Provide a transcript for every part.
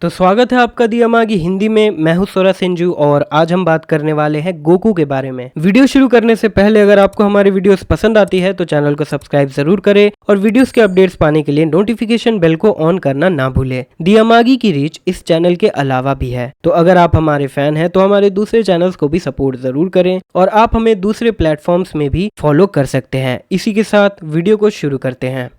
तो स्वागत है आपका दियामागी हिंदी में। मैं हूं सोरा सेंजू और आज हम बात करने वाले हैं गोकू के बारे में। वीडियो शुरू करने से पहले अगर आपको हमारी वीडियोस पसंद आती है तो चैनल को सब्सक्राइब जरूर करें और वीडियोस के अपडेट्स पाने के लिए नोटिफिकेशन बेल को ऑन करना ना भूलें। दियामागी की रीच इस चैनल के अलावा भी है, तो अगर आप हमारे फैन हैं तो हमारे दूसरे चैनल्स को भी सपोर्ट जरूर करें और आप हमें दूसरे प्लेटफॉर्म्स में भी फॉलो कर सकते हैं। इसी के साथ वीडियो को शुरू करते हैं।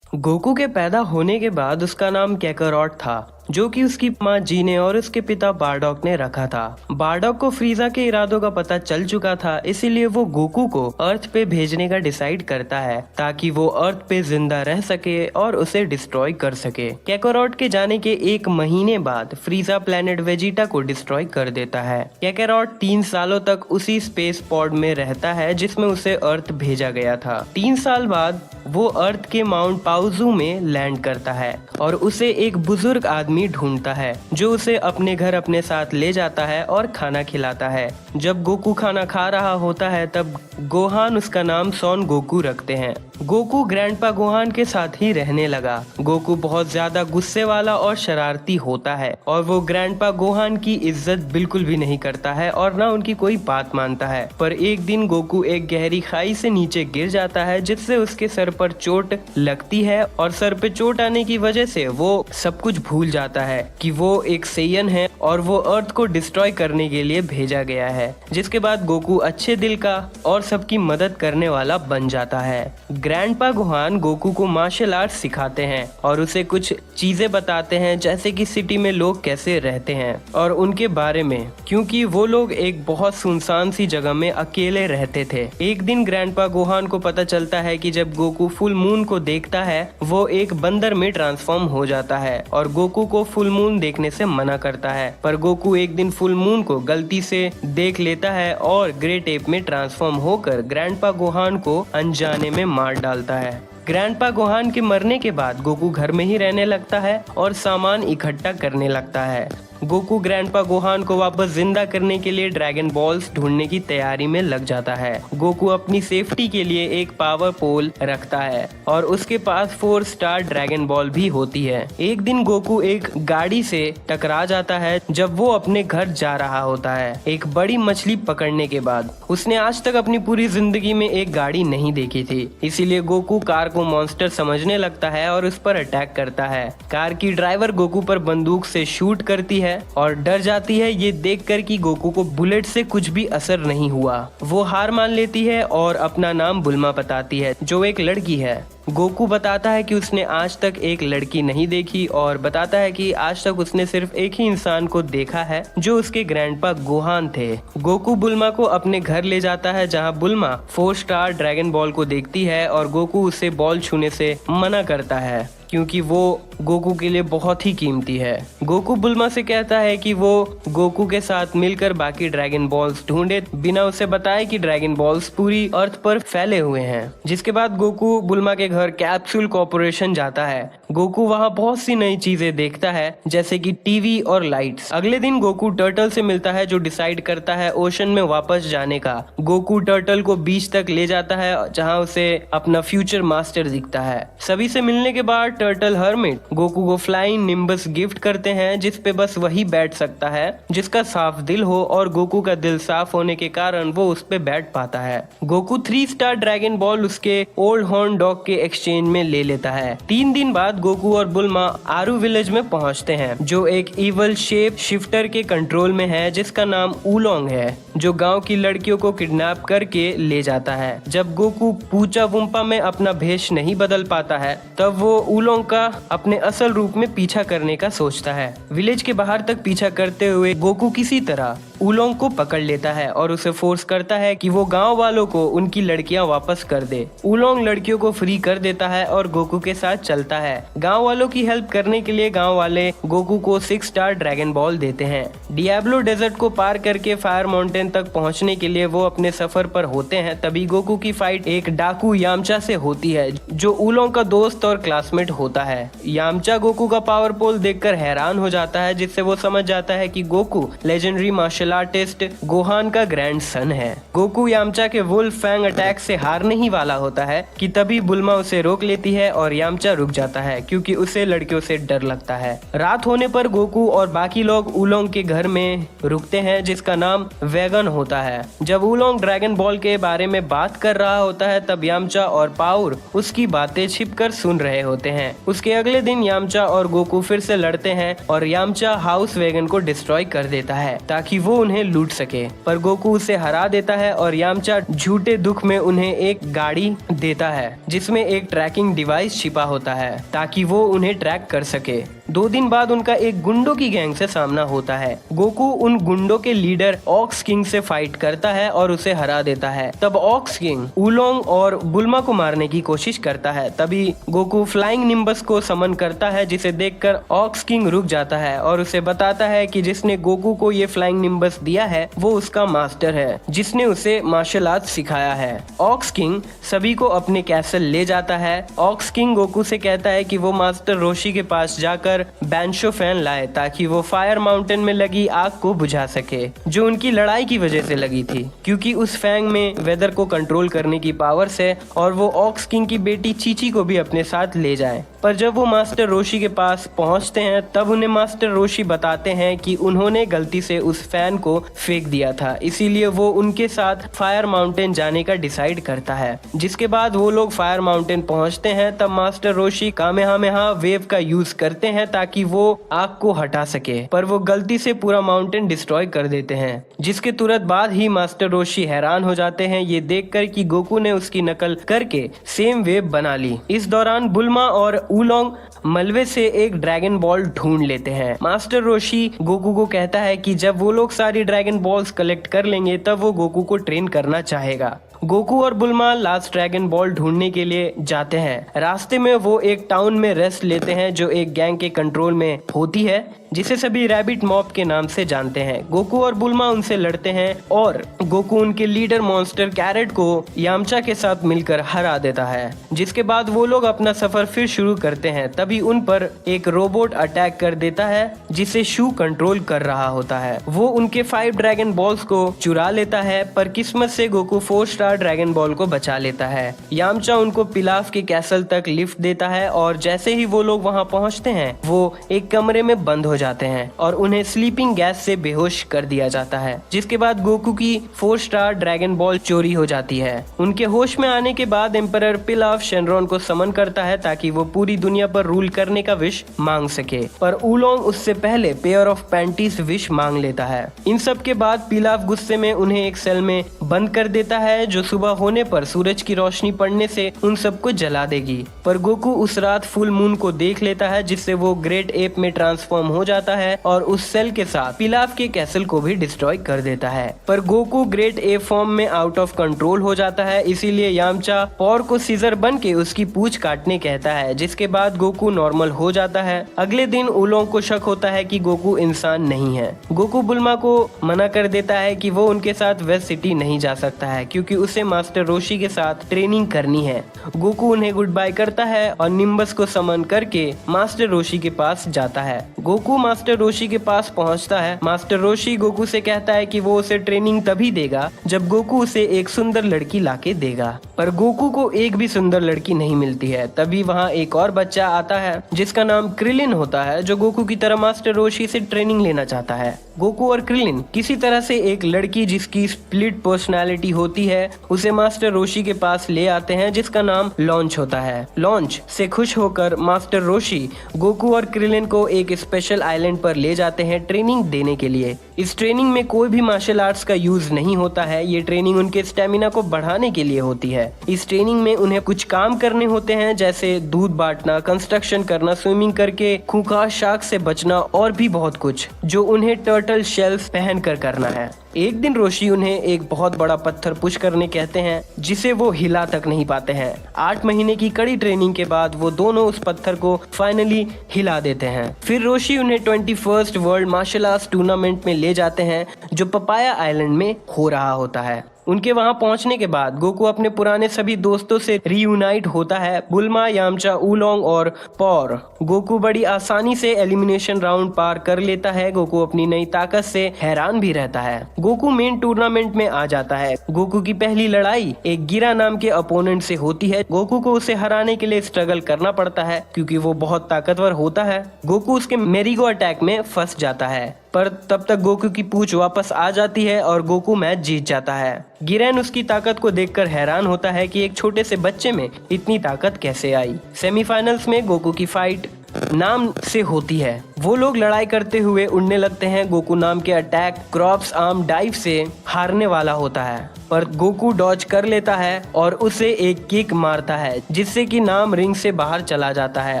गोकू के पैदा होने के बाद उसका नाम कैकारोट था, जो कि उसकी माँ जीने और उसके पिता बारडॉक ने रखा था। बारडॉक को फ्रीजा के इरादों का पता चल चुका था, इसीलिए वो गोकू को अर्थ पे भेजने का डिसाइड करता है ताकि वो अर्थ पे जिंदा रह सके और उसे डिस्ट्रॉय कर सके। कैकारोट के जाने के 1 महीने बाद फ्रीजा प्लेनेट वेजिटा को डिस्ट्रॉय कर देता है। कैकारोट 3 सालों तक उसी स्पेस पॉड में रहता है जिसमें उसे अर्थ भेजा गया था। 3 साल बाद वो अर्थ के माउंट पाउजू में लैंड करता है और उसे एक बुजुर्ग आदमी ढूंढता है जो उसे अपने घर अपने साथ ले जाता है और खाना खिलाता है। जब गोकू खाना खा रहा होता है तब गोहान उसका नाम सॉन गोकू रखते हैं। गोकू ग्रैंडपा गोहान के साथ ही रहने लगा। गोकू बहुत ज्यादा गुस्से वाला और शरारती होता है और वो ग्रैंडपा गोहान की इज्जत बिल्कुल भी नहीं करता है और ना उनकी कोई बात मानता है। पर एक दिन गोकू एक गहरी खाई से नीचे गिर जाता है जिससे उसके सर पर चोट लगती है और सर पे चोट आने की वजह से वो सब कुछ भूल जाता है कि वो एक सेयन है और वो अर्थ को डिस्ट्रॉय करने के लिए भेजा गया है। जिसके बाद गोकू अच्छे दिल का और सबकी मदद करने वाला बन जाता है। ग्रैंडपा गोहान गोकू को मार्शल आर्ट्स सिखाते हैं और उसे कुछ चीजें बताते हैं जैसे कि सिटी में लोग कैसे रहते हैं और उनके बारे में, क्योंकि वो लोग एक बहुत सुनसान सी जगह में अकेले रहते थे। एक दिन ग्रैंडपा गोहान को पता चलता है कि जब गोकू फुल मून को देखता है वो एक बंदर में ट्रांसफॉर्म हो जाता है और गोकू को फुल मून देखने से मना करता है। पर गोकू एक दिन फुल मून को गलती से देख लेता है और ग्रेट एप में ट्रांसफॉर्म होकर ग्रैंडपा गोहान को अनजाने में मार डालता है। ग्रैंडपा गोहान के मरने के बाद गोकू घर में ही रहने लगता है और सामान इकट्ठा करने लगता है। गोकू ग्रैंडपा गोहान को वापस जिंदा करने के लिए ड्रैगन बॉल्स ढूंढने की तैयारी में लग जाता है। गोकू अपनी सेफ्टी के लिए एक पावर पोल रखता है और उसके पास 4 स्टार ड्रैगन बॉल भी होती है। एक दिन गोकू एक गाड़ी से टकरा जाता है जब वो अपने घर जा रहा होता है एक बड़ी मछली पकड़ने के बाद। उसने आज तक अपनी पूरी जिंदगी में एक गाड़ी नहीं देखी थी, इसीलिए गोकू कार को मॉन्स्टर समझने लगता है और उस पर अटैक करता है। कार की ड्राइवर गोकू पर बंदूक से शूट करती है और डर जाती है ये देखकर कि गोकू को बुलेट से कुछ भी असर नहीं हुआ। वो हार मान लेती है और अपना नाम बुल्मा बताती है जो एक लड़की है। गोकू बताता है कि उसने आज तक एक लड़की नहीं देखी और बताता है कि आज तक उसने सिर्फ एक ही इंसान को देखा है जो उसके ग्रैंडपा गोहान थे। गोकू बुल्मा को अपने घर ले जाता है जहां बुल्मा 4 स्टार ड्रैगन बॉल को देखती है और गोकू उसे बॉल छूने से मना करता है क्योंकि वो गोकू के लिए बहुत ही कीमती है। गोकू बुल्मा से कहता है कि वो गोकू के साथ मिलकर बाकी ड्रैगन बॉल्स ढूंढे बिना उसे बताए कि ड्रैगन बॉल्स पूरी अर्थ पर फैले हुए हैं। जिसके बाद गोकू बुल्मा के घर कैप्सूल कॉर्पोरेशन जाता है। गोकू वहाँ बहुत सी नई चीजें देखता है जैसे कि टीवी और लाइट्स। अगले दिन गोकू टर्टल से मिलता है जो डिसाइड करता है ओशन में वापस जाने का। गोकू टर्टल को बीच तक ले जाता है जहाँ उसे अपना फ्यूचर मास्टर दिखता है। सभी से मिलने के बाद टर्टल हर्मिट गोकू को फ्लाइंग निम्बस गिफ्ट करते हैं जिस पे बस वही बैठ सकता है जिसका साफ दिल हो और गोकू का दिल साफ होने के कारण वो उस पे बैठ पाता है। गोकू 3 स्टार ड्रैगन बॉल उसके ओल्ड हॉर्न डॉग के एक्सचेंज में ले लेता है। 3 दिन बाद गोकू और बुल्मा आरू विलेज में पहुंचते हैं जो एक इवल शेप शिफ्टर के कंट्रोल में है जिसका नाम ऊलोंग है जो गांव की लड़कियों को किडनैप करके ले जाता है। जब गोकू पूचा वुम्पा में अपना भेष नहीं बदल पाता है तब वो ऊलोंग का अपने असल रूप में पीछा करने का सोचता है। विलेज के बाहर तक पीछा करते हुए गोकू किसी तरह ऊलोंग को पकड़ लेता है और उसे फोर्स करता है कि वो गांव वालों को उनकी लड़कियां वापस कर दे। ऊलोंग लड़कियों को फ्री कर देता है और गोकू के साथ चलता है। गांव वालों की हेल्प करने के लिए गांव वाले गोकू को 6 स्टार ड्रैगन बॉल देते हैं। डियाब्लो डेजर्ट को पार करके फायर माउंटेन तक पहुंचने के लिए वो अपने सफर पर होते हैं। तभी गोकू की फाइट एक डाकू यामचा से होती है जो ऊलोंग का दोस्त और क्लासमेट होता है। यामचा गोकू का पावर पोल देखकर हैरान हो जाता है जिससे वो समझ जाता है कि Goku legendary martial martial artist Gohan का ग्रैंड सन है। गोकू यामचा के वुल्फ फैंग अटैक से हारने ही वाला होता है कि तभी बुल्मा उसे रोक लेती है और यामचा रुक जाता है क्योंकि उसे लड़कियों से डर लगता है। रात होने पर गोकू और बाकी लोग उलोंग के घर में रुकते हैं जिसका नाम वैगन होता है। जब उलोंग ड्रैगन बॉल के बारे में बात कर रहा होता है तब यामचा और पाउर उसकी बातें छिपकर सुन रहे होते हैं। उसके अगले दिन यामचा और गोकू फिर से लड़ते हैं और यामचा हाउस वैगन को डिस्ट्रॉय कर देता है ताकि वो उन्हें लूट सके, पर गोकू उसे हरा देता है और यामचा झूठे दुख में उन्हें एक गाड़ी देता है जिसमें एक ट्रैकिंग डिवाइस छिपा होता है ताकि वो उन्हें ट्रैक कर सके। 2 दिन बाद उनका एक गुंडों की गैंग से सामना होता है। गोकू उन गुंडों के लीडर ऑक्स किंग से फाइट करता है और उसे हरा देता है। तब ऑक्स किंग उलोंग और बुल्मा को मारने की कोशिश करता है। तभी गोकू फ्लाइंग निम्बस को समन करता है जिसे देखकर ऑक्स किंग रुक जाता है और उसे बताता है कि जिसने गोकू को ये फ्लाइंग निम्बस दिया है वो उसका मास्टर है जिसने उसे मार्शल आर्ट सिखाया है। ऑक्स किंग सभी को अपने कैसल ले जाता है। ऑक्स किंग गोकू से कहता है कि वो मास्टर रोशी के पास जाकर बैंशो फैन लाए ताकि वो फायर माउंटेन में लगी आग को बुझा सके जो उनकी लड़ाई की वजह से लगी थी, क्योंकि उस फैंग में वेदर को कंट्रोल करने की पावर्स है और वो ऑक्स किंग की बेटी चीची को भी अपने साथ ले जाए। पर जब वो मास्टर रोशी के पास पहुंचते हैं तब उन्हें मास्टर रोशी बताते हैं कि उन्होंने गलती से उस फैन को फेंक दिया था, इसीलिए वो उनके साथ फायर माउंटेन जाने का डिसाइड करता है। जिसके बाद वो लोग फायर माउंटेन पहुंचते हैं तब मास्टर रोशी कामेहामेहा वेव का यूज करते हैं ताकि वो आग को हटा सके, पर वो गलती से पूरा माउंटेन डिस्ट्रॉय कर देते हैं। जिसके तुरंत बाद ही मास्टर रोशी हैरान हो जाते हैं ये देखकर कि गोकू ने उसकी नकल करके सेम वेव बना ली। इस दौरान बुल्मा और उलोंग मलबे से एक ड्रैगन बॉल ढूंढ लेते हैं। मास्टर रोशी गोकू को कहता है कि जब वो लोग सारी ड्रैगन बॉल्स कलेक्ट कर लेंगे तब वो गोकू को ट्रेन करना चाहेगा। गोकू और बुल्मा लास्ट ड्रैगन बॉल ढूंढने के लिए जाते हैं। रास्ते में वो एक टाउन में रेस्ट लेते हैं जो एक गैंग के कंट्रोल में होती है जिसे सभी रैबिट मॉब के नाम से जानते हैं। गोकू और बुल्मा उनसे लड़ते हैं और गोकू उनके लीडर मॉन्स्टर कैरेट को यामचा के साथ मिलकर हरा देता है। जिसके बाद वो लोग अपना सफर फिर शुरू करते हैं। तभी उन पर एक रोबोट अटैक कर देता है जिसे शू कंट्रोल कर रहा होता है। वो उनके 5 ड्रैगन बॉल्स को चुरा लेता है, पर किस्मत से गोकू 4 स्टार ड्रैगन बॉल को बचा लेता है। यामचा उनको पिलाफ के कैसल तक लिफ्ट देता है और जैसे ही वो लोग वहाँ पहुँचते हैं वो एक कमरे में बंद हो जाते हैं और उन्हें स्लीपिंग गैस से बेहोश कर दिया जाता है। जिसके बाद गोकू की 4 स्टार ड्रैगन बॉल चोरी हो जाती है। उनके होश में आने के बाद एम्परर पिलाफ शेनरॉन को समन करता है ताकि वो पूरी दुनिया पर रूल करने का विश मांग सके, पर उलोंग उससे पहले पेयर ऑफ पैंटीज विश मांग लेता है। इन सब के बाद पिलाफ गुस्से में उन्हें एक सेल में बंद कर देता है जो सुबह होने पर सूरज की रोशनी पड़ने से उन सबको जला देगी। पर गोकू उस रात फुल मून को देख लेता है जिससे वो ग्रेट एप में ट्रांसफॉर्म हो जाता है और उस सेल के साथ पिलाफ के कैसल को भी डिस्ट्रॉय कर देता है। पर गोकू ग्रेट एप फॉर्म में आउट ऑफ कंट्रोल हो जाता है, इसीलिए यामचा पॉर को सीजर बन के उसकी पूंछ काटने कहता है। जिसके बाद गोकू नॉर्मल हो जाता है। अगले दिन उलोंग को शक होता है कि गोकू इंसान नहीं है। गोकू बुल्मा को मना कर देता है कि वो उनके साथ वेस्ट सिटी नहीं जा सकता है क्योंकि उसे मास्टर रोशी के साथ ट्रेनिंग करनी है। गोकू उन्हें गुड बाय करता है और निम्बस को समन करके मास्टर रोशी के पास जाता है। गोकू मास्टर रोशी के पास पहुंचता है। मास्टर रोशी गोकू से कहता है कि वो उसे ट्रेनिंग तभी देगा जब गोकू उसे एक सुंदर लड़की लाके देगा, पर गोकू को एक भी सुंदर लड़की नहीं मिलती है। तभी वहाँ एक और बच्चा आता है जिसका नाम क्रिलिन होता है जो गोकू की तरह मास्टर रोशी से ट्रेनिंग लेना चाहता है। गोकू और क्रिलिन किसी तरह से एक लड़की जिसकी स्प्लिट पर्सनालिटी होती है उसे मास्टर रोशी के पास ले आते हैं जिसका नाम लॉन्च होता है। लॉन्च से खुश होकर मास्टर रोशी गोकू और क्रिलिन को एक स्पेशल आइलैंड पर ले जाते हैं ट्रेनिंग देने के लिए। इस ट्रेनिंग में कोई भी मार्शल आर्ट्स का यूज नहीं होता है। ये ट्रेनिंग उनके स्टेमिना को बढ़ाने के लिए होती है। इस ट्रेनिंग में उन्हें कुछ काम करने होते हैं जैसे दूध बांटना, कंस्ट्रक्शन करना, स्विमिंग करके खूंखार शार्क से बचना और भी बहुत कुछ जो उन्हें टर्टल शेल्स पहन कर करना है। एक दिन रोशी उन्हें एक बहुत बड़ा पत्थर पुश करने कहते हैं जिसे वो हिला तक नहीं पाते हैं। 8 महीने की कड़ी ट्रेनिंग के बाद वो दोनों उस पत्थर को फाइनली हिला देते हैं। फिर रोशी उन्हें 21st world martial arts tournament में ले जाते हैं जो पपाया आइलैंड में हो रहा होता है। उनके वहां पहुंचने के बाद गोकू अपने पुराने सभी दोस्तों से रीयूनाइट होता है, बुल्मा, यामचा, उलोंग और पौर। गोकू बड़ी आसानी से एलिमिनेशन राउंड पार कर लेता है। गोकू अपनी नई ताकत से हैरान भी रहता है। गोकू मेन टूर्नामेंट में आ जाता है। गोकू की पहली लड़ाई एक गिरा नाम के अपोनेंट से होती है। गोकू को उसे हराने के लिए स्ट्रगल करना पड़ता है क्योंकि वो बहुत ताकतवर होता है। गोकू उसके मेरीगो अटैक में फंस जाता है, पर तब तक गोकू की पूंछ वापस आ जाती है और गोकू मैच जीत जाता है। गिरेन उसकी ताकत को देखकर हैरान होता है कि एक छोटे से बच्चे में इतनी ताकत कैसे आई। सेमीफाइनल्स में गोकू की फाइट नाम से होती है। वो लोग लड़ाई करते हुए उड़ने लगते हैं। गोकू नाम के अटैक क्रॉप्स आर्म डाइव से हारने वाला होता है, पर गोकू डॉज कर लेता है और उसे एक किक मारता है जिससे कि नाम रिंग से बाहर चला जाता है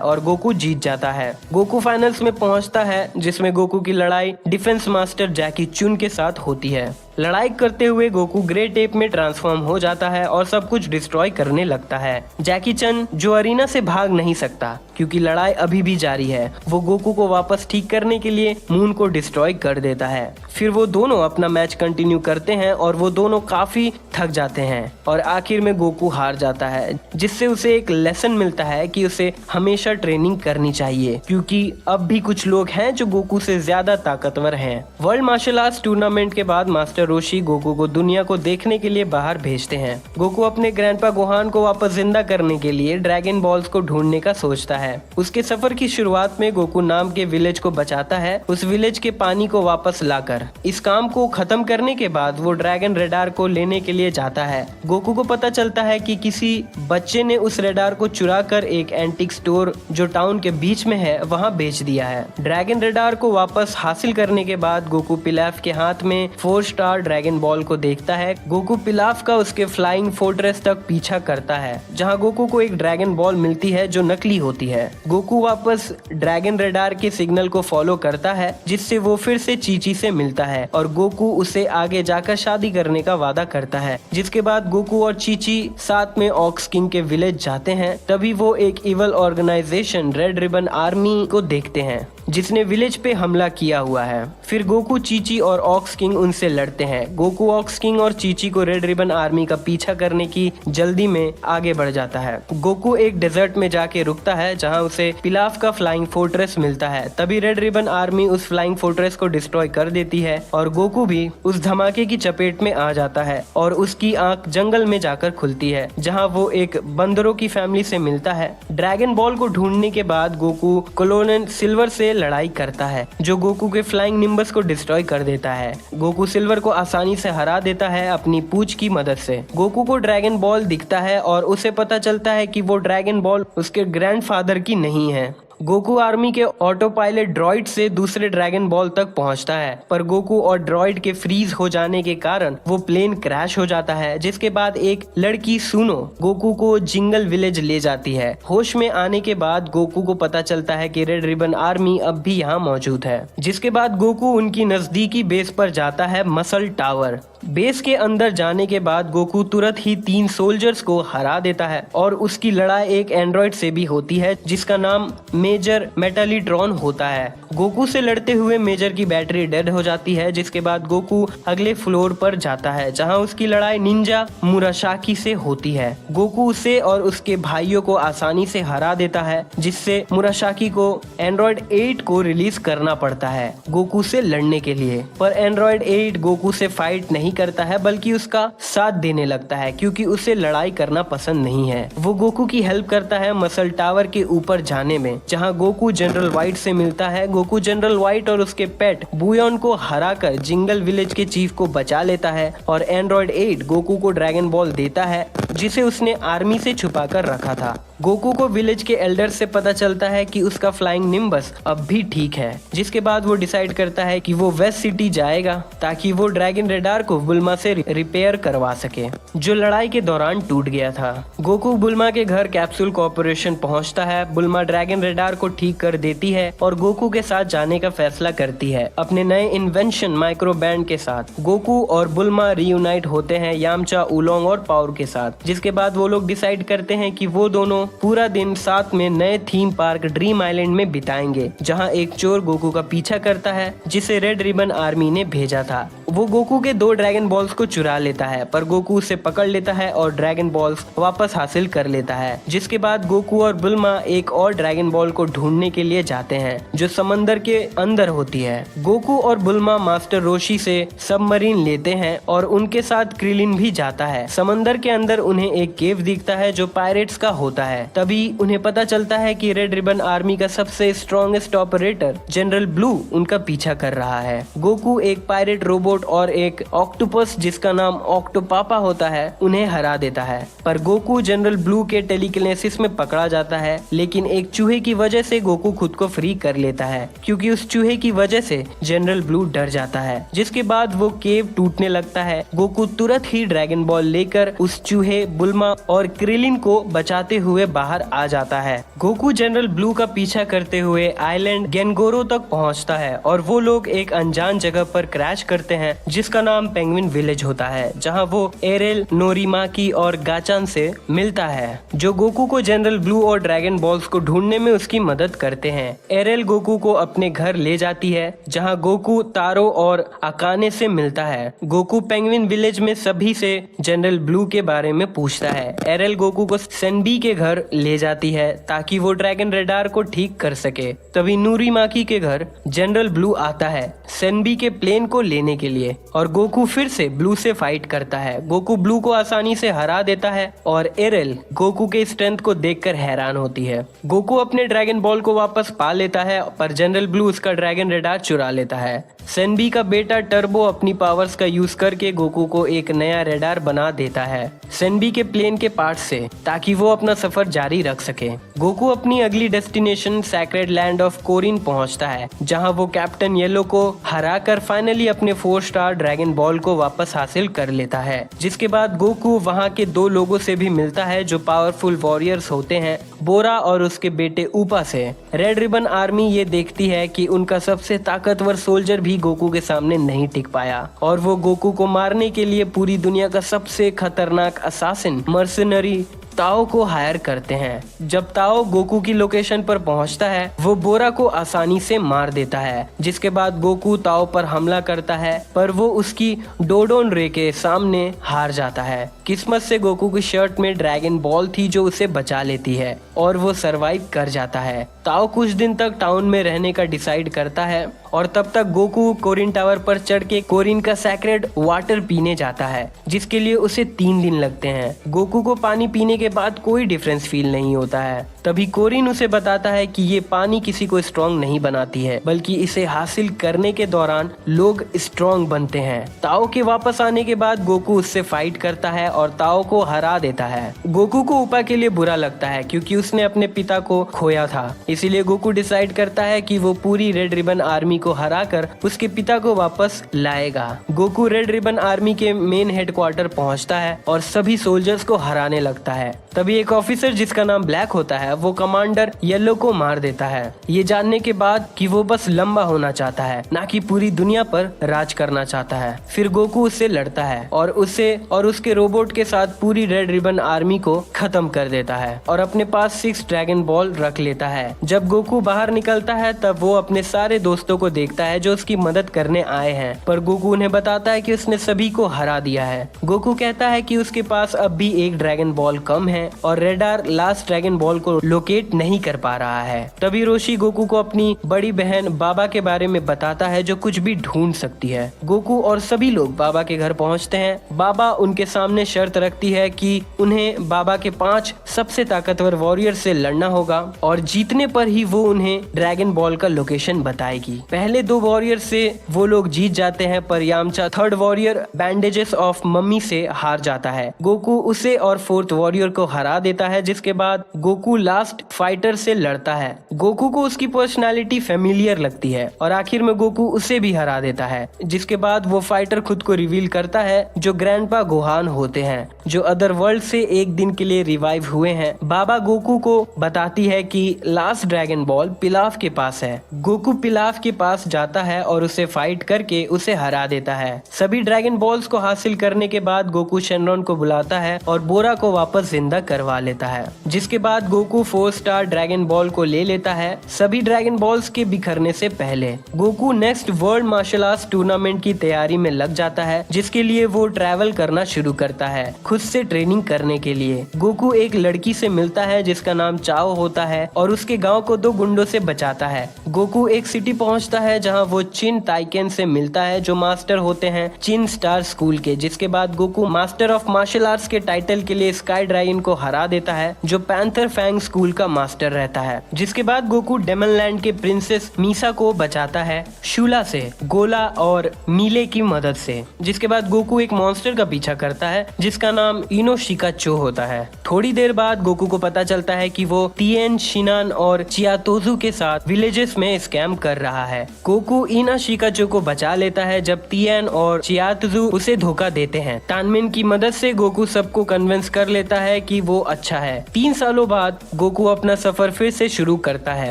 और गोकू जीत जाता है। गोकू फाइनल्स में पहुंचता है जिसमें गोकू की लड़ाई डिफेंस मास्टर जैकी चुन के साथ होती है। लड़ाई करते हुए गोकू ग्रे टेप में ट्रांसफॉर्म हो जाता है और सब कुछ डिस्ट्रॉय करने लगता है। जैकी चन जो अरीना से भाग नहीं सकता क्योंकि लड़ाई अभी भी जारी है, वो गोकू को वापस ठीक करने के लिए मून को डिस्ट्रॉय कर देता है। फिर वो दोनों अपना मैच कंटिन्यू करते हैं और वो दोनों काफी थक जाते हैं और आखिर में गोकू हार जाता है, जिससे उसे एक लेसन मिलता है कि उसे हमेशा ट्रेनिंग करनी चाहिए क्योंकि अब भी कुछ लोग हैं जो गोकू से ज्यादा ताकतवर हैं। वर्ल्ड मार्शल आर्ट्स टूर्नामेंट के बाद मास्टर रोशी गोकू को दुनिया को देखने के लिए बाहर भेजते हैं। गोकू अपने ग्रैंडपा गोहान को वापस जिंदा करने के लिए ड्रैगन बॉल्स को ढूंढने का सोचता है। उसके सफर की शुरुआत में गोकू नाम के विलेज को बचाता है, उस विलेज के पानी को वापस लाकर। इस काम को खत्म करने के बाद वो ड्रैगन रेडार को लेने के लिए जाता है। गोकू को पता चलता है कि किसी बच्चे ने उस रेडार को चुरा कर एक एंटीक स्टोर जो टाउन के बीच में है वहाँ बेच दिया है। ड्रैगन रेडार को वापस हासिल करने के बाद गोकू पिलाफ के हाथ में 4 स्टार ड्रैगन बॉल को देखता है। गोकू पिलाफ का उसके फ्लाइंग फोर्ट्रेस तक पीछा करता है जहाँ गोकू को एक ड्रैगन बॉल मिलती है जो नकली होती है। गोकू वापस ड्रैगन रेडार के सिग्नल को फॉलो करता है जिससे वो फिर से चीची से मिलता है और गोकू उसे आगे जाकर शादी करने का वादा करता है। जिसके बाद गोकू और चीची साथ में ऑक्स किंग के विलेज जाते हैं। तभी वो एक evil organization red ribbon army को देखते हैं जिसने विलेज पे हमला किया हुआ है। फिर गोकू, चीची और ऑक्स किंग उनसे लड़ते हैं। गोकू ऑक्स किंग और चीची को रेड रिबन आर्मी का पीछा करने की जल्दी में आगे बढ़ जाता है। गोकू एक डेजर्ट में जाके रुकता है जहां उसे पिलाफ का फ्लाइंग फोर्ट्रेस मिलता है। तभी रेड रिबन आर्मी उस फ्लाइंग फोर्ट्रेस को डिस्ट्रॉय कर देती है और गोकू भी उस धमाके की चपेट में आ जाता है और उसकी आंख जंगल में जाकर खुलती है जहाँ वो एक बंदरों की फैमिली से मिलता है। ड्रैगन बॉल को ढूंढने के बाद गोकू कोलोनल सिल्वर से लड़ाई करता है जो गोकू के फ्लाइंग निम्बस को डिस्ट्रॉय कर देता है। गोकू सिल्वर को आसानी से हरा देता है अपनी पूंछ की मदद से। गोकू को ड्रैगन बॉल दिखता है और उसे पता चलता है कि वो ड्रैगन बॉल उसके ग्रैंडफादर की नहीं है। गोकू आर्मी के ऑटो पायलट ड्रॉइड से दूसरे ड्रैगन बॉल तक पहुंचता है, पर गोकू और ड्रॉइड के फ्रीज हो जाने के कारण वो प्लेन क्रैश हो जाता है। जिसके बाद एक लड़की सुनो गोकू को जिंगल विलेज ले जाती है। होश में आने के बाद गोकू को पता चलता है कि रेड रिबन आर्मी अब भी यहाँ मौजूद है। जिसके बाद गोकू उनकी नजदीकी बेस पर जाता है, मसल टावर। बेस के अंदर जाने के बाद गोकू तुरंत ही 3 सोल्जर्स को हरा देता है और उसकी लड़ाई एक एंड्रॉइड से भी होती है जिसका नाम मेजर मेटालिट्रॉन होता है। गोकू से लड़ते हुए मेजर की बैटरी डेड हो जाती है। जिसके बाद गोकू अगले फ्लोर पर जाता है जहां उसकी लड़ाई निंजा मुराशाकी से होती है। गोकू उसे और उसके भाइयों को आसानी से हरा देता है जिससे मुराशाकी को एंड्रॉइड 8 को रिलीज करना पड़ता है गोकू से लड़ने के लिए। पर एंड्रॉइड 8 गोकू से फाइट नहीं करता है बल्कि उसका साथ देने लगता है क्योंकि उसे लड़ाई करना पसंद नहीं है। वो गोकू की हेल्प करता है मसल टावर के ऊपर जाने में जहां गोकू जनरल व्हाइट से मिलता है। गोकू जनरल व्हाइट और उसके पेट बुयोन को हराकर जिंगल विलेज के चीफ को बचा लेता है और एंड्रॉइड 8 गोकू को ड्रैगन बॉल देता है जिसे उसने आर्मी से छुपा कर रखा था। गोकू को विलेज के एल्डर से पता चलता है कि उसका फ्लाइंग निम्बस अब भी ठीक है। जिसके बाद वो डिसाइड करता है कि वो वेस्ट सिटी जाएगा ताकि वो ड्रैगन रेडार को बुल्मा से रिपेयर करवा सके जो लड़ाई के दौरान टूट गया था। गोकू बुल्मा के घर कैप्सूल कॉर्पोरेशन पहुंचता है। बुल्मा ड्रैगन रेडार को ठीक कर देती है और गोकू के साथ जाने का फैसला करती है अपने नए इन्वेंशन माइक्रो बैंड के साथ। गोकू और बुल्मा रीयूनाइट होते हैं यामचा, उलोंग और पावर के साथ। जिसके बाद वो लोग डिसाइड करते हैं कि वो दोनों पूरा दिन साथ में नए थीम पार्क ड्रीम आइलैंड में बिताएंगे, जहां एक चोर गोकू का पीछा करता है जिसे रेड रिबन आर्मी ने भेजा था। वो गोकू के 2 ड्रैगन बॉल्स को चुरा लेता है, पर गोकू उसे पकड़ लेता है और ड्रैगन बॉल्स वापस हासिल कर लेता है। जिसके बाद गोकू और बुल्मा एक और ड्रैगन बॉल को ढूंढने के लिए जाते हैं जो समंदर के अंदर होती है। गोकू और बुल्मा मास्टर रोशी से सबमरीन लेते हैं और उनके साथ क्रिलिन भी जाता है। समंदर के अंदर उन्हें एक केव दिखता है जो पायरेट्स का होता है। तभी उन्हें पता चलता है कि रेड रिबन आर्मी का सबसे स्ट्रॉन्गेस्ट ऑपरेटर जनरल ब्लू उनका पीछा कर रहा है। गोकू एक पायरेट रोबोट और एक ऑक्टोपस जिसका नाम ऑक्टोपापा होता है उन्हें हरा देता है, पर गोकू जनरल ब्लू के टेलीकिनेसिस में पकड़ा जाता है। लेकिन एक चूहे की वजह से गोकू खुद को फ्री कर लेता है, क्योंकि उस चूहे की वजह से जनरल ब्लू डर जाता है। जिसके बाद वो केव टूटने लगता है। गोकू तुरंत ही ड्रैगन बॉल लेकर उस चूहे, बुल्मा और क्रिलिन को बचाते हुए बाहर आ जाता है। गोकू जनरल ब्लू का पीछा करते हुए आइलैंड गेनगोरो तक पहुंचता है और वो लोग एक अनजान जगह पर क्रैश करते हैं जिसका नाम पेंगुइन विलेज होता है, जहां वो एरेल, नोरिमाकी और गाचान से मिलता है, जो गोकू को जनरल ब्लू और ड्रैगन बॉल्स को ढूंढने में उसकी मदद करते हैं। एरेल गोकू को अपने घर ले जाती है, जहां गोकू तारो और अकाने से मिलता है। गोकू पेंगुइन विलेज में सभी से जनरल ब्लू के बारे में पूछता है। एरेल गोकू को सेनबी के घर ले जाती है ताकि वो ड्रैगन रेडार को ठीक कर सके। तभी नूरीमाकी के घर जनरल ब्लू आता है सेनबी के प्लेन को लेने के लिए और गोकू फिर से ब्लू से फाइट करता है। गोकू ब्लू को आसानी से हरा देता है और एरेल गोकू के स्ट्रेंथ को देखकर हैरान होती है। गोकू अपने ड्रैगन बॉल को वापस पा लेता है, पर जनरल ब्लू उसका ड्रैगन रेडार चुरा लेता है। सेनबी का बेटा टर्बो अपनी पावर्स का यूज करके गोकू को एक नया रेडार बना देता है सेनबी के प्लेन के पार्ट से, ताकि वो अपना सफर जारी रख सके। गोकू अपनी अगली डेस्टिनेशन सैक्रेड लैंड ऑफ कोरिन पहुंचता है, जहां वो कैप्टन येलो को हराकर फाइनली अपने 4 स्टार ड्रैगन बॉल को वापस हासिल कर लेता है। जिसके बाद गोकू वहां के 2 लोगों से भी मिलता है जो पावरफुल वॉरियर्स होते हैं, बोरा और उसके बेटे ऊपा से। रेड रिबन आर्मी ये देखती है कि उनका सबसे ताकतवर सोल्जर भी गोकू के सामने नहीं टिक पाया और वो गोकू को मारने के लिए पूरी दुनिया का सबसे खतरनाक असासिन मर्सनरी ताओ को हायर करते हैं। जब ताओ गोकू की लोकेशन पर पहुंचता है, वो बोरा को आसानी से मार देता है। जिसके बाद गोकू ताओ पर हमला करता है, पर वो उसकी डोडोन रे के सामने हार जाता है। किस्मत से गोकू की शर्ट में ड्रैगन बॉल थी जो उसे बचा लेती है और वो सरवाइव कर जाता है। ताओ कुछ दिन तक टाउन में रहने का डिसाइड करता है और तब तक गोकू कोरिन टावर पर चढ़ के कोरिन का सैक्रेड वाटर पीने जाता है, जिसके लिए उसे 3 दिन लगते हैं। गोकू को पानी पीने के बाद कोई डिफरेंस फील नहीं होता है। तभी कोरिन उसे बताता है कि ये पानी किसी को स्ट्रॉन्ग नहीं बनाती है, बल्कि इसे हासिल करने के दौरान लोग स्ट्रॉन्ग बनते हैं। ताओ के वापस आने के बाद गोकू उससे फाइट करता है और ताओ को हरा देता है। गोकू को ऊपा के लिए बुरा लगता है क्योंकि उसने अपने पिता को खोया था, इसीलिए गोकू डिसाइड करता है कि वो पूरी रेड रिबन आर्मी को हराकर उसके पिता को वापस लाएगा। गोकू रेड रिबन आर्मी के मेन हेडक्वार्टर पहुंचता है और सभी सोल्जर्स को हराने लगता है। तभी एक ऑफिसर जिसका नाम ब्लैक होता है, वो कमांडर येलो को मार देता है, ये जानने के बाद कि वो बस लंबा होना चाहता है, ना कि पूरी दुनिया पर राज करना चाहता है। फिर गोकू उससे लड़ता है और उसे और उसके रोबोट के साथ पूरी रेड रिबन आर्मी को खत्म कर देता है और अपने पास 6 ड्रैगन बॉल रख लेता है। जब गोकू बाहर निकलता है तब वो अपने सारे दोस्तों को देखता है जो उसकी मदद करने आए हैं, पर गोकू उन्हें बताता है कि उसने सभी को हरा दिया है। गोकू कहता है कि उसके पास अब भी एक ड्रैगन बॉल कम है और रेडार लास्ट ड्रैगन बॉल को लोकेट नहीं कर पा रहा है। तभी रोशी गोकू को अपनी बड़ी बहन बाबा के बारे में बताता है जो कुछ भी ढूंढ सकती है। गोकू और सभी लोग बाबा के घर पहुंचते हैं। बाबा उनके सामने शर्त रखती है कि उन्हें बाबा के 5 सबसे ताकतवर वॉरियर से लड़ना होगा और जीतने पर ही वो उन्हें ड्रैगन बॉल का लोकेशन बताएगी। पहले 2 वॉरियर से वो लोग जीत जाते हैं, पर Yamcha 3rd warrior bandages of mummy से हार जाता है। गोकू उसे और 4th वॉरियर को हरा देता है, जिसके बाद गोकू लास्ट फाइटर से लड़ता है। गोकू को उसकी पर्सनालिटी फेमिलियर लगती है और आखिर में गोकू उसे भी हरा देता है, जिसके बाद वो फाइटर खुद को रिवील करता है जो ग्रैंडपा गोहान होते हैं, जो अदर वर्ल्ड से एक दिन के लिए रिवाइव हुए हैं। बाबा गोकू को बताती है कि लास्ट ड्रैगन बॉल पिलाफ के पास है। गोकू पिलाफ के पास जाता है और उसे फाइट करके उसे हरा देता है। सभी ड्रैगन बॉल्स को हासिल करने के बाद गोकू शेनरॉन को बुलाता है और बोरा को वापस जिंदा करवा लेता है, जिसके बाद गोकू 4 स्टार ड्रैगन बॉल को ले लेता है सभी ड्रैगन बॉल्स के बिखरने से पहले। Goku next world martial arts tournament की तैयारी में लग जाता है, जिसके लिए वो ट्रैवल करना शुरू करता है खुद से ट्रेनिंग करने के लिए। गोकू एक लड़की से मिलता है जिसका नाम चाओ होता है और उसके गांव को 2 गुंडों से बचाता है। गोकू एक सिटी पहुंचता है जहां वो चिन ताइकेन से मिलता है जो मास्टर होते हैं चिन स्टार स्कूल के, जिसके बाद Goku master of martial arts के टाइटल के लिए स्काई ड्रैगन को हरा देता है जो पैंथर फैंग स्कूल का मास्टर रहता है। जिसके बाद गोकू डेमन लैंड के प्रिंसेस मीसा को बचाता है शूला से, गोला और मीले की मदद से। जिसके बाद गोकू एक मॉन्स्टर का पीछा करता है जिसका नाम इनोशिकाचो होता है। थोड़ी देर बाद गोकू को पता चलता है कि वो तिएन, शिनान और चियातोजू के साथ विलेजेस में स्कैम कर रहा है। गोकू इनोशिकाचो को बचा लेता है जब तिएन और चियातोजू उसे धोखा देते हैं। तानमेन की मदद से गोकू सबको कन्विंस कर लेता है कि वो अच्छा है। 3 सालों बाद गोकू अपना सफर फिर से शुरू करता है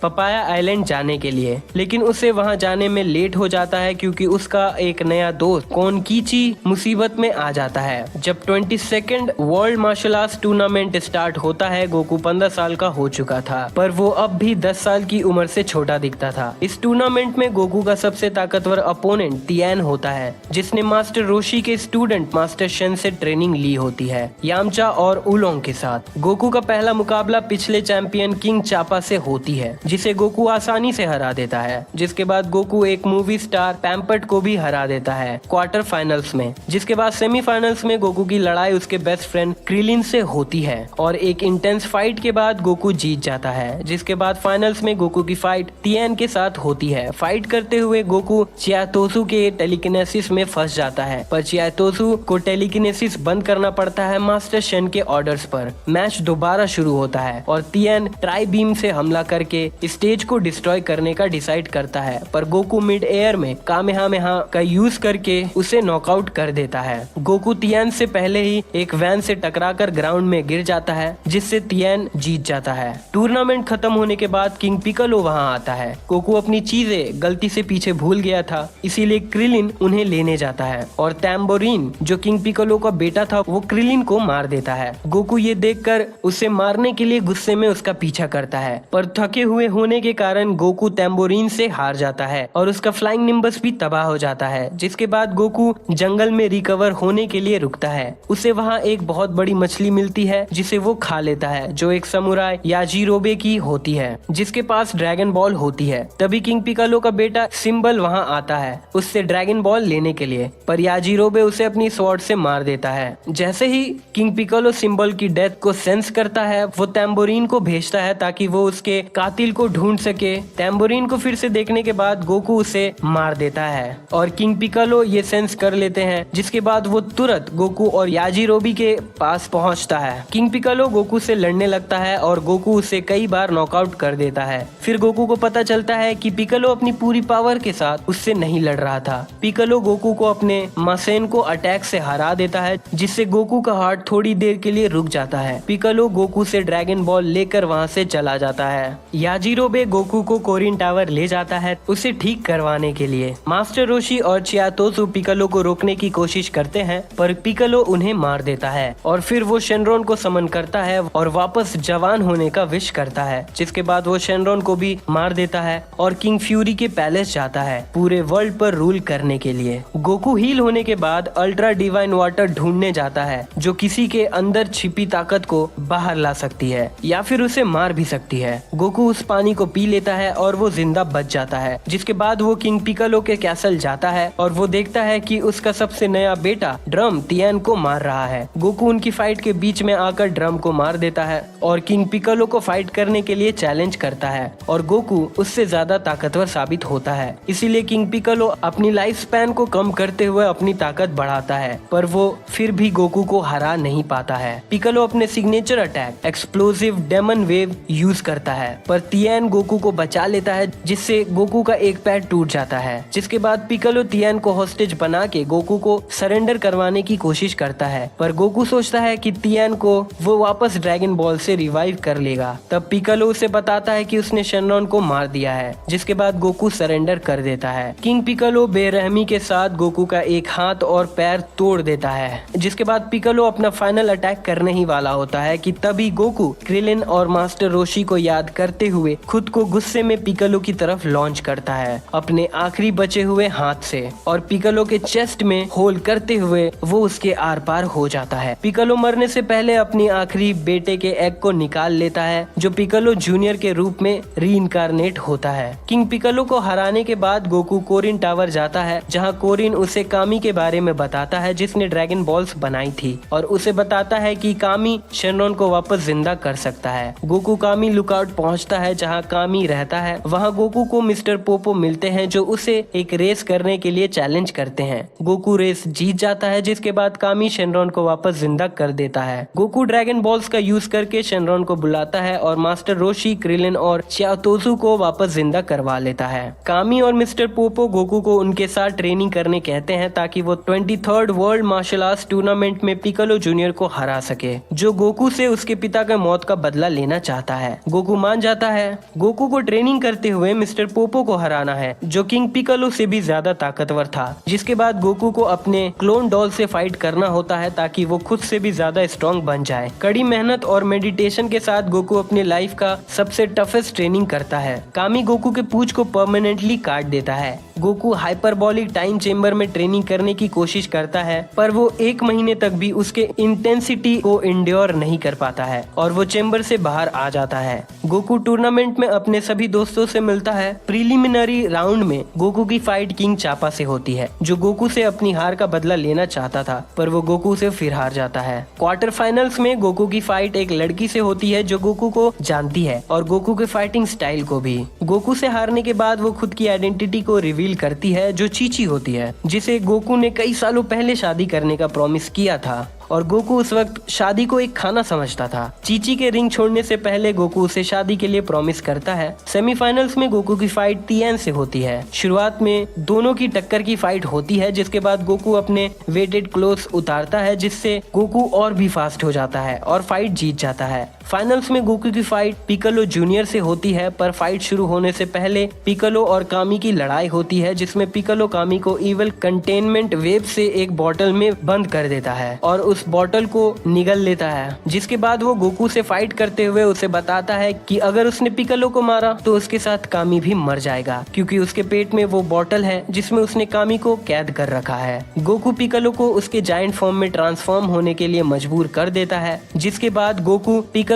पपाया आइलैंड जाने के लिए, लेकिन उसे वहां जाने में लेट हो जाता है क्योंकि उसका एक नया दोस्त कोनकीची मुसीबत में आ जाता है। जब 22nd world martial arts tournament start होता है, गोकू 15 साल का हो चुका था, पर वो अब भी 10 साल की उम्र से छोटा दिखता था। इस टूर्नामेंट में गोकू का सबसे ताकतवर अपोनेंट तिएन होता है, जिसने मास्टर रोशी के स्टूडेंट मास्टर शन से ट्रेनिंग ली होती है, यामचा और उलोंग के साथ। गोकू का पहला मुकाबला पिछले चैंपियन किंग चापा से होती है, जिसे गोकू आसानी से हरा देता है। जिसके बाद गोकू एक मूवी स्टार पैम्पर्ट को भी हरा देता है क्वार्टर फाइनल्स में। जिसके बाद सेमीफाइनल्स में गोकू की लड़ाई उसके बेस्ट फ्रेंड क्रिलिन से होती है और एक इंटेंस फाइट के बाद गोकू जीत जाता है। जिसके बाद फाइनल्स में गोकू की फाइट तिएन के साथ होती है। फाइट करते हुए गोकू चियातोसू के टेलीकिनेसिस में फंस जाता है, पर चियातोसू को टेलीकिनेसिस बंद करना पड़ता है मास्टर शन के ऑर्डर्स पर। मैच दोबारा शुरू होता है और तिएन ट्राई बीम से हमला करके स्टेज को डिस्ट्रॉय करने का डिसाइड करता है, पर गोकू मिड एयर में कामेहामेहा का यूज करके उसे नॉकआउट कर देता है। गोकू तिएन से पहले ही एक वैन से टकराकर ग्राउंड में गिर जाता है, जिससे तिएन जीत जाता है। टूर्नामेंट खत्म होने के बाद किंग पिकोलो वहां आता है। गोकू अपनी चीजें गलती से पीछे भूल गया था, इसीलिए क्रिलिन उन्हें लेने जाता है और तैम्बोरिन जो किंग पिकोलो का बेटा था वो क्रिलिन को मार देता है। गोकू ये देखकर उसे मारने के लिए गुस्से में उसका पीछा करता है, पर थके हुए होने के कारण गोकू तैम्बोरिन से हार जाता है और उसका फ्लाइंग निम्बस भी तबाह हो जाता है। जिसके बाद गोकू जंगल में रिकवर होने के लिए रुकता है। उसे वहाँ एक बहुत बड़ी मछली मिलती है जिसे वो खा लेता है, जो एक समुराई याजीरोबे की होती है जिसके पास ड्रैगन बॉल होती है। तभी किंग पिकोलो का बेटा सिंबल वहाँ आता है उससे ड्रैगन बॉल लेने के लिए, पर याजीरोबे उसे अपनी स्वॉर्ड से मार देता है। जैसे ही किंग पिकोलो सिंबल की डेथ को सेंस करता है, वो तैम्बोरिन को भेजता है ताकि वो उसके कातिल को ढूंढ सके। तैम्बोरिन को फिर से देखने के बाद गोकू उसे मार देता है और किंग पिकोलो ये सेंस कर लेते हैं, जिसके बाद वो तुरंत गोकू और याजीरोबे के पास पहुंचता है। किंग पिकोलो गोकू से लड़ने लगता है और गोकू उसे कई बार नॉकआउट कर देता है। फिर गोकू को पता चलता है कि पिकोलो अपनी पूरी पावर के साथ उससे नहीं लड़ रहा था। पिकोलो गोकू को अपने मासेन को अटैक से हरा देता है, जिससे गोकू का हार्ट थोड़ी देर के लिए रुक जाता है। पिकोलो गोकू से ड्रैगन बॉल लेकर वहां से चला जाता है। याजीरोबे गोकू को कोरिन टावर ले जाता है उसे ठीक करवाने के लिए। मास्टर रोशी और चियातोसू पिकोलो को रोकने की कोशिश करते हैं, पर पिकोलो उन्हें मार देता है और फिर वो शेनरॉन को समन करता है और वापस जवान होने का विश करता है। जिसके बाद वो शेनरॉन को भी मार देता है और किंग फ्यूरी के पैलेस जाता है पूरे वर्ल्ड पर रूल करने के लिए। गोकू हील होने के बाद अल्ट्रा डिवाइन वाटर ढूंढने जाता है जो किसी के अंदर छिपी ताकत को बाहर ला सकती है या फिर उसे मार भी सकती है। गोकू उस पानी को पी लेता है और वो जिंदा बच जाता है। जिसके बाद वो किंग पिकोलो के कैसल जाता है और वो देखता है कि उसका सबसे नया बेटा ड्रम तिएन को मार रहा है। गोकू उनकी फाइट के बीच में आकर ड्रम को मार देता है और किंग पिकोलो को फाइट करने के लिए चैलेंज करता है और गोकू उससे ज्यादा ताकतवर साबित होता है। इसीलिए किंग पिकोलो अपनी लाइफ स्पैन को कम करते हुए अपनी ताकत बढ़ाता है, पर वो फिर भी गोकू को हरा नहीं पाता है। पिकोलो अपने signature attack explosive explosive demon wave use करता है, पर तियान गोकू को बचा लेता है, जिससे गोकू का एक पैर टूट जाता है। जिसके बाद पिकालो तियान को हॉस्टेज बना के गोकू को सरेंडर करवाने की कोशिश करता है, पर गोकू सोचता है कि तियान को वो वापस ड्रैगन बॉल से रिवाइव कर लेगा। तब पिकालो उसे बताता है कि उसने शेनरॉन को मार दिया है, जिसके बाद गोकू सरेंडर कर देता है। किंग पिकालो बेरहमी के साथ गोकू का एक हाथ और पैर तोड़ देता है। जिसके बाद पिकालो अपना फाइनल अटैक करने ही वाला होता है कि तभी गोकू क्रिलिन और मास्टर रोशी को याद करते हुए खुद को गुस्से में पिकालो की तरफ लॉन्च करता है अपने आखिरी बचे हुए हाथ से, और पिकालो के चेस्ट में होल करते हुए वो उसके आर पार हो जाता है। पिकालो मरने से पहले अपनी आखिरी बेटे के एग को निकाल लेता है, जो पिकालो जूनियर के रूप में रीइंकारनेट होता है। किंग पिकालो को हराने के बाद गोकू कोरिन टावर जाता है, जहां कोरिन उसे कामी के बारे में बताता है जिसने ड्रैगन बॉल्स बनाई थी, और उसे बताता है कि कामी शेनरॉन को वापस जिंदा कर सकता है। गोकू कामी लुकआउट पहुंचता है जहां कामी रहता है। वहां गोकू को मिस्टर पोपो मिलते हैं, जो उसे एक रेस करने के लिए चैलेंज करते हैं। गोकू रेस जीत जाता है, जिसके बाद कामी शेनरॉन को वापस जिंदा कर देता है। गोकू ड्रैगन बॉल्स का यूज करके शेनरॉन को बुलाता है और मास्टर रोशी, क्रिलिन और चियातोजू को वापस जिंदा करवा लेता है। कामी और मिस्टर पोपो गोकू को उनके साथ ट्रेनिंग करने कहते हैं ताकि वो 23rd world martial arts tournament में पिकालो जूनियर को हरा सके, जो गोकू से उसके पिता के मौत का बदला लेना चाहता है। गोकू मान जाता है। गोकू को ट्रेनिंग करते हुए मिस्टर पोपो को हराना है, जो किंग पिकालो से भी ज्यादा ताकतवर था। जिसके बाद गोकू को अपने क्लोन डॉल से फाइट करना होता है ताकि वो खुद से भी ज्यादा स्ट्रॉन्ग बन जाए। कड़ी मेहनत और मेडिटेशन के साथ गोकू अपने लाइफ का सबसे टफेस्ट ट्रेनिंग करता है। कामी गोकू के पूंछ को परमानेंटली काट देता है। गोकू हाइपरबॉलिक टाइम चेम्बर में ट्रेनिंग करने की कोशिश करता है, पर वो 1 महीने तक भी उसके इंटेंसिटी को इंड्योर नहीं कर पाता है और वो चेम्बर से बाहर आ जाता है। गोकू टूर्नामेंट में अपने सभी दोस्तों से मिलता है। प्रीलिमिनरी राउंड में गोकू की फाइट किंग चापा से होती है, जो गोकू से अपनी हार का बदला लेना चाहता था, पर वो गोकू से फिर हार जाता है। क्वार्टर फाइनल्स में गोकू की फाइट एक लड़की से होती है जो गोकू को जानती है और गोकू के फाइटिंग स्टाइल को भी। गोकू से हारने के बाद वो खुद की आइडेंटिटी को रिवील करती है, जो चीची होती है, जिसे गोकू ने कई सालों पहले शादी करने का प्रॉमिस किया था, और गोकू उस वक्त शादी को एक खाना समझता था। चीची के रिंग छोड़ने से पहले गोकू उसे शादी के लिए प्रॉमिस करता है। सेमीफाइनल्स में गोकू की फाइट तियान से होती है। शुरुआत में दोनों की टक्कर की फाइट होती है, जिसके बाद गोकू अपने वेटेड क्लोथ्स उतारता है, जिससे गोकू और भी फास्ट हो जाता है और फाइट जीत जाता है। फाइनल्स में गोकू की फाइट पिकालो जूनियर से होती है, पर फाइट शुरू होने से पहले पिकालो और कामी की लड़ाई होती है, जिसमें पिकालो कामी को इवल कंटेनमेंट वेब से एक बॉटल में बंद कर देता है और उस बॉटल को निगल लेता है। जिसके बाद वो गोकू से फाइट करते हुए उसे बताता है कि अगर उसने पिकालो को मारा तो उसके साथ कामी भी मर जाएगा, क्योंकि उसके पेट में वो बॉटल है जिसमें उसने कामी को कैद कर रखा है। गोकू पिकालो को उसके जायंट फॉर्म में ट्रांसफॉर्म होने के लिए मजबूर कर देता है, जिसके बाद गोकू पिकालो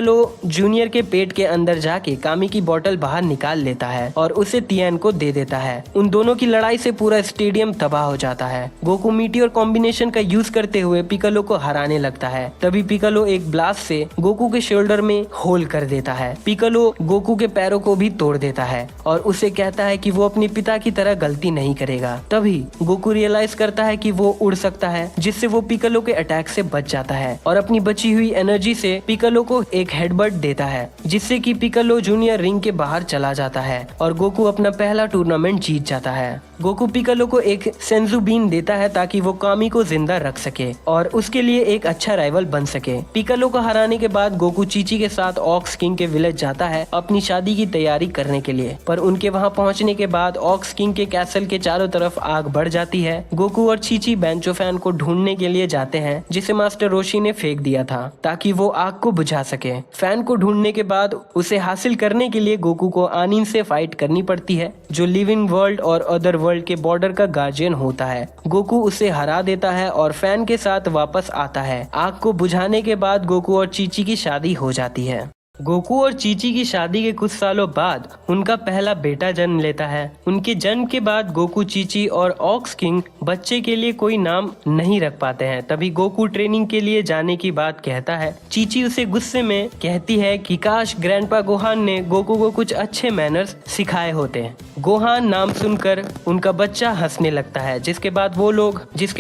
जूनियर के पेट के अंदर जाके कामी की बॉटल बाहर निकाल लेता है और उसे तियान को दे देता है। उन दोनों की लड़ाई से पूरा स्टेडियम तबाह हो जाता है। गोकू मीटियोर कॉम्बिनेशन का यूज करते हुए पिकालो को हराने लगता है। तभी पिकालो एक ब्लास्ट से गोकू के शोल्डर में होल कर देता है। पिकालो गोकू के पैरों को भी तोड़ देता है और उसे कहता है कि वो अपने पिता की तरह गलती नहीं करेगा। तभी गोकू रियलाइज करता है कि वो उड़ सकता है, जिससे वो पिकालो के अटैक से बच जाता है और अपनी बची हुई एनर्जी से पिकालो को एक हेडबट देता है, जिससे कि पिकालो जूनियर रिंग के बाहर चला जाता है और गोकू अपना पहला टूर्नामेंट जीत जाता है। गोकू पिकालो को एक सेंजू बीन देता है ताकि वो कामी को जिंदा रख सके और उसके लिए एक अच्छा राइवल बन सके। पिकालो को हराने के बाद गोकू चीची के साथ ऑक्स किंग के विलेज जाता है अपनी शादी की तैयारी करने के लिए, पर उनके वहां पहुंचने के बाद ऑक्स किंग के कैसल के चारों तरफ आग बढ़ जाती है। गोकू और चीची बेंचो फैन को ढूंढने के लिए जाते हैं, जिसे मास्टर रोशी ने फेंक दिया था ताकि वो आग को बुझा सके। फैन को ढूंढने के बाद उसे हासिल करने के लिए गोकू को आनिन से फाइट करनी पड़ती है, जो लिविंग वर्ल्ड और अदर वर्ल्ड के बॉर्डर का गार्जियन होता है। गोकू उसे हरा देता है और फैन के साथ वापस आता है। आग को बुझाने के बाद गोकू और चीची की शादी हो जाती है। गोकू और चीची की शादी के कुछ सालों बाद उनका पहला बेटा जन्म लेता है। उनके जन्म के बाद गोकू, चीची और ऑक्स किंग बच्चे के लिए कोई नाम नहीं रख पाते हैं। तभी गोकू ट्रेनिंग के लिए जाने की बात कहता है। चीची उसे गुस्से में कहती है कि काश ग्रैंडपा गोहान ने गोकू को कुछ अच्छे मैनर्स सिखाए होते। गोहान नाम सुनकर उनका बच्चा हंसने लगता है, जिसके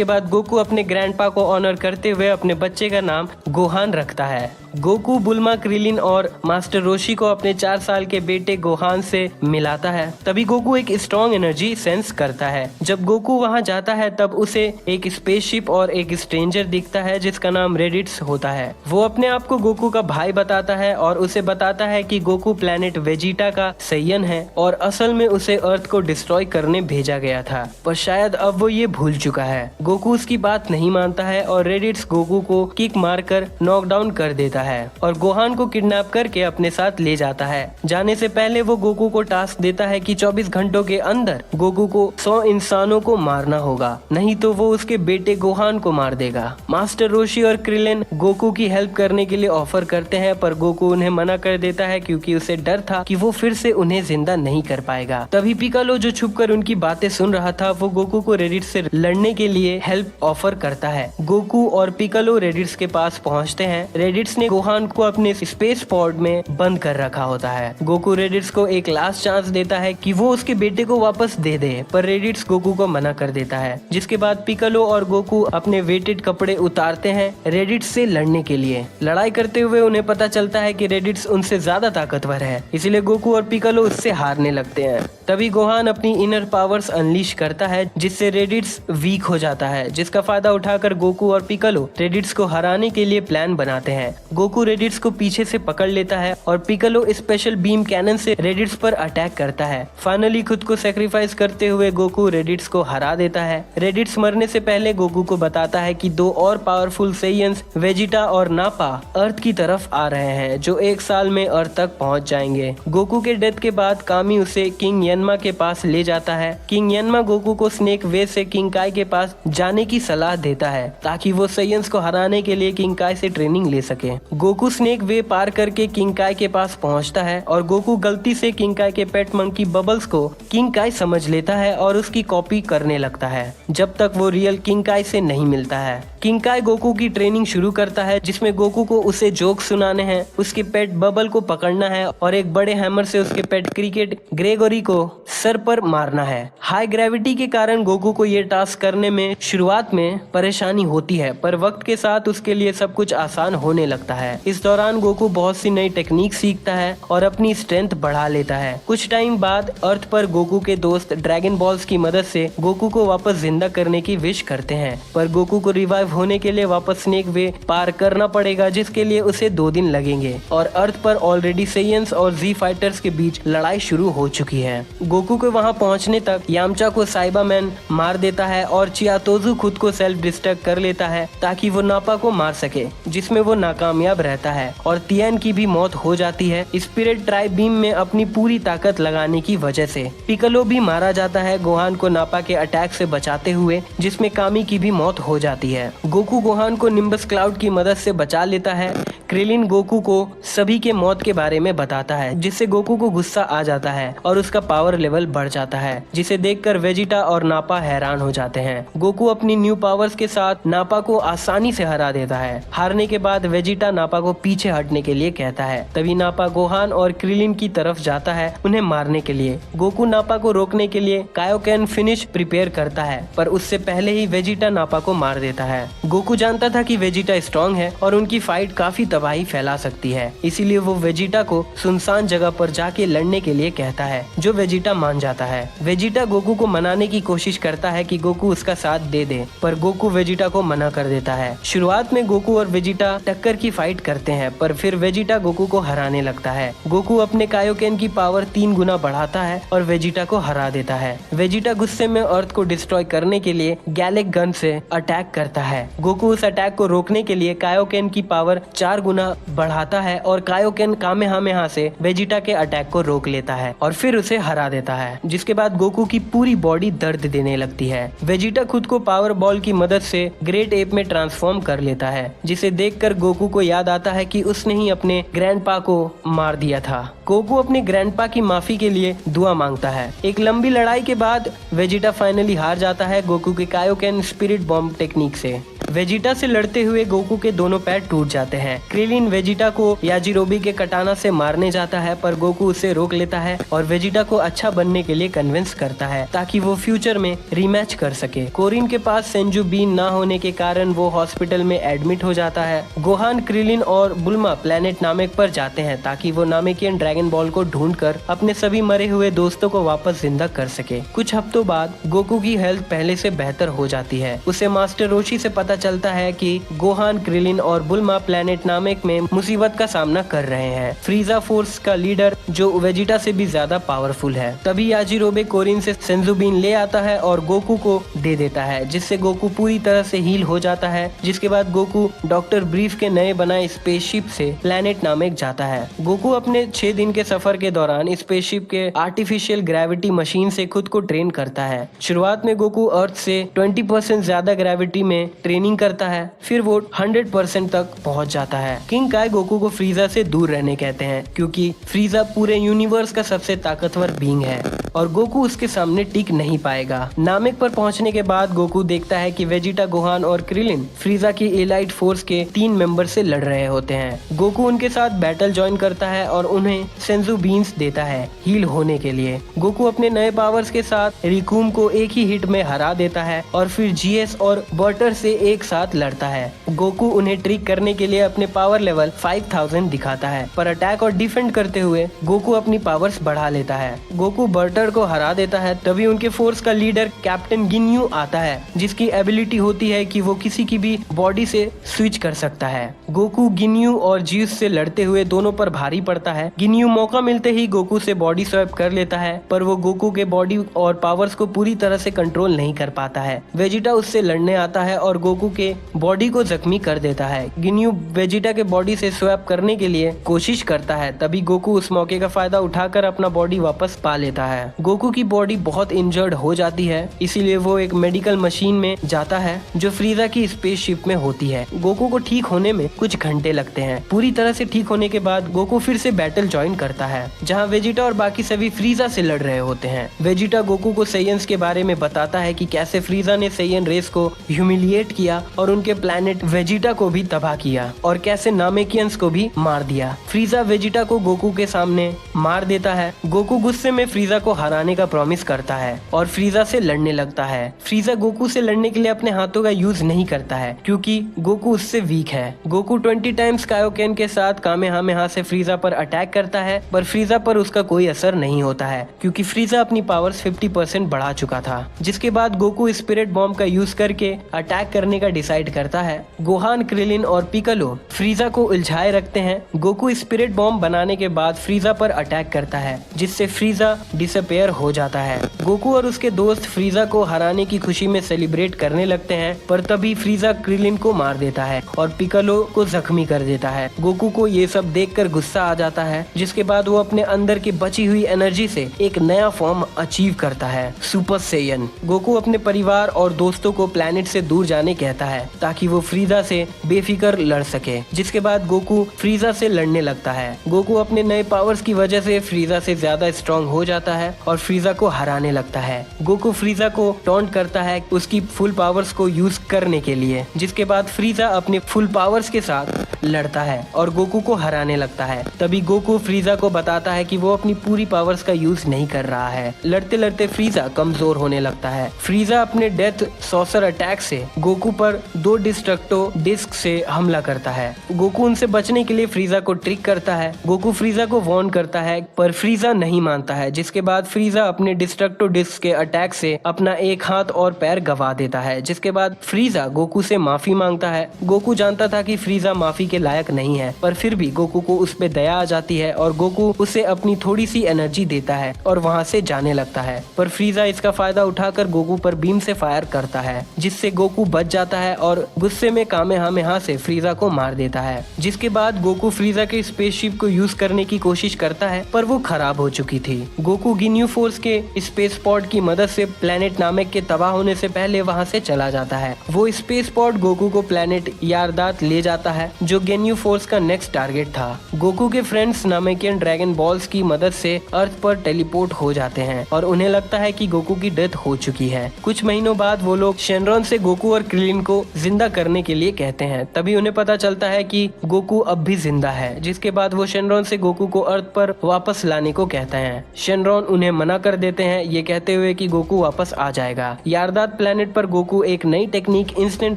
बाद गोकू अपने ग्रैंडपा को ऑनर करते हुए अपने बच्चे का नाम गोहान रखता है गोकू बुल्मा, क्रिलिन और मास्टर रोशी को अपने 4 साल के बेटे गोहान से मिलाता है। तभी गोकू एक स्ट्रॉन्ग एनर्जी सेंस करता है। जब गोकू वहां जाता है तब उसे एक स्पेसशिप और एक स्ट्रेंजर दिखता है जिसका नाम रेडिट्स होता है। वो अपने आप को गोकू का भाई बताता है और उसे बताता है कि गोकू प्लेनेट वेजिटा का सैयन है और असल में उसे अर्थ को डिस्ट्रॉय करने भेजा गया था, पर शायद अब वो ये भूल चुका है। गोकू उसकी बात नहीं मानता है और रेडिट्स गोकू को किक मारकर नॉकडाउन कर देता है और गोहान को किडनैप करके अपने साथ ले जाता है। जाने से पहले वो गोकू को टास्क देता है कि 24 घंटों के अंदर गोकू को 100 इंसानों को मारना होगा, नहीं तो वो उसके बेटे गोहान को मार देगा। मास्टर रोशी और क्रिलिन गोकू की हेल्प करने के लिए ऑफर करते हैं, पर गोकू उन्हें मना कर देता है क्योंकि उसे डर था कि वो फिर से उन्हें जिंदा नहीं कर पाएगा। तभी पिकालो, जो छुपकर उनकी बातें सुन रहा था, वो गोकू को रेडिट्स से लड़ने के लिए हेल्प ऑफर करता है। गोकू और पिकालो रेडिट्स के पास पहुंचते हैं। रेडिट्स ने गोहान को अपने स्पेस पॉड में बंद कर रखा होता है। गोकू रेडिट्स को एक लास्ट चांस देता है कि वो उसके बेटे को वापस दे दे, पर रेडिट्स गोकू को मना कर देता है। जिसके बाद पिकालो और गोकू अपने वेटेड कपड़े उतारते हैं रेडिट्स से लड़ने के लिए। लड़ाई करते हुए उन्हें पता चलता है कि रेडिट्स उनसे ज्यादा ताकतवर है, इसलिए गोकू और पिकालो उससे हारने लगते हैं। तभी गोहान अपनी इनर पावर्स अनलीश करता है जिससे रेडिट्स वीक हो जाता है, जिसका फायदा उठाकर गोकू और पिकालो रेडिट्स को हराने के लिए प्लान बनाते हैं। गोकू रेडिट्स को पीछे से पकड़ लेता है और पिकालो स्पेशल बीम कैनन से रेडिट्स पर अटैक करता है। फाइनली खुद को सेक्रीफाइस करते हुए गोकू रेडिट्स को हरा देता है। रेडिट्स मरने से पहले गोकू को बताता है कि 2 और पावरफुल सेयंस वेजिटा और नापा अर्थ की तरफ आ रहे हैं, जो 1 साल में अर्थ तक पहुंच जाएंगे। गोकू के डेथ के बाद कामी उसे किंग यनमा के पास ले जाता है। किंग यनमा गोकू को स्नेक वे से किंग काय के पास जाने की सलाह देता है ताकि वो सेयंस को हराने के लिए किंग काय से ट्रेनिंग ले सके। गोकू स्नेक वे पार करके किंग काय के पास पहुंचता है और गोकू गलती से किंग काय के पेट मंकी बबल्स को किंग काय समझ लेता है और उसकी कॉपी करने लगता है जब तक वो रियल किंग काय से नहीं मिलता है। किंग काय गोकू की ट्रेनिंग शुरू करता है जिसमें गोकू को उसे जोक सुनाने हैं, उसके पेट बबल को पकड़ना है और एक बड़े हैमर से उसके पेट क्रिकेट ग्रेगोरी को सर पर मारना है। हाई ग्रेविटी के कारण गोकू को ये टास्क करने में शुरुआत में परेशानी होती है, पर वक्त के साथ उसके लिए सब कुछ आसान होने लगता है। इस दौरान गोकू बहुत सी नई टेक्निक सीखता है और अपनी स्ट्रेंथ बढ़ा लेता है। कुछ टाइम बाद अर्थ पर गोकू के दोस्त ड्रैगन बॉल्स की मदद से गोकू को वापस जिंदा करने की विश करते हैं, पर गोकू को रिवाइव होने के लिए वापस स्नेक वे पार करना पड़ेगा, जिसके लिए उसे 2 दिन लगेंगे और अर्थ पर ऑलरेडी सेयंस और जी फाइटर्स के बीच लड़ाई शुरू हो चुकी है। गोकू के वहां पहुंचने तक यामचा को साइबामैन मार देता है और चियातोजू खुद को सेल्फ डिस्ट्रक्ट कर लेता है ताकि वो नापा को मार सके, जिसमें वो नाकामयाब रहता है और तियन की भी मौत हो जाती है स्पिरिट ट्राइब बीम में अपनी पूरी ताकत लगाने की वजह से। पिकालो भी मारा जाता है गोहान को नापा के अटैक से बचाते हुए, जिसमें कामी की भी मौत हो जाती है। गोकू गोहान को निम्बस क्लाउड की मदद से बचा लेता है। क्रिलिन गोकू को सभी के मौत के बारे में बताता है, जिससे गोकू को गुस्सा आ जाता है और उसका पावर लेवल बढ़ जाता है, जिसे देखकर वेजिटा और नापा हैरान हो जाते हैं। गोकू अपनी न्यू पावर्स के साथ नापा को आसानी से हरा देता है। हारने के बाद वेजिटा नापा को पीछे हटने के लिए कहता है। तभी नापा गोहान और क्रिलिन की तरफ जाता है उन्हें मारने के लिए। गोकू नापा को रोकने के लिए कायोकेन फिनिश प्रिपेयर करता है, पर उससे पहले ही वेजिटा नापा को मार देता है। गोकू जानता था कि वेजिटा स्ट्रॉन्ग है और उनकी फाइट काफी तबाही फैला सकती है, इसीलिए वो वेजिटा को सुनसान जगह पर जाके लड़ने के लिए कहता है, जो वेजिटा मान जाता है। वेजिटा गोकू को मनाने की कोशिश करता है कि गोकू उसका साथ दे दे, पर गोकू वेजिटा को मना कर देता है। शुरुआत में गोकू और वेजिटा टक्कर की फाइट करते हैं, पर फिर वेजिटा गोकू को हराने लगता है। गोकू अपने कायोकेन की पावर 3 गुना बढ़ाता है और वेजिटा को हरा देता है। वेजिटा गुस्से में अर्थ को डिस्ट्रॉय करने के लिए गैलिक गन से अटैक करता है। गोकू उस अटैक को रोकने के लिए कायोकेन की पावर 4 गुना बढ़ाता है और कायोकेन कामेहामेहा से वेजिटा के अटैक को रोक लेता है और फिर उसे हरा देता है, जिसके बाद गोकू की पूरी बॉडी दर्द देने लगती है। वेजिटा खुद को पावर बॉल की मदद से ग्रेट एप में ट्रांसफॉर्म कर लेता है, जिसे देखकर गोकू को याद आता है कि उसने ही अपने ग्रैंडपा को मार दिया था। गोकू अपने ग्रैंडपा की माफी के लिए दुआ मांगता है। एक लंबी लड़ाई के बाद वेजिटा फाइनली हार जाता है गोकू के कायोकेन स्पिरिट बॉम्ब टेक्निक से। वेजिटा से लड़ते हुए गोकू के दोनों पैर टूट जाते हैं। क्रिलिन वेजिटा को याजिरोबी के कटाना से मारने जाता है, पर गोकू उसे रोक लेता है और वेजिटा को अच्छा बनने के लिए कन्विंस करता है ताकि वो फ्यूचर में रीमैच कर सके। कोरिन के पास सेंजू बीन ना होने के कारण वो हॉस्पिटल में एडमिट हो जाता है। गोहान, क्रिलिन और बुल्मा प्लेनेट नामेक पर जाते हैं ताकि वो नामेकियन ड्रैगन बॉल को ढूंढकर अपने सभी मरे हुए दोस्तों को वापस जिंदा कर सके। कुछ हफ्तों बाद गोकू की हेल्थ पहले से बेहतर हो जाती है। उसे मास्टर रोशी से पता चलता है कि गोहान, क्रिलिन और बुल्मा प्लेनेट नामेक में मुसीबत का सामना कर रहे हैं। फ्रीजा फोर्स का लीडर जो वेजिटा से भी ज्यादा पावरफुल है। तभी याजिरोबे कोरिन से सेंजू बीन ले आता है और गोकू को दे देता है, जिससे गोकू पूरी तरह से हील हो जाता है। जिसके बाद गोकू डॉक्टर ब्रीफ के नए बनाए स्पेसशिप से प्लेनेट नामेक जाता है। गोकू अपने 6 दिन के सफर के दौरान स्पेसशिप के आर्टिफिशियल ग्रेविटी मशीन से खुद को ट्रेन करता है। शुरुआत में गोकू अर्थ से 20% ज्यादा ग्रेविटी में ट्रेनिंग करता है, फिर वो 100% तक पहुंच जाता है। किंग काय गोकू को फ्रीजा से दूर रहने कहते हैं क्योंकि फ्रीजा पूरे यूनिवर्स का सबसे ताकतवर बीइंग है और गोकू उसके सामने टिक नहीं पाएगा। नामेक पर पहुंचने के बाद गोकू देखता है कि वेजिटा, गोहान और क्रिलिन फ्रीजा की एलाइट फोर्स के 3 मेंबर से लड़ रहे होते हैं। गोकू उनके साथ बैटल ज्वाइन करता है और उन्हें सेंजू बीन्स देता है हील होने के लिए। गोकू अपने नए पावर्स के साथ रिकूम को एक ही हिट में हरा देता है और फिर जीएस और बर्टर से एक साथ लड़ता है। गोकू उन्हें ट्रिक करने के लिए अपने पावर लेवल 5000 दिखाता है, पर अटैक और डिफेंड करते हुए गोकू अपनी पावर्स बढ़ा लेता है। गोकू बर्टर को हरा देता है। तभी उनके फोर्स का लीडर कैप्टन गिन्यू आता है, जिसकी एबिलिटी होती है कि वो किसी की भी बॉडी से स्विच कर सकता है। गोकू गिन्यू और जीस से लड़ते हुए दोनों पर भारी पड़ता है। गिन्यू मौका मिलते ही गोकू से बॉडी स्वैप कर लेता है, पर वो गोकू के बॉडी और पावर्स को पूरी तरह से कंट्रोल नहीं कर पाता है। वेजिटा उससे लड़ने आता है और गोकू के बॉडी को जख्मी कर देता है। गिन्यू वेजिटा के बॉडी से स्वैप करने के लिए कोशिश करता है, तभी गोकू उस मौके का फायदा उठाकर अपना बॉडी वापस पा लेता है। गोकू की बॉडी बहुत इंजर्ड हो जाती है, इसीलिए वो एक मेडिकल मशीन में जाता है जो फ्रीजा की स्पेसशिप में होती है। गोकू को ठीक होने में कुछ घंटे लगते हैं। पूरी तरह से ठीक होने के बाद गोकू फिर से बैटल ज्वाइन करता है, जहां वेजिटा और बाकी सभी फ्रीजा से लड़ रहे होते हैं। वेजिटा गोकू को सेयन्स के बारे में बताता है कि कैसे फ्रीजा ने सेयन रेस को ह्यूमिलिएट किया और उनके प्लेनेट वेजिटा को भी तबाह किया और कैसे नामेकियंस को भी मार दिया। फ्रीजा वेजिटा को गोकू के सामने मार देता है। गोकू गुस्से में फ्रीजा को हराने का प्रॉमिस करता है और फ्रीजा से लड़ने लगता है। फ्रीजा गोकू से लड़ने के लिए अपने हाथों का यूज नहीं करता है क्योंकि गोकू उससे वीक है। गोकू 20 टाइम्स कायोकेन के साथ कामेहामेहा से फ्रीजा पर अटैक करता है, पर फ्रीजा पर उसका कोई असर नहीं होता है क्योंकि फ्रीजा अपनी पावर्स 50% बढ़ा चुका था। जिसके बाद गोकू स्पिरिट बॉम्ब का यूज करके अटैक करने का डिसाइड करता है। गोहान, क्रिलिन और पिकालो फ्रीजा को उलझाए रखते हैं। गोकू स्पिरिट बॉम्ब बनाने के बाद फ्रीजा पर अटैक करता है, जिससे फ्रीजा डिसअपेयर हो जाता है। गोकू और उसके दोस्त फ्रीजा को हराने की खुशी में सेलिब्रेट करने लगते हैं, पर तभी फ्रीजा क्रिलिन को मार देता है और पिकालो को जख्मी कर देता है। गोकू को ये सब देखकर गुस्सा आ जाता है, जिसके बाद वो अपने अंदर की बची हुई एनर्जी से एक नया फॉर्म अचीव करता है, सुपर सेयन। गोकू अपने परिवार और दोस्तों को प्लेनेट से दूर जाने कहता है ताकि वो फ्रीजा से बेफिक्र लड़ सके। जिसके बाद गोकू फ्रीजा से लड़ने लगता है। गोकू अपने नए पावर्स की वजह से फ्रीजा से ज्यादा स्ट्रॉन्ग हो जाता है और फ्रीजा को हराने लगता है। गोकू फ्रीजा को टॉन्ट करता है उसकी फुल पावर्स को यूज करने के लिए। जिसके बाद फ्रीजा अपने फुल पावर्स के साथ लड़ता है और गोकू को हराने लगता है। तभी गोकू फ्रीजा को बताता है कि वो अपनी पूरी पावर्स का यूज नहीं कर रहा है। लड़ते लड़ते फ्रीजा कमजोर होने लगता है। फ्रीजा अपने डेथ सॉसर अटैक से गोकू पर 2 डिस्ट्रक्टो डिस्क से हमला करता है। गोकू उनसे बचने के लिए फ्रीजा को ट्रिक करता है। गोकू फ्रीजा को वार्न करता है, पर फ्रीजा नहीं मानता है। जिसके बाद फ्रीजा अपने डिस्ट्रक्टो डिस्क के अटैक से अपना एक हाथ और पैर गवा देता है। जिसके बाद फ्रीजा गोकू से माफी मांगता है। गोकू जानता था कि फ्रीजा माफी के लायक नहीं है, पर फिर भी गोकू को उस पे दया आ जाती है और गोकू उसे अपनी थोड़ी सी एनर्जी देता है और वहाँ से जाने लगता है। पर फ्रीजा इसका फायदा उठाकर गोकू पर बीम से फायर करता है, जिससे गोकू बच जाता है और गुस्से में कामेहामेहा से फ्रीजा को मार देता है। जिसके बाद गोकू फ्रीजा के स्पेसशिप को यूज करने की कोशिश करता है, पर वो खराब हो चुकी थी। गोकू गिन्यू गेन्यू फोर्स के स्पेस पॉड की मदद से प्लेनेट नामेक के तबाह होने से पहले वहाँ से चला जाता है। वो स्पेस पॉड गोकू को प्लेनेट यारदात ले जाता है जो गेन्यू फोर्स का नेक्स्ट टारगेट था। गोकू के फ्रेंड्स नामेकियन ड्रैगन बॉल्स की मदद से अर्थ पर टेलीपोर्ट हो जाते हैं और उन्हें लगता है कि गोकू की डेथ हो चुकी है। कुछ महीनों बाद वो लोग शेनरॉन से गोकू और क्रिलिन को जिंदा करने के लिए कहते हैं। तभी उन्हें पता चलता है कि गोकू अब भी जिंदा है, जिसके बाद वो शेनरॉन से गोकू को अर्थ पर वापस लाने को कहते हैं। शेनरॉन उन्हें मना कर देते हैं, ये कहते हुए कि गोकू वापस आ जाएगा। यारदात प्लेनेट पर गोकू एक नई टेक्निक इंस्टेंट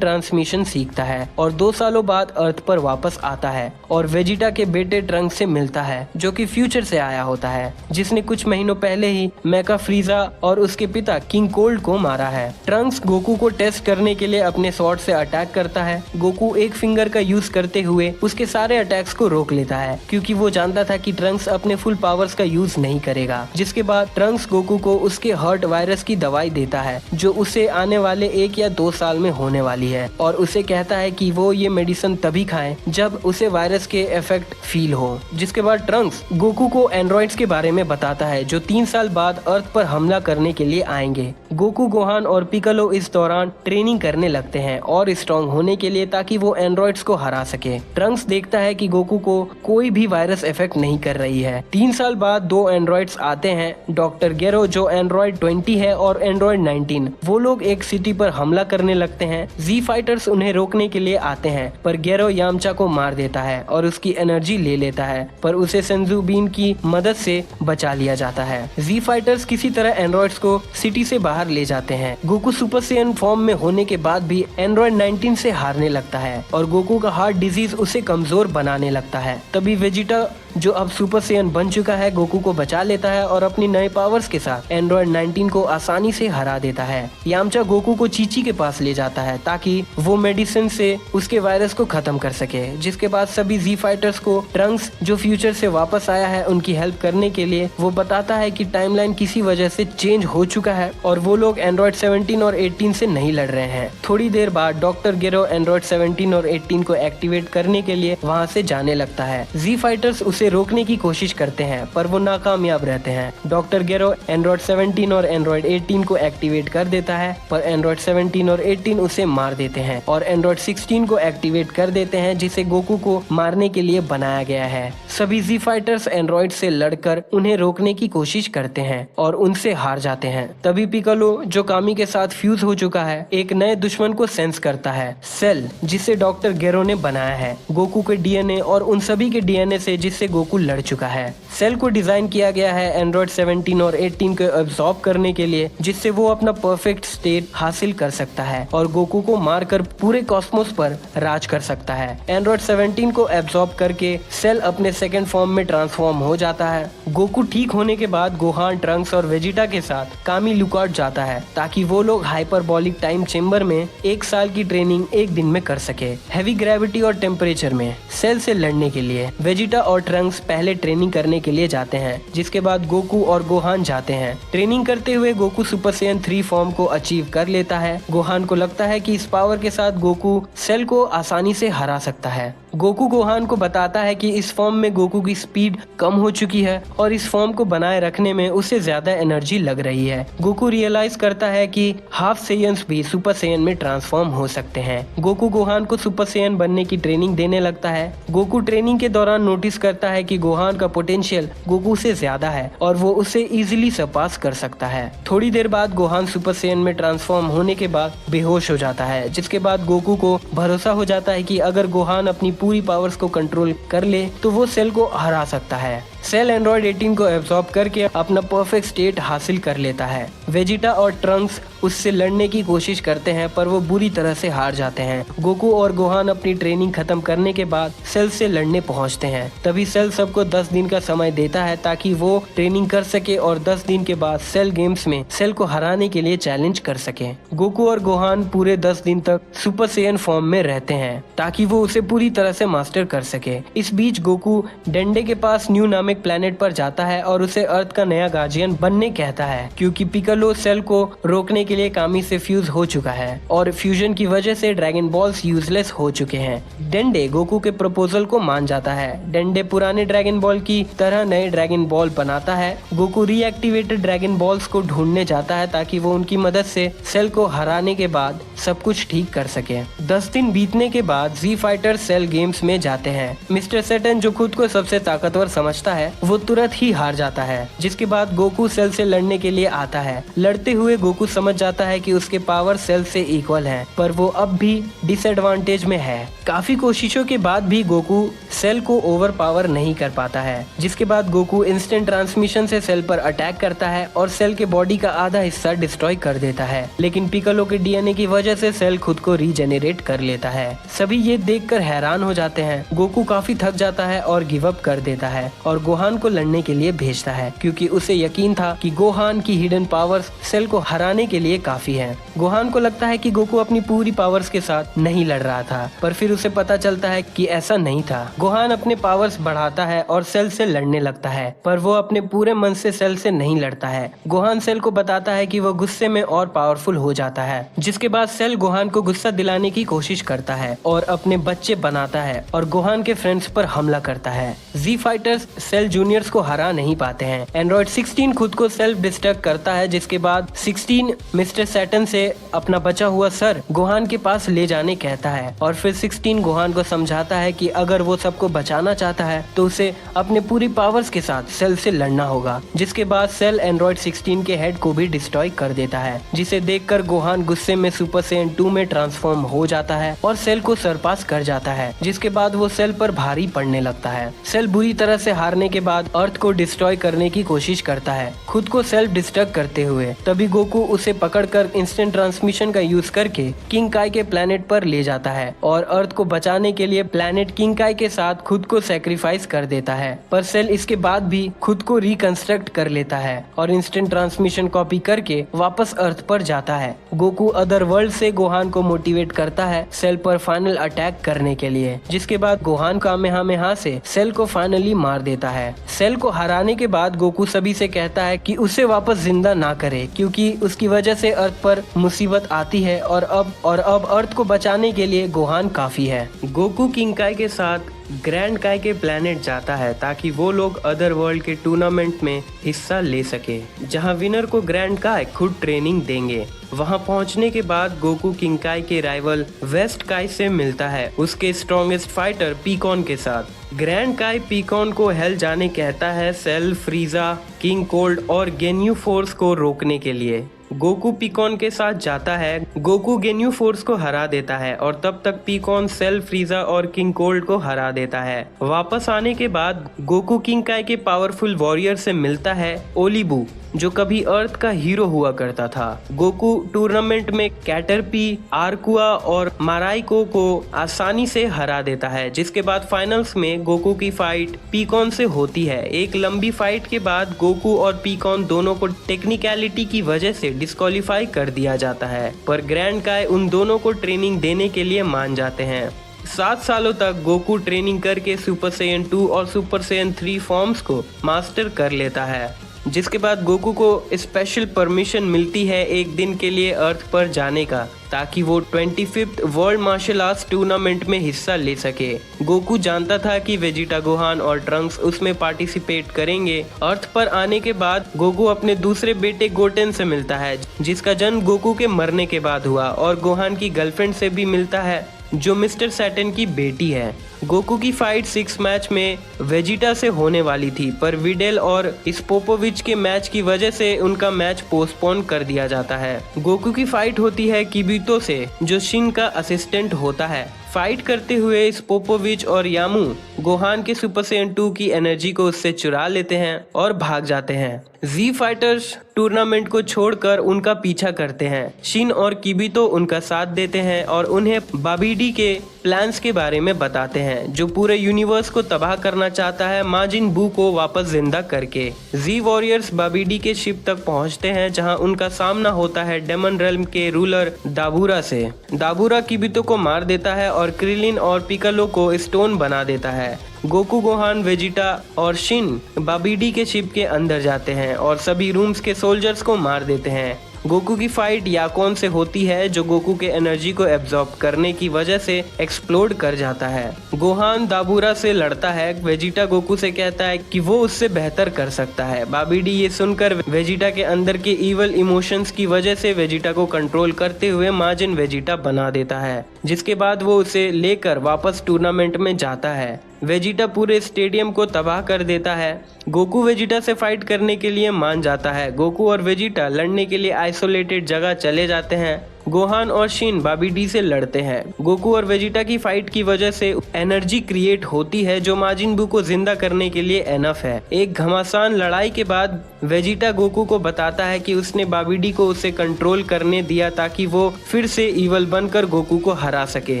ट्रांसमिशन सीखता है और 2 सालों बाद अर्थ पर वापस आता है और वेजिटा के बेटे ट्रंक्स से मिलता है जो कि फ्यूचर से आया होता है, जिसने कुछ महीनों पहले ही मेका फ्रीजा और उसके पिता किंग कोल्ड को मारा है। ट्रंक्स गोकू को टेस्ट करने के लिए अपने स्वॉर्ड से अटैक करता है। गोकू एक फिंगर का यूज करते हुए उसके सारे अटैक्स को रोक लेता है क्योंकि वो जानता था कि ट्रंक्स अपने फुल पावर्स का यूज नहीं करेगा। जिसके बाद ट्रंक्स गोकू को उसके हर्ट वायरस की दवाई देता है जो उसे आने वाले 1 या 2 साल में होने वाली है और उसे कहता है कि वो ये मेडिसिन तभी खाए जब उसे वायरस के इफेक्ट फील हो। जिसके बाद ट्रंक्स गोकू को एंड्रॉइड्स के बारे में बताता है जो 3 साल बाद अर्थ पर हमला करने के लिए आएंगे। गोकू, गोहान और पिकलो इस दौरान ट्रेनिंग करने लगते हैं और स्ट्रॉन्ग होने के लिए ताकि वो एंड्रॉइड्स को हरा सके। ट्रंक्स देखता है कि गोकू को कोई भी वायरस इफेक्ट नहीं कर रही है। 3 साल बाद 2 एंड्रॉइड्स आते हैं, डॉक्टर गेरो जो एंड्रॉइड 20 है और एंड्रॉइड 19। वो लोग एक सिटी पर हमला करने लगते हैं। जी फाइटर्स उन्हें रोकने के लिए आते हैं पर गेरो यामचा को मार देता है और उसकी एनर्जी ले लेता है, पर उसे सेंजू बीन की मदद से बचा लिया जाता है। जी फाइटर्स किसी तरह एंड्रॉइड्स को सिटी से बाहर ले जाते हैं। गोकू सुपर सेयन फॉर्म में होने के बाद भी एंड्रॉइड 19 से हारने लगता है और गोकू का हार्ट डिजीज उसे कमजोर बनाने लगता है। तभी वेजिटा जो अब सुपर सेयन बन चुका है गोकू को बचा लेता है और अपनी नए पावर्स के साथ एंड्रॉइड 19 को आसानी से हरा देता है। यामचा गोकू को चीची के पास ले जाता है ताकि वो मेडिसिन से उसके वायरस को खत्म कर सके। जिसके बाद सभी जी फाइटर्स को ट्रंक्स जो फ्यूचर से वापस आया है उनकी हेल्प करने के लिए वो बताता है कि टाइमलाइन किसी वजह से चेंज हो चुका है और वो लोग एंड्रॉइड 17 और 18 से नहीं लड़ रहे हैं। थोड़ी देर बाद डॉक्टर गेरो एंड्रॉइड 17 और 18 को एक्टिवेट करने के लिए वहाँ से जाने लगता है। जी फाइटर्स उसे रोकने की कोशिश करते हैं पर वो नाकामयाब रहते हैं। डॉक्टर गेरो एंड्रॉइड 17 और एंड्रॉइड 18 को एक्टिवेट कर देता है पर एंड्रॉइड 17 और 18 उसे मार देते हैं और एंड्रॉइड 16 को एक्टिवेट कर देते हैं जिसे गोकू को मारने के लिए बनाया गया है। सभी जी फाइटर्स एंड्रॉइड से लड़कर उन्हें रोकने की कोशिश करते हैं और उनसे हार जाते हैं। तभी पिकलो जो कामी के साथ फ्यूज हो चुका है एक नए दुश्मन को सेंस करता है, सेल, जिसे डॉक्टर गेरो ने बनाया है गोकू के डीएनए और उन सभी के डीएनए से जिससे गोकू लड़ चुका है। सेल को डिजाइन किया गया है एंड्रॉइड 17 और 18 को एब्सॉर्ब करने के लिए जिससे वो अपना परफेक्ट स्टेट हासिल कर सकता है और गोकू को मारकर पूरे कॉस्मोस पर राज कर सकता है। एंड्रॉइड 17 को एब्सॉर्ब करके सेल अपने सेकंड फॉर्म में ट्रांसफॉर्म हो जाता है। गोकू ठीक होने के बाद गोहान, ट्रंक्स और वेजिटा के साथ कामी लुकआउट जाता है ताकि वो लोग हाइपरबॉलिक टाइम चेम्बर में 1 साल की ट्रेनिंग 1 दिन में कर सके, हैवी ग्रेविटी और टेम्परेचर में सेल से लड़ने के लिए। वेजिटा और ट्रंक्स पहले ट्रेनिंग करने के लिए जाते हैं जिसके बाद गोकू और गोहान जाते हैं। ट्रेनिंग करते हुए गोकू सुपर सेयन 3 फॉर्म को अचीव कर लेता है। गोहान को लगता है कि इस पावर के साथ गोकू सेल को आसानी से हरा सकता है। गोकू गोहान को बताता है कि इस फॉर्म में गोकू की स्पीड कम हो चुकी है और इस फॉर्म को बनाए रखने में उसे ज्यादा एनर्जी लग रही है। गोकू रियलाइज करता है कि हाफ सेयन्स भी सुपर सेयन में ट्रांसफॉर्म हो सकते हैं। गोकू गोहान को सुपर सेयन बनने की ट्रेनिंग देने लगता है। गोकू ट्रेनिंग के दौरान नोटिस करता है कि गोहान का पोटेंशियल गोकू से ज्यादा है और वो उसे इजीली सरपास कर सकता है। थोड़ी देर बाद गोहान सुपर सेयन में ट्रांसफॉर्म होने के बाद बेहोश हो जाता है, जिसके बाद गोकू को भरोसा हो जाता है कि अगर गोहान अपनी पूरी पावर्स को कंट्रोल कर ले तो वो सेल को हरा सकता है। सेल एंड्रॉइड 18 को एब्सॉर्ब करके अपना परफेक्ट स्टेट हासिल कर लेता है। वेजिटा और ट्रंक्स उससे लड़ने की कोशिश करते हैं पर वो बुरी तरह से हार जाते हैं। गोकू और गोहान अपनी ट्रेनिंग खत्म करने के बाद सेल से लड़ने पहुंचते हैं। तभी सेल सबको 10 दिन का समय देता है ताकि वो ट्रेनिंग कर सके और 10 दिन के बाद सेल गेम्स में सेल को हराने के लिए चैलेंज कर सके। गोकू और गोहान पूरे 10 दिन तक सुपर सेयन फॉर्म में रहते हैं ताकि वो उसे पूरी तरह से मास्टर कर सके। इस बीच गोकू डेंडे के पास न्यू नामे नामक प्लेनेट पर जाता है और उसे अर्थ का नया गार्जियन बनने कहता है, क्योंकि पिकालो सेल को रोकने के लिए कामी से फ्यूज हो चुका है और फ्यूजन की वजह से ड्रैगन बॉल्स यूजलेस हो चुके हैं। डेंडे गोकू के प्रपोजल को मान जाता है। डेंडे पुराने ड्रैगन बॉल की तरह नए ड्रैगन बॉल बनाता है। गोकू रीएक्टिवेटेड ड्रैगन बॉल्स को ढूंढने जाता है ताकि वो उनकी मदद से सेल को हराने के बाद सब कुछ ठीक कर सके। 10 दिन बीतने के बाद जी फाइटर सेल गेम्स में जाते हैं। मिस्टर सैटर्न, जो खुद को सबसे ताकतवर समझता है, वो तुरंत ही हार जाता है, जिसके बाद गोकू सेल से लड़ने के लिए आता है। लड़ते हुए गोकू समझ जाता है कि उसके पावर सेल से इक्वल है, पर वो अब भी डिसएडवांटेज में है। काफी कोशिशों के बाद भी गोकू सेल को ओवर पावर नहीं कर पाता है, जिसके बाद गोकू इंस्टेंट ट्रांसमिशन से सेल पर अटैक करता है और सेल के बॉडी का आधा हिस्सा डिस्ट्रॉय कर देता है। लेकिन पिकालो के डीएनए की वजह से सेल खुद को रीजेनरेट कर लेता है। सभी ये देखकर हैरान हो जाते हैं। गोकू काफी थक जाता है और गिव अप कर देता है और गोहान को लड़ने के लिए भेजता है, क्योंकि उसे यकीन था कि गोहान की हिडन पावर्स सेल को हराने के लिए काफी है। गोहान को लगता है कि गोकू अपनी पूरी पावर्स के साथ नहीं लड़ रहा था, पर फिर उसे पता चलता है कि ऐसा नहीं था। गोहान अपने पावर्स बढ़ाता है और सेल से लड़ने लगता है, पर वो अपने पूरे मन से सेल से नहीं लड़ता है। गोहान सेल को बताता है कि वो गुस्से में और पावरफुल हो जाता है, जिसके बाद सेल गोहान को गुस्सा दिलाने की कोशिश करता है और अपने बच्चे बनाता है और गोहान के फ्रेंड्स पर हमला करता है। जी फाइटर्स सेल जूनियर्स को हरा नहीं पाते हैं। एंड्रॉइड 16 खुद को सेल्फ डिस्ट्रक्ट करता है, जिसके बाद 16 मिस्टर सैटर्न से अपना बचा हुआ सर गोहान के पास ले जाने कहता है और फिर 16 गोहान को समझाता है कि अगर वो सबको बचाना चाहता है तो उसे अपने पूरी पावर्स के साथ सेल से लड़ना होगा। जिसके बाद सेल एंड्रॉइड 16 के हेड को भी डिस्ट्रॉय कर देता है, जिसे देखकर गोहान गुस्से में सुपर सैयन 2 में ट्रांसफॉर्म हो जाता है और सेल को सरपास कर जाता है, जिसके बाद वो सेल पर भारी पड़ने लगता है। सेल बुरी तरह से हारने के बाद अर्थ को डिस्ट्रॉय करने की कोशिश करता है, खुद को सेल्फ डिस्ट्रक्ट करते हुए। तभी गोकू उसे पकड़कर इंस्टेंट ट्रांसमिशन का यूज करके किंग काई के प्लेनेट पर ले जाता है और अर्थ को बचाने के लिए प्लेनेट किंग काई के साथ खुद को सेक्रीफाइस कर देता है। पर सेल इसके बाद भी खुद को रिकंस्ट्रक्ट कर लेता है और इंस्टेंट ट्रांसमिशन कॉपी करके वापस अर्थ पर जाता है। गोकू अदर वर्ल्ड से गोहान को मोटिवेट करता है सेल पर फाइनल अटैक करने के लिए, जिसके बाद गोहान कामेहामेहा से सेल को फाइनली मार देता है। सेल को हराने के बाद गोकू सभी से कहता है कि उसे वापस जिंदा ना करे, क्योंकि उसकी वजह से अर्थ पर मुसीबत आती है और अब अर्थ को बचाने के लिए गोहान काफी है। गोकू किंग काई के साथ ग्रैंड काई के प्लेनेट जाता है ताकि वो लोग अदर वर्ल्ड के टूर्नामेंट में हिस्सा ले सके, जहां विनर को ग्रैंड काई खुद ट्रेनिंग देंगे। वहां पहुंचने के बाद गोकू किंग काई के राइवल वेस्ट काई से मिलता है, उसके स्ट्रॉन्गेस्ट फाइटर पीकॉन के साथ। ग्रैंड काई पीकॉन को हेल जाने कहता है सेल, फ्रीजा, किंग कोल्ड और गेन्यू फोर्स को रोकने के लिए। गोकू पीकॉन के साथ जाता है। गोकू गेन्यू फोर्स को हरा देता है और तब तक पीकॉन सेल, फ्रीजा और किंग कोल्ड को हरा देता है। वापस आने के बाद गोकू किंग काई के पावरफुल वॉरियर से मिलता है ओलीबू, जो कभी अर्थ का हीरो हुआ करता था। गोकू टूर्नामेंट में कैटरपी, आर्कुआ और माराइको को आसानी से हरा देता है, जिसके बाद फाइनल्स में गोकू की फाइट पीकॉन से होती है। एक लंबी फाइट के बाद गोकू और पीकॉन दोनों को टेक्निकलिटी की वजह से डिस्क्वालीफाई कर दिया जाता है, पर ग्रैंड काई उन दोनों को ट्रेनिंग देने के लिए मान जाते हैं। 7 सालों तक गोकू ट्रेनिंग करके सुपर सैयन 2 और सुपर सैयन 3 फॉर्म्स को मास्टर कर लेता है, जिसके बाद गोकू को स्पेशल परमिशन मिलती है एक दिन के लिए अर्थ पर जाने का, ताकि वो 25th world martial arts tournament में हिस्सा ले सके। गोकू जानता था कि वेजिटा, गोहान और ट्रंक्स उसमें पार्टिसिपेट करेंगे। अर्थ पर आने के बाद गोकू अपने दूसरे बेटे गोटेन से मिलता है, जिसका जन्म गोकू के मरने के बाद हुआ, और गोहान की गर्लफ्रेंड से भी मिलता है, जो मिस्टर सैटर्न की बेटी है। गोकू की फाइट 6 मैच में वेजिटा से होने वाली थी, पर विडेल और स्पोपोविच के मैच की वजह से उनका मैच पोस्टपोन कर दिया जाता है। गोकू की फाइट होती है किबितो से, जो शिन का असिस्टेंट होता है। फाइट करते हुए स्पोपोविच और यामू गोहान के सुपर सैयन 2 की एनर्जी को उससे चुरा लेते हैं और भाग जाते हैं। जी फाइटर्स टूर्नामेंट को छोड़कर उनका पीछा करते हैं। शिन और किबितो उनका साथ देते हैं और उन्हें बाबीडी के प्लान्स के बारे में बताते हैं, जो पूरे यूनिवर्स को तबाह करना चाहता है माजिन बू को वापस जिंदा करके। जी वॉरियर्स बाबीडी के शिप तक पहुंचते हैं, जहां उनका सामना होता है डेमन रेल्म के रूलर दाबूरा से। दाबूरा किबितो को मार देता है और क्रिलिन और पिकालो को स्टोन बना देता है। गोकू, गोहान, वेजिटा और शिन बाबीडी के शिप के अंदर जाते हैं और सभी रूम्स के सोल्जर्स को मार देते हैं। गोकू की फाइट याकोन से होती है जो गोकू के एनर्जी को एब्जॉर्ब करने की वजह से एक्सप्लोड कर जाता है। गोहान दाबूरा से लड़ता है। वेजिटा गोकू से कहता है कि वो उससे बेहतर कर सकता है। बाबीडी ये सुनकर वेजिटा के अंदर के इवल इमोशंस की वजह से वेजिटा को कंट्रोल करते हुए माजिन वेजिटा बना देता है, जिसके बाद वो उसे लेकर वापस टूर्नामेंट में जाता है। वेजिटा पूरे स्टेडियम को तबाह कर देता है। गोकू वेजिटा से फाइट करने के लिए मान जाता है। गोकू और वेजिटा लड़ने के लिए आइसोलेटेड जगह चले जाते हैं। गोहान और शिन बाबीडी से लड़ते हैं। गोकू और वेजिटा की फाइट की वजह से एनर्जी क्रिएट होती है जो माजिन बू को जिंदा करने के लिए एनफ है। एक घमासान लड़ाई के बाद वेजिटा गोकू को बताता है कि उसने बाबीडी को उसे कंट्रोल करने दिया ताकि वो फिर से इवल बनकर गोकू को हरा सके।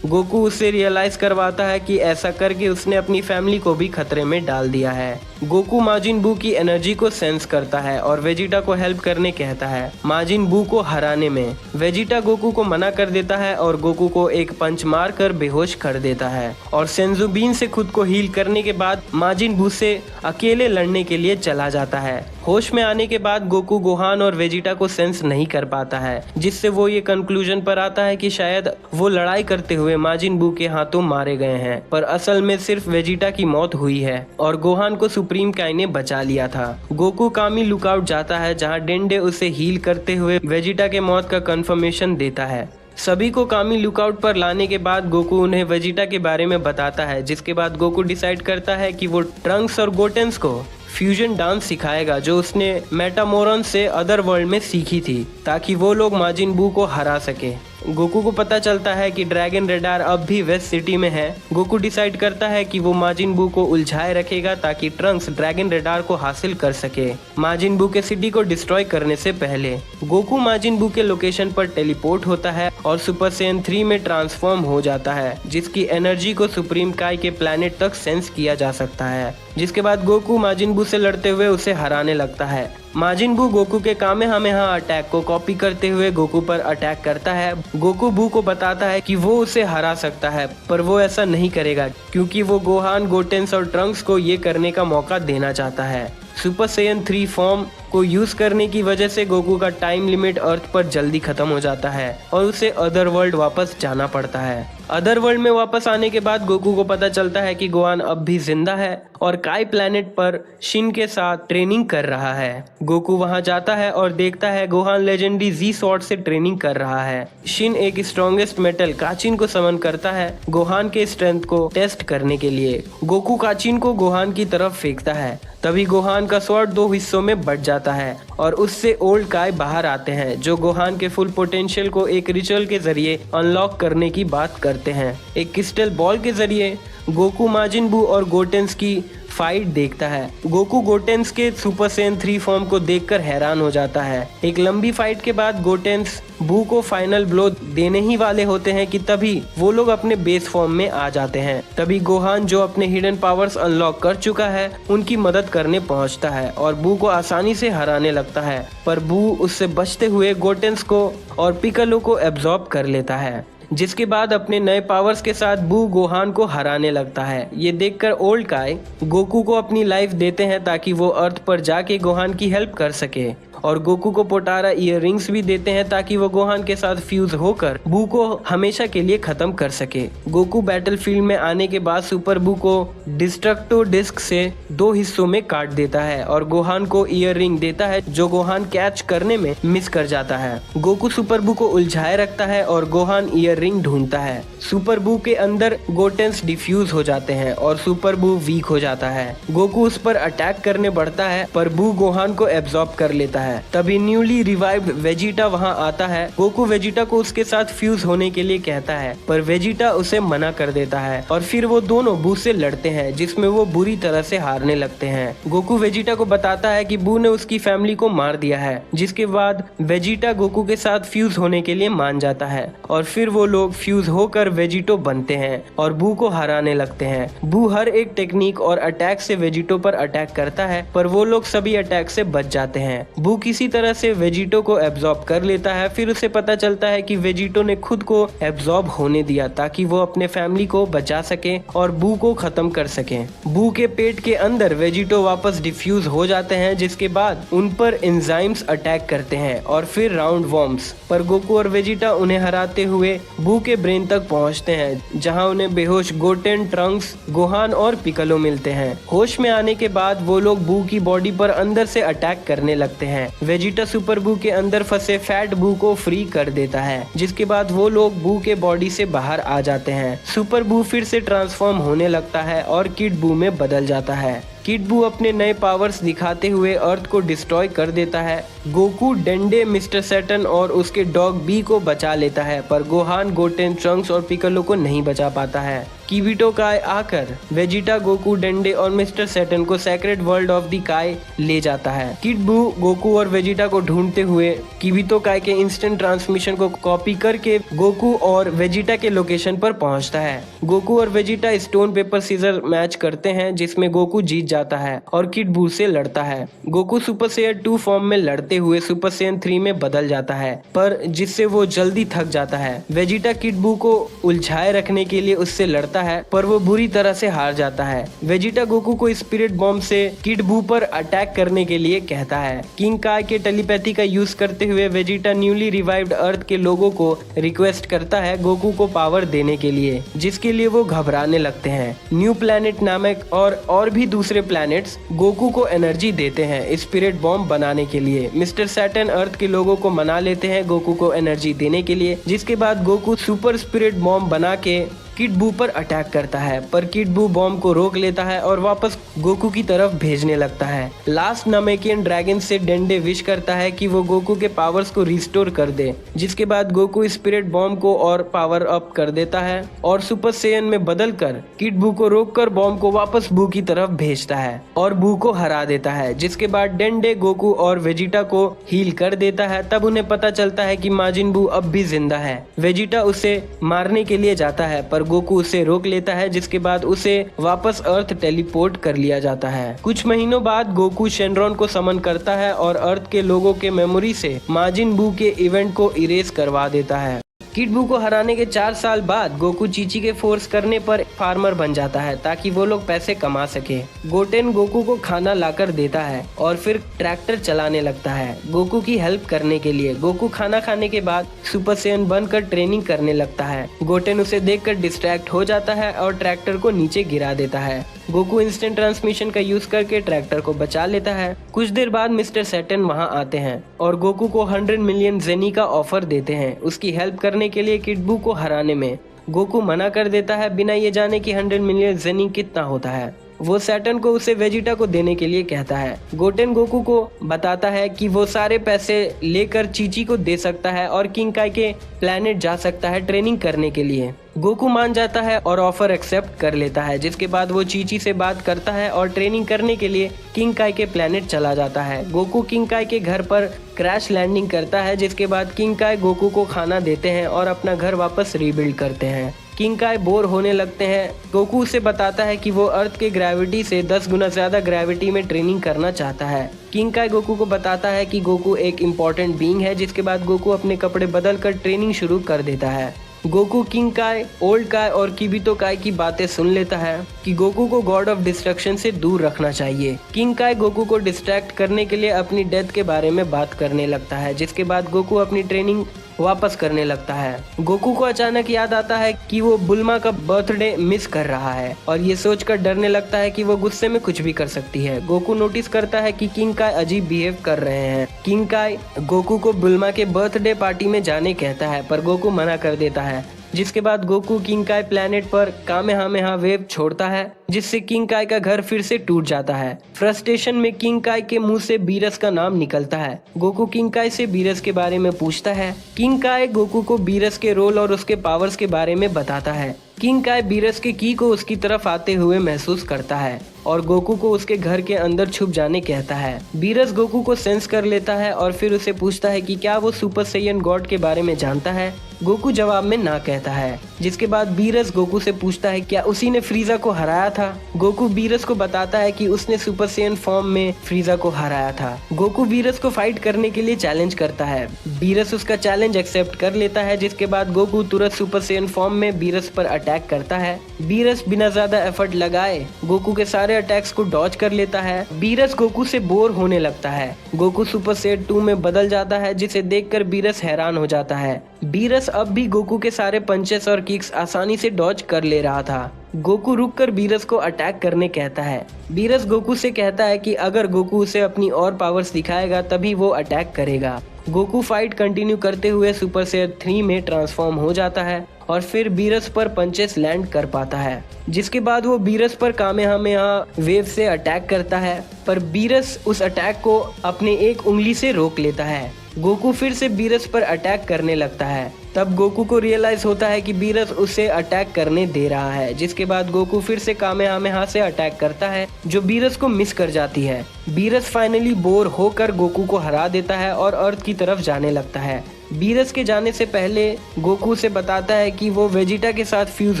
गोकू उसे रियलाइज करवाता है कि ऐसा करके उसने अपनी फैमिली को भी खतरे में डाल दिया है। गोकू माजिन बू की एनर्जी को सेंस करता है और वेजिटा को हेल्प करने कहता है माजिन बू को हराने में। वेजिटा गोकू को मना कर देता है और गोकू को एक पंच मार कर बेहोश कर देता है और सेंजुबीन से खुद को हील करने के बाद माजिन बू से अकेले लड़ने के लिए चला जाता है। होश में आने के बाद गोकू गोहान और वेजिटा को सेंस नहीं कर पाता है, जिससे वो ये कंक्लूजन पर आता है कि शायद वो लड़ाई करते हुए माजिन बू के हाथों मारे गए हैं, पर असल में सिर्फ वेजिटा की मौत हुई है और गोहान को सुप्रीम काई ने बचा लिया था। गोकू कामी लुकआउट जाता है जहाँ डेंडे उसे हील करते हुए वेजिटा के मौत का कंफर्मेशन देता है। सभी को कामी लुकआउट पर लाने के बाद गोकू उन्हें वेजिटा के बारे में बताता है, जिसके बाद गोकू डिसाइड करता है कि वो ट्रंक्स और गोटेंस को फ्यूजन डांस सिखाएगा जो उसने मेटामोरन से अदर वर्ल्ड में सीखी थी, ताकि वो लोग माजिन बू को हरा सके। गोकू को पता चलता है कि ड्रैगन रेडार अब भी वेस्ट सिटी में है। गोकू डिसाइड करता है कि वो माजिन बू को उलझाए रखेगा ताकि ट्रंक्स ड्रैगन रेडार को हासिल कर सके माजिन बू के सिटी को डिस्ट्रॉय करने से पहले। गोकू माजिन बू के लोकेशन पर टेलीपोर्ट होता है और सुपर सैयन 3 में ट्रांसफॉर्म हो जाता है, जिसकी एनर्जी को सुप्रीम काई के प्लैनेट तक सेंस किया जा सकता है। जिसके बाद गोकू माजिन बू से लड़ते हुए उसे हराने लगता है। माजिन बू गोकू के कामेहामेहा अटैक को कॉपी करते हुए गोकू पर अटैक करता है। गोकू बू को बताता है कि वो उसे हरा सकता है, पर वो ऐसा नहीं करेगा क्योंकि वो गोहान, गोटेंस और ट्रंक्स को ये करने का मौका देना चाहता है। सुपर सैयन 3 फॉर्म को यूज करने की वजह से गोकू का टाइम लिमिट अर्थ पर जल्दी खत्म हो जाता है और उसे अदर वर्ल्ड वापस जाना पड़ता है। अदर वर्ल्ड में वापस आने के बाद गोकू को पता चलता है कि गोहान अब भी जिंदा है और काई प्लैनेट पर शिन के साथ ट्रेनिंग कर रहा है। गोकू वहां जाता है और देखता है गोहान लेजेंडरी जी स्वॉर्ड से ट्रेनिंग कर रहा है। शिन एक स्ट्रॉन्गेस्ट मेटल काचिन को समन करता है गोहान के स्ट्रेंथ को टेस्ट करने के लिए। गोकू काचिन को गोहान की तरफ फेंकता है, तभी गोहान का स्वॉर्ड 2 हिस्सों में बट जाता है और उससे ओल्ड काई बाहर आते हैं जो गोहान के फुल पोटेंशियल को एक रिचुअल के जरिए अनलॉक करने की बात करते हैं। एक क्रिस्टल बॉल के जरिए गोकू माजिन बू और गोटेंस की फाइट देखता है। गोकू गोटेंस के सुपर सैयन 3 फॉर्म को देखकर हैरान हो जाता है। एक लंबी फाइट के बाद गोटेंस बू को फाइनल ब्लो देने ही वाले होते हैं कि तभी वो लोग अपने बेस फॉर्म में आ जाते हैं। तभी गोहान जो अपने हिडन पावर्स अनलॉक कर चुका है उनकी मदद करने पहुंचता है और बू को आसानी से हराने लगता है, पर बू उससे बचते हुए गोटेंस को और पिकलो को एब्जॉर्ब कर लेता है, जिसके बाद अपने नए पावर्स के साथ बू गोहान को हराने लगता है। ये देखकर ओल्ड काई गोकू को अपनी लाइफ देते हैं ताकि वो अर्थ पर जाके गोहान की हेल्प कर सके और गोकू को पोटारा ईयर रिंग्स भी देते हैं ताकि वो गोहान के साथ फ्यूज होकर बू को हमेशा के लिए खत्म कर सके। गोकू बैटलफील्ड में आने के बाद सुपर बू को डिस्ट्रक्टो डिस्क से 2 हिस्सों में काट देता है और गोहान को ईयर रिंग देता है जो गोहान कैच करने में मिस कर जाता है। गोकू सुपर बू को उलझाए रखता है और गोहान ईयर रिंग ढूंढता है। सुपर बू के अंदर गोटेंस डिफ्यूज हो जाते हैं और सुपर बू वीक हो जाता है। गोकू उस पर अटैक करने बढ़ता है पर बू गोहान को एब्जॉर्ब कर लेता है। तभी न्यूली रिवाइव्ड वेजिटा वहां आता है। गोकू वेजिटा को उसके साथ फ्यूज होने के लिए कहता है पर वेजिटा उसे मना कर देता है और फिर वो दोनों बू से लड़ते हैं जिसमें वो बुरी तरह से हारने लगते हैं। गोकू वेजिटा को बताता है कि बू ने उसकी फैमिली को मार दिया है, जिसके बाद वेजिटा गोकू के साथ फ्यूज होने के लिए मान जाता है और फिर वो लोग फ्यूज होकर वेजिटो बनते हैं और बू को हराने लगते हैं। बू हर एक टेक्निक और अटैक से वेजिटो पर अटैक करता है पर वो लोग सभी अटैक से बच जाते हैं। बू किसी तरह से वेजिटो को एब्जॉर्ब कर लेता है। फिर उसे पता चलता है कि वेजिटो ने खुद को एब्जॉर्ब होने दिया ताकि वो अपने फैमिली को बचा सके और बू को खत्म कर सके। बू के पेट के अंदर वेजिटो वापस डिफ्यूज हो जाते हैं, जिसके बाद उन पर एंजाइम्स अटैक करते हैं और फिर राउंड वॉर्म्स पर गोकू और वेजिटा उन्हें हराते हुए बू के ब्रेन तक पहुंचते हैं, जहां उन्हें बेहोश गोटेन, ट्रंक्स, गोहान और पिकलो मिलते हैं। होश में आने के बाद वो लोग बू की बॉडी पर अंदर से अटैक करने लगते हैं। वेजिटा सुपर बू के अंदर फंसे फैट बू को फ्री कर देता है, जिसके बाद वो लोग बू के बॉडी से बाहर आ जाते हैं। सुपर बू फिर से ट्रांसफॉर्म होने लगता है और किड बू में बदल जाता है। किड बू अपने नए पावर्स दिखाते हुए अर्थ को डिस्ट्रॉय कर देता है। गोकू, डेंडे, मिस्टर सैटर्न और उसके डॉग बी को बचा लेता है, पर गोहान, गोटेन, ट्रंक्स और पिकलो को नहीं बचा पाता है। किबिटो काय आकर वेजिटा, गोकू, डेंडे और मिस्टर सैटर्न को सेक्रेट वर्ल्ड ऑफ द काय ले जाता है। किड बू गोकू और वेजिटा को ढूंढते हुए किबिटो काय के इंस्टेंट ट्रांसमिशन को कॉपी करके गोकू और वेजिटा के लोकेशन पर पहुंचता है। गोकू और Vegeta stone paper scissor match करते हैं, जिसमें गोकू जीत जाता है और किड बू से लड़ता है। गोकू सुपर सैयन 2 फॉर्म में लड़ते हुए सुपर सैयन 3 में बदल जाता है, पर जिससे वो जल्दी थक जाता है। वेजिटा किड बू को उलझाए रखने के लिए उससे लड़ता है, पर वो बुरी तरह से हार जाता है। वेजिटा गोकू को स्पिरिट बॉम्ब से किड बू पर अटैक करने के लिए कहता है। किंग काय के टेलीपैथी का यूज करते हुए वेजिटा न्यूली रिवाइव्ड अर्थ के लोगों को रिक्वेस्ट करता है गोकू को पावर देने के लिए, जिसके लिए वो घबराने लगते हैं। न्यू प्लैनेट नामक और भी दूसरे प्लैनेट्स गोकू को एनर्जी देते हैं स्पिरिट बॉम्ब बनाने के लिए। मिस्टर सैटर्न अर्थ के लोगों को मना लेते हैं गोकू को एनर्जी देने के लिए, जिसके बाद गोकू सुपर स्पिरिट बॉम्ब बना के किड बू पर अटैक करता है, पर किड बू बॉम्ब को रोक लेता है और वापस गोकू की तरफ भेजने लगता है। लास्ट नामेकियन ड्रैगन से डेंडे विश करता है कि वो गोकू के पावर्स को रिस्टोर कर दे, जिसके बाद गोकू स्पिरिट बॉम्ब को और पावर अप कर देता है और सुपर सैयन में बदल कर किड बू को रोककर बॉम्ब को वापस बू की तरफ भेजता है और बू को हरा देता है। जिसके बाद डेंडे गोकू और वेजिटा को हील कर देता है। तब उन्हें पता चलता है कि माजिन बू अब भी जिंदा है। वेजिटा उसे मारने के लिए जाता है, पर गोकू उसे रोक लेता है, जिसके बाद उसे वापस अर्थ टेलीपोर्ट कर लिया जाता है। कुछ महीनों बाद गोकू शेनरॉन को समन करता है और अर्थ के लोगों के मेमोरी से माजिन बू के इवेंट को इरेज करवा देता है। किड बू को हराने के 4 साल बाद गोकू चीची के फोर्स करने पर फार्मर बन जाता है ताकि वो लोग पैसे कमा सके। गोटेन गोकू को खाना लाकर देता है और फिर ट्रैक्टर चलाने लगता है गोकू की हेल्प करने के लिए। गोकू खाना खाने के बाद सुपर सैयन बनकर ट्रेनिंग करने लगता है। गोटेन उसे देखकर डिस्ट्रैक्ट हो जाता है और ट्रैक्टर को नीचे गिरा देता है। गोकू इंस्टेंट ट्रांसमिशन का यूज करके ट्रैक्टर को बचा लेता है। कुछ देर बाद मिस्टर सैटर्न वहां आते हैं और गोकू को 100 मिलियन जेनी का ऑफर देते हैं उसकी हेल्प करने के लिए किड बू को हराने में। गोकू मना कर देता है, बिना ये जाने कि 100 मिलियन जेनी कितना होता है। वो सैटर्न को उसे वेजिटा को देने के लिए कहता है। गोटेन गोकू को बताता है कि वो सारे पैसे लेकर चीची को दे सकता है और किंग काय के प्लेनेट जा सकता है ट्रेनिंग करने के लिए। गोकू मान जाता है और ऑफर एक्सेप्ट कर लेता है, जिसके बाद वो चीची से बात करता है और ट्रेनिंग करने के लिए किंग काय के प्लेनेट चला जाता है। गोकू किंग काय के घर पर क्रैश लैंडिंग करता है, जिसके बाद किंग काय गोकू को खाना देते हैं और अपना घर वापस रीबिल्ड करते हैं। किंग काय बोर होने लगते हैं। गोकू उसे बताता है कि वो अर्थ के ग्रेविटी से 10 गुना ज्यादा ग्रेविटी में ट्रेनिंग करना चाहता है। किंग काय गोकू को बताता है कि गोकू एक इम्पोर्टेंट बीइंग है, जिसके बाद गोकू अपने कपड़े बदलकर ट्रेनिंग शुरू कर देता है। गोकू किंग काय, ओल्ड काय और किबितो काय की बातें सुन लेता है कि गोकू को गॉड ऑफ डिस्ट्रक्शन से दूर रखना चाहिए। किंग काय गोकू को डिस्ट्रैक्ट करने के लिए अपनी डेथ के बारे में बात करने लगता है, जिसके बाद गोकू अपनी ट्रेनिंग वापस करने लगता है। गोकू को अचानक याद आता है कि वो बुल्मा का बर्थडे मिस कर रहा है और ये सोचकर डरने लगता है कि वो गुस्से में कुछ भी कर सकती है। गोकू नोटिस करता है कि किंग काय अजीब बिहेव कर रहे हैं। किंग काय गोकू को बुल्मा के बर्थडे पार्टी में जाने कहता है, पर गोकू मना कर देता है। जिसके बाद गोकू किंग काय प्लेनेट पर कामेहामेहा वेव छोड़ता है, जिससे किंग काय का घर फिर से टूट जाता है। फ्रस्ट्रेशन में किंग काय के मुंह से बीरस का नाम निकलता है। गोकू किंग काय से बीरस के बारे में पूछता है। किंग काय गोकू को बीरस के रोल और उसके पावर्स के बारे में बताता है। किंग काय बीरस के की को उसकी तरफ आते हुए महसूस करता है और गोकू को उसके घर के अंदर छुप जाने कहता है। बीरस गोकू को सेंस कर लेता है और फिर उसे पूछता है कि क्या वो सुपर सैयन गॉड के बारे में जानता है। गोकू जवाब में ना कहता है, जिसके बाद बीरस गोकू से पूछता है क्या उसी ने फ्रीजा को हराया था। गोकू बीरस को बताता है कि उसने सुपर सेयन फॉर्म में फ्रीजा को हराया था। गोकू बीरस को फाइट करने के लिए चैलेंज करता है। बीरस उसका चैलेंज एक्सेप्ट कर लेता है, जिसके बाद गोकू तुरंत सुपर सेयन फॉर्म में बीरस पर अटैक करता है। बीरस बिना ज्यादा एफर्ट लगाए गोकू के सारे अटैक्स को डॉज कर लेता है। बीरस गोकू से बोर होने लगता है। गोकू सुपर सेयन 2 में बदल जाता है, जिसे देखकर बीरस हैरान हो जाता है। बीरस अब भी गोकू के सारे पंचेस और किक्स आसानी से डॉज कर ले रहा था। गोकू रुककर बीरस को अटैक करने कहता है। बीरस गोकू से कहता है कि अगर गोकू उसे अपनी और पावर्स दिखाएगा तभी वो अटैक करेगा। गोकू फाइट कंटिन्यू करते हुए सुपर सेयन 3 में ट्रांसफॉर्म हो जाता है और फिर बीरस पर पंचेस लैंड कर पाता है, जिसके बाद वो बीरस पर कामेहामेहा वेव से अटैक करता है, पर बीरस उस अटैक को अपने एक उंगली से रोक लेता है। गोकू फिर से बीरस पर अटैक करने लगता है। तब गोकू को रियलाइज होता है कि बीरस उसे अटैक करने दे रहा है, जिसके बाद गोकू फिर से कामेहामेहा से अटैक करता है, जो बीरस को मिस कर जाती है। बीरस फाइनली बोर होकर गोकू को हरा देता है और अर्थ की तरफ जाने लगता है। बीरस के जाने से पहले गोकू उसे बताता है कि वो वेजिटा के साथ फ्यूज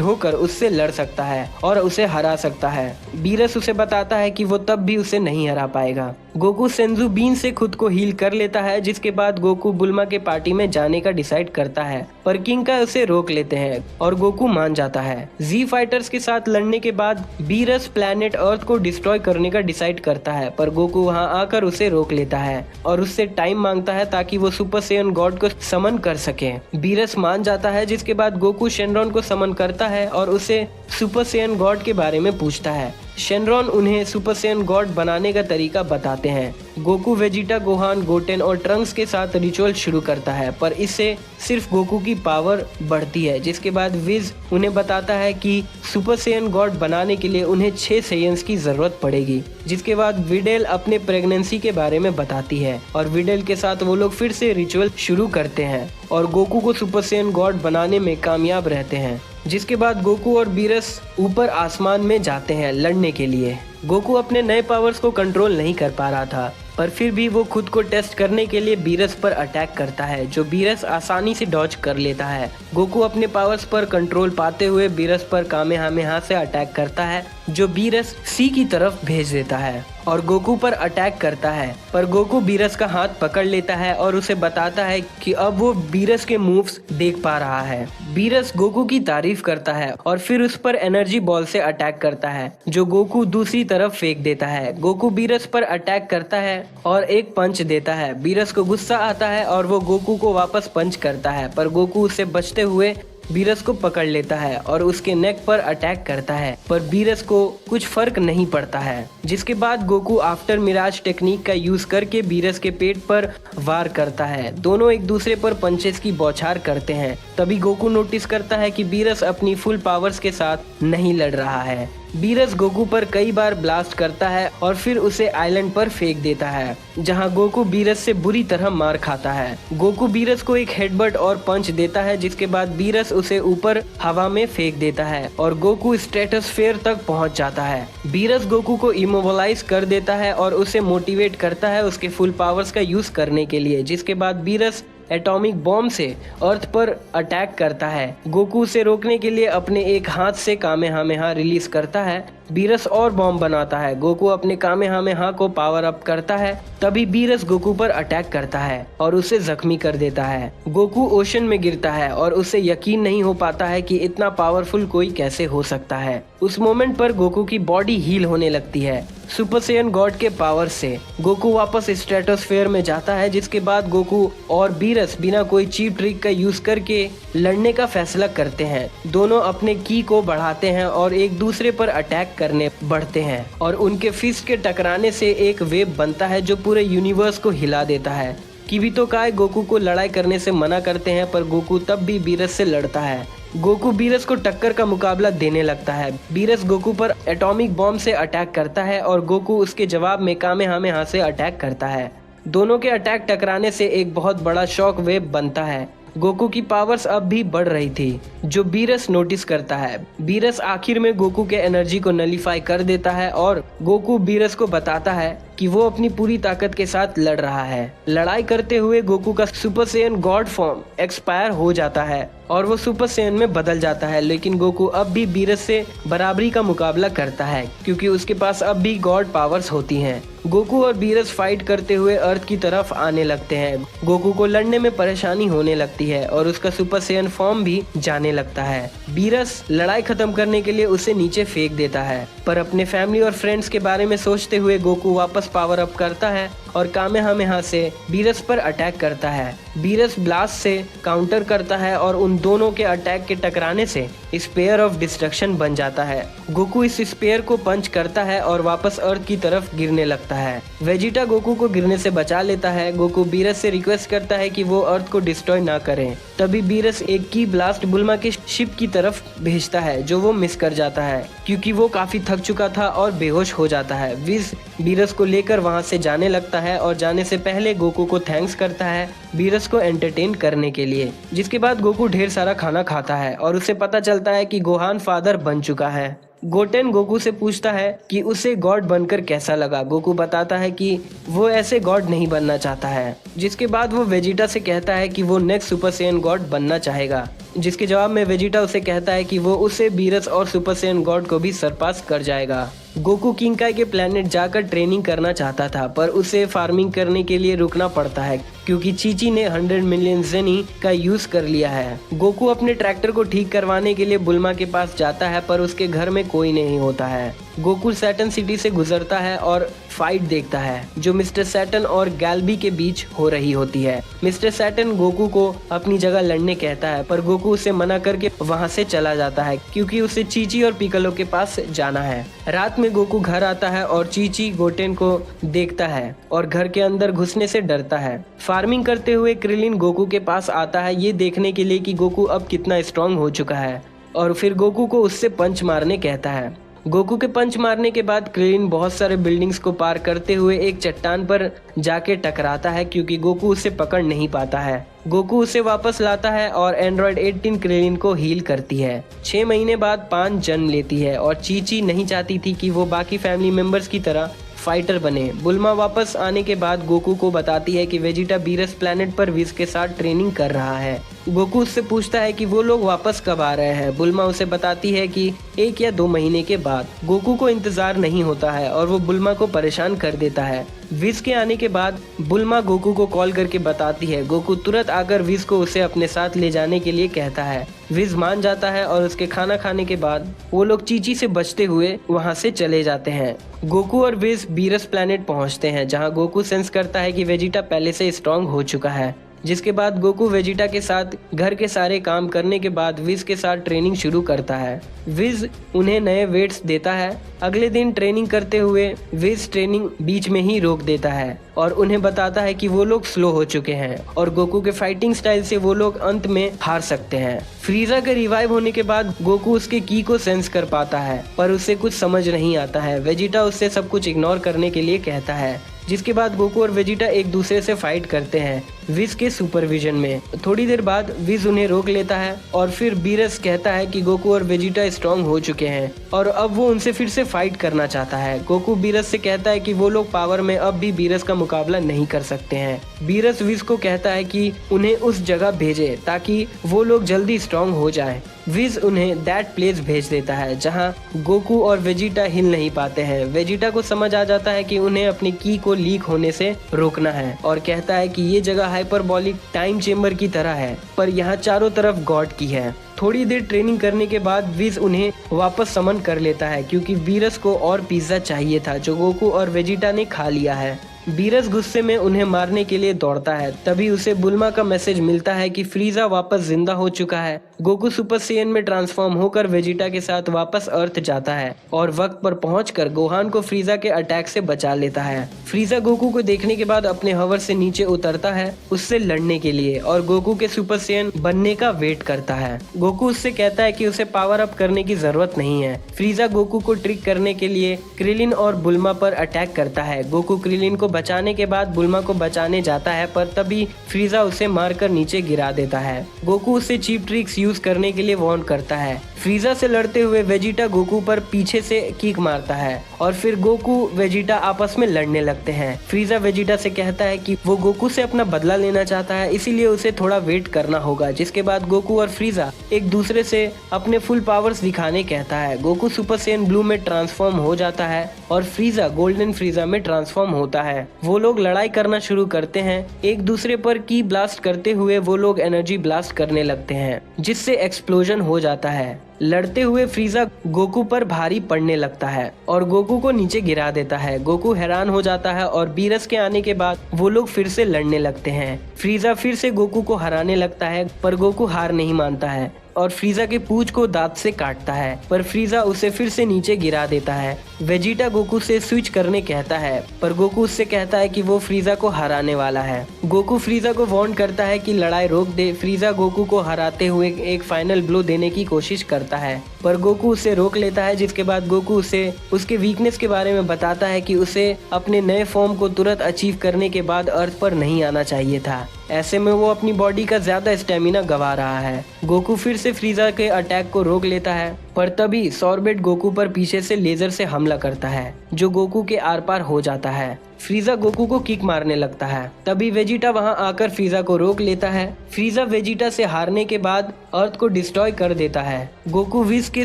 होकर उससे लड़ सकता है और उसे हरा सकता है। बीरस उसे बताता है कि वो तब भी उसे नहीं हरा पाएगा। गोकू सेंजू बीन से खुद को हील कर लेता है, जिसके बाद गोकू बुल्मा के पार्टी में जाने का डिसाइड करता है, पर किंका उसे रोक लेते हैं और गोकू मान जाता है। जी फाइटर्स के साथ लड़ने के बाद बीरस प्लैनेट अर्थ को डिस्ट्रॉय करने का डिसाइड करता है, पर गोकू वहां आकर उसे रोक लेता है और उससे टाइम मांगता है ताकि वो सुपर सेयन गॉड को समन कर सके। बीरस मान जाता है, जिसके बाद गोकू शेनरॉन को समन करता है और उसे सुपर सेयन गॉड के बारे में पूछता है। शेनरॉन उन्हें सुपर सेयन गॉड बनाने का तरीका बताते हैं। गोकू वेजिटा, गोहान, गोटेन और ट्रंक्स के साथ रिचुअल शुरू करता है, पर इससे सिर्फ गोकू की पावर बढ़ती है, जिसके बाद विज उन्हें बताता है कि सुपर सेयन गॉड बनाने के लिए उन्हें 6 सेयन्स की जरूरत पड़ेगी। जिसके बाद विडेल अपने प्रेगनेंसी के बारे में बताती है और विडेल के साथ वो लोग फिर से रिचुअल शुरू करते हैं और गोकू को सुपर सेयन गॉड बनाने में कामयाब रहते हैं। जिसके बाद गोकू और बीरस ऊपर आसमान में जाते हैं लड़ने के लिए। गोकू अपने नए पावर्स को कंट्रोल नहीं कर पा रहा था, पर फिर भी वो खुद को टेस्ट करने के लिए बीरस पर अटैक करता है, जो बीरस आसानी से डॉज कर लेता है। गोकू अपने पावर्स पर कंट्रोल पाते हुए बीरस पर कामेहामेहा से अटैक करता है, जो बीरस सी की तरफ भेज देता है और गोकू पर अटैक करता है, पर गोकू बीरस का हाथ पकड़ लेता है और उसे बताता है कि अब वो बीरस के मूव्स देख पा रहा है। बीरस गोकू की तारीफ करता है और फिर उस पर एनर्जी बॉल से अटैक करता है, जो गोकू दूसरी तरफ फेंक देता है। गोकू बीरस पर अटैक करता है और एक पंच देता है। बीरस को गुस्सा आता है और वो गोकू को वापस पंच करता है, पर गोकू उससे बचते हुए बीरस को पकड़ लेता है और उसके नेक पर अटैक करता है, पर बीरस को कुछ फर्क नहीं पड़ता है। जिसके बाद गोकू आफ्टर मिराज टेक्निक का यूज करके बीरस के पेट पर वार करता है। दोनों एक दूसरे पर पंचेस की बौछार करते हैं। तभी गोकू नोटिस करता है कि बीरस अपनी फुल पावर्स के साथ नहीं लड़ रहा है। बीरस गोकू पर कई बार ब्लास्ट करता है और फिर उसे आइलैंड पर फेंक देता है, जहां गोकू बीरस से बुरी तरह मार खाता है। गोकू बीरस को एक हेडबट और पंच देता है, जिसके बाद बीरस उसे ऊपर हवा में फेंक देता है और गोकू स्ट्रेटोस्फेयर तक पहुंच जाता है। बीरस गोकू को इमोबलाइज कर देता है और उसे मोटिवेट करता है उसके फुल पावर्स का यूज करने के लिए। जिसके बाद बीरस एटॉमिक बॉम्ब से अर्थ पर अटैक करता है। गोकू उसे रोकने के लिए अपने एक हाथ से कामेहामेहा रिलीज करता है। बीरस और बॉम्ब बनाता है। गोकू अपने कामेहामेहा को पावर अप करता है। तभी बीरस गोकू पर अटैक करता है और उसे जख्मी कर देता है। गोकू ओशन में गिरता है और उसे यकीन नहीं हो पाता है कि इतना पावरफुल कोई कैसे हो सकता है। उस मोमेंट पर गोकू की बॉडी हील होने लगती है सुपर सेयन गॉड के पावर से। गोकू वापस स्ट्रेटोस्फेयर में जाता है, जिसके बाद गोकू और बीरस बिना कोई चीप ट्रिक का यूज करके लड़ने का फैसला करते हैं। दोनों अपने की को बढ़ाते हैं और एक दूसरे पर अटैक करने बढ़ते हैं और उनके फिस्ट के टकराने से एक वेव बनता है जो पूरे यूनिवर्स को हिला देता है। किबितो काय गोकू को लड़ाई करने से मना करते हैं, पर गोकू तब भी बीरस से लड़ता है। गोकू बीरस को टक्कर का मुकाबला देने लगता है। बीरस गोकू पर एटॉमिक बॉम्ब से अटैक करता है और गोकू उसके जवाब में कामेहामेहा से अटैक करता है। दोनों के अटैक टकराने से एक बहुत बड़ा शॉक वेव बनता है। गोकू की पावर्स अब भी बढ़ रही थी, जो बीरस नोटिस करता है। बीरस आखिर में गोकू के एनर्जी को नलीफाई कर देता है और गोकू बीरस को बताता है कि वो अपनी पूरी ताकत के साथ लड़ रहा है। लड़ाई करते हुए गोकू का super Saiyan God form expire हो जाता है और वो सुपर सैयन में बदल जाता है, लेकिन गोकू अब भी बीरस से बराबरी का मुकाबला करता है क्योंकि उसके पास अब भी गॉड पावर्स होती हैं। गोकू और बीरस फाइट करते हुए अर्थ की तरफ आने लगते हैं। गोकू को लड़ने में परेशानी होने लगती है और उसका सुपर सैयन फॉर्म भी जाने लगता है। बीरस लड़ाई खत्म करने के लिए उसे नीचे फेंक देता है, पर अपने फैमिली और फ्रेंड्स के बारे में सोचते हुए गोकू वापस पावर अप करता है और कामेहामेहा से बीरस पर अटैक करता है। बीरस ब्लास्ट से काउंटर करता है और उन दोनों के अटैक के टकराने से स्पेयर ऑफ डिस्ट्रक्शन बन जाता है। गोकू इस स्पेयर को पंच करता है और वापस अर्थ की तरफ गिरने लगता है। वेजिटा गोकू को गिरने से बचा लेता है। गोकू बीरस से रिक्वेस्ट करता है कि वो अर्थ को डिस्ट्रॉय ना करें। तभी बीरस एक की ब्लास्ट बुल्मा के शिप की तरफ भेजता है जो वो मिस कर जाता है क्योंकि वो काफी थक चुका था और बेहोश हो जाता है। विज बीरस को लेकर वहां से जाने लगता है और जाने से पहले गोकू को थैंक्स करता है बीरस को एंटरटेन करने के लिए। जिसके बाद गोकू ढेर सारा खाना खाता है और उसे पता चलता है कि गोहान फादर बन चुका है। गोटेन गोकू से पूछता है कि उसे गॉड बनकर कैसा लगा। गोकू बताता है कि वो ऐसे गॉड नहीं बनना चाहता है। जिसके बाद वो वेजिटा से कहता है कि वो नेक्स्ट सुपर सैयन गॉड बनना चाहेगा। जिसके जवाब में वेजिटा उसे कहता है कि वो उसे बीरस और सुपर सैयन गॉड को भी सरपास कर जाएगा। गोकू किंकाई के प्लेनेट जाकर ट्रेनिंग करना चाहता था, पर उसे फार्मिंग करने के लिए रुकना पड़ता है क्योंकि चीची ने 100 मिलियन जेनी का यूज कर लिया है। गोकू अपने ट्रैक्टर को ठीक करवाने के लिए बुल्मा के पास जाता है, पर उसके घर में कोई नहीं होता है। गोकू सैटर्न सिटी से गुजरता है और फाइट देखता है जो मिस्टर सैटर्न और गैल्बी के बीच हो रही होती है। मिस्टर सैटर्न गोकू को अपनी जगह लड़ने कहता है, पर गोकू उसे मना करके वहां से चला जाता है क्योंकि उसे चीची और पिकलो के पास जाना है। रात में गोकू घर आता है और चीची गोटेन को देखता है और घर के अंदर घुसने से डरता है। फार्मिंग करते हुए क्रिलिन गोकू के पास आता है ये देखने के लिए कि गोकू अब कितना स्ट्रांग हो चुका है और फिर गोकू को उससे पंच मारने कहता है। गोकू के पंच मारने के बाद क्रिलिन बहुत सारे बिल्डिंग्स को पार करते हुए एक चट्टान पर जाके टकराता है क्योंकि गोकू उसे पकड़ नहीं पाता है। गोकू उसे वापस लाता है और एंड्रॉइड 18 क्रिलिन को हील करती है। 6 महीने बाद पान जन्म लेती है और चीची नहीं चाहती थी कि वो बाकी फैमिली मेंबर्स की तरह फाइटर बने। बुल्मा वापस आने के बाद गोकू को बताती है कि वेजिटा बीरस प्लेनेट पर विज के साथ ट्रेनिंग कर रहा है। गोकू उससे पूछता है कि वो लोग वापस कब आ रहे हैं। बुल्मा उसे बताती है कि 1 या 2 महीने के बाद। गोकू को इंतजार नहीं होता है और वो बुल्मा को परेशान कर देता है। विज के आने के बाद बुल्मा गोकू को कॉल करके बताती है। गोकू तुरंत आकर विज को उसे अपने साथ ले जाने के लिए कहता है। विज मान जाता है और उसके खाना खाने के बाद वो लोग चीची से बचते हुए वहां से चले जाते हैं। गोकू और विज बीरस प्लेनेट पहुंचते हैं जहां गोकू सेंस करता है कि वेजिटा पहले से स्ट्रांग हो चुका है। जिसके बाद गोकू वेजिटा के साथ घर के सारे काम करने के बाद विज के साथ ट्रेनिंग शुरू करता है। विज उन्हें नए वेट्स देता है। अगले दिन ट्रेनिंग करते हुए विज ट्रेनिंग बीच में ही रोक देता है और उन्हें बताता है कि वो लोग स्लो हो चुके हैं और गोकू के फाइटिंग स्टाइल से वो लोग अंत में हार सकते हैं। फ्रीजा के रिवाइव होने के बाद गोकू उसके की को सेंस कर पाता है, पर उसे कुछ समझ नहीं आता है। वेजिटा उससे सब कुछ इग्नोर करने के लिए कहता है। जिसके बाद गोकू और वेजिटा एक दूसरे से फाइट करते हैं विज के सुपरविजन में। थोड़ी देर बाद विज उन्हें रोक लेता है और फिर बीरस कहता है कि गोकू और वेजिटा स्ट्रांग हो चुके हैं और अब वो उनसे फिर से फाइट करना चाहता है। गोकू बीरस से कहता है कि वो लोग पावर में अब भी बीरस का मुकाबला नहीं कर सकते हैं। बीरस विज को कहता है कि उन्हें उस जगह भेजे ताकि वो लोग जल्दी स्ट्रांग हो जाएं। विज उन्हें दैट प्लेस भेज देता है जहां गोकू और वेजिटा हिल नहीं पाते हैं। वेजिटा को समझ आ जाता है कि उन्हें अपनी की को लीक होने से रोकना है और कहता है कि ये जगह हाइपरबॉलिक टाइम चेम्बर की तरह है, पर यहाँ चारों तरफ गॉड की है। थोड़ी देर ट्रेनिंग करने के बाद विज उन्हें वापस समन कर लेता है क्योंकि बीरस को और पिज्जा चाहिए था जो गोकू और वेजिटा ने खा लिया है। बीरस गुस्से में उन्हें मारने के लिए दौड़ता है। तभी उसे बुल्मा का मैसेज मिलता है कि फ्रीजा वापस जिंदा हो चुका है। गोकू सुपर सैयन में ट्रांसफॉर्म होकर वेजिटा के साथ वापस अर्थ जाता है और वक्त पर पहुंचकर गोहान को फ्रीजा के अटैक से बचा लेता है। फ्रीजा गोकू को देखने के बाद अपने हवर से नीचे उतरता है उससे लड़ने के लिए और गोकू के सुपर सैयन बनने का वेट करता है। गोकू उससे कहता है कि उसे पावर अप करने की जरूरत नहीं है। फ्रीजा गोकू को ट्रिक करने के लिए क्रिलिन और बुल्मा पर अटैक करता है। गोकू क्रिलिन को बचाने के बाद बुल्मा को बचाने जाता है, पर तभी फ्रीजा उसे मारकर नीचे गिरा देता है। गोकू उसे चीप ट्रिक्स यूज करने के लिए वार्न करता है। फ्रीजा से लड़ते हुए वेजिटा गोकू पर पीछे से किक मारता है और फिर गोकू वेजिटा आपस में लड़ने लगते हैं। फ्रीजा वेजिटा से कहता है कि वो गोकू से अपना बदला लेना चाहता है, इसीलिए उसे थोड़ा वेट करना होगा। जिसके बाद गोकू और फ्रीजा एक दूसरे से अपने फुल पावर्स दिखाने कहता है। गोकू सुपर सैयन ब्लू में ट्रांसफॉर्म हो जाता है और फ्रीजा गोल्डन फ्रीजा में ट्रांसफॉर्म होता है। वो लोग लड़ाई करना शुरू करते हैं। एक दूसरे पर की ब्लास्ट करते हुए वो लोग एनर्जी ब्लास्ट करने लगते हैं, जिससे एक्सप्लोजन हो जाता है। लड़ते हुए फ्रीजा गोकू पर भारी पड़ने लगता है और गोकू को नीचे गिरा देता है। गोकू हैरान हो जाता है और बीरस के आने के बाद वो लोग फिर से लड़ने लगते हैं। फ्रीजा फिर से गोकू को हराने लगता है, पर गोकू हार नहीं मानता है और फ्रीजा के पूंछ को दांत से काटता है, पर फ्रीजा उसे फिर से नीचे गिरा देता है। वेजिटा गोकू से स्विच करने कहता है, पर गोकू उससे कहता है कि वो फ्रीजा को हराने वाला है। गोकू फ्रीजा को वार्न करता है कि लड़ाई रोक दे। फ्रीजा गोकू को हराते हुए एक फाइनल ब्लो देने की कोशिश करता है, पर गोकू उसे रोक लेता है। जिसके बाद गोकू उसे उसके वीकनेस के बारे में बताता है कि उसे अपने नए फॉर्म को तुरंत अचीव करने के बाद अर्थ पर नहीं आना चाहिए था। ऐसे में वो अपनी बॉडी का ज्यादा स्टेमिना गवा रहा है। गोकू फिर से फ्रीजा के अटैक को रोक लेता है, पर तभी सॉर्बेट गोकू पर पीछे से लेजर से हमला करता है, जो गोकू के आर पार हो जाता है। फ्रीजा गोकू को किक मारने लगता है, तभी वेजिटा वहां आकर फ्रीजा को रोक लेता है। फ्रीजा वेजिटा से हारने के बाद अर्थ को डिस्ट्रॉय कर देता है। गोकू विज के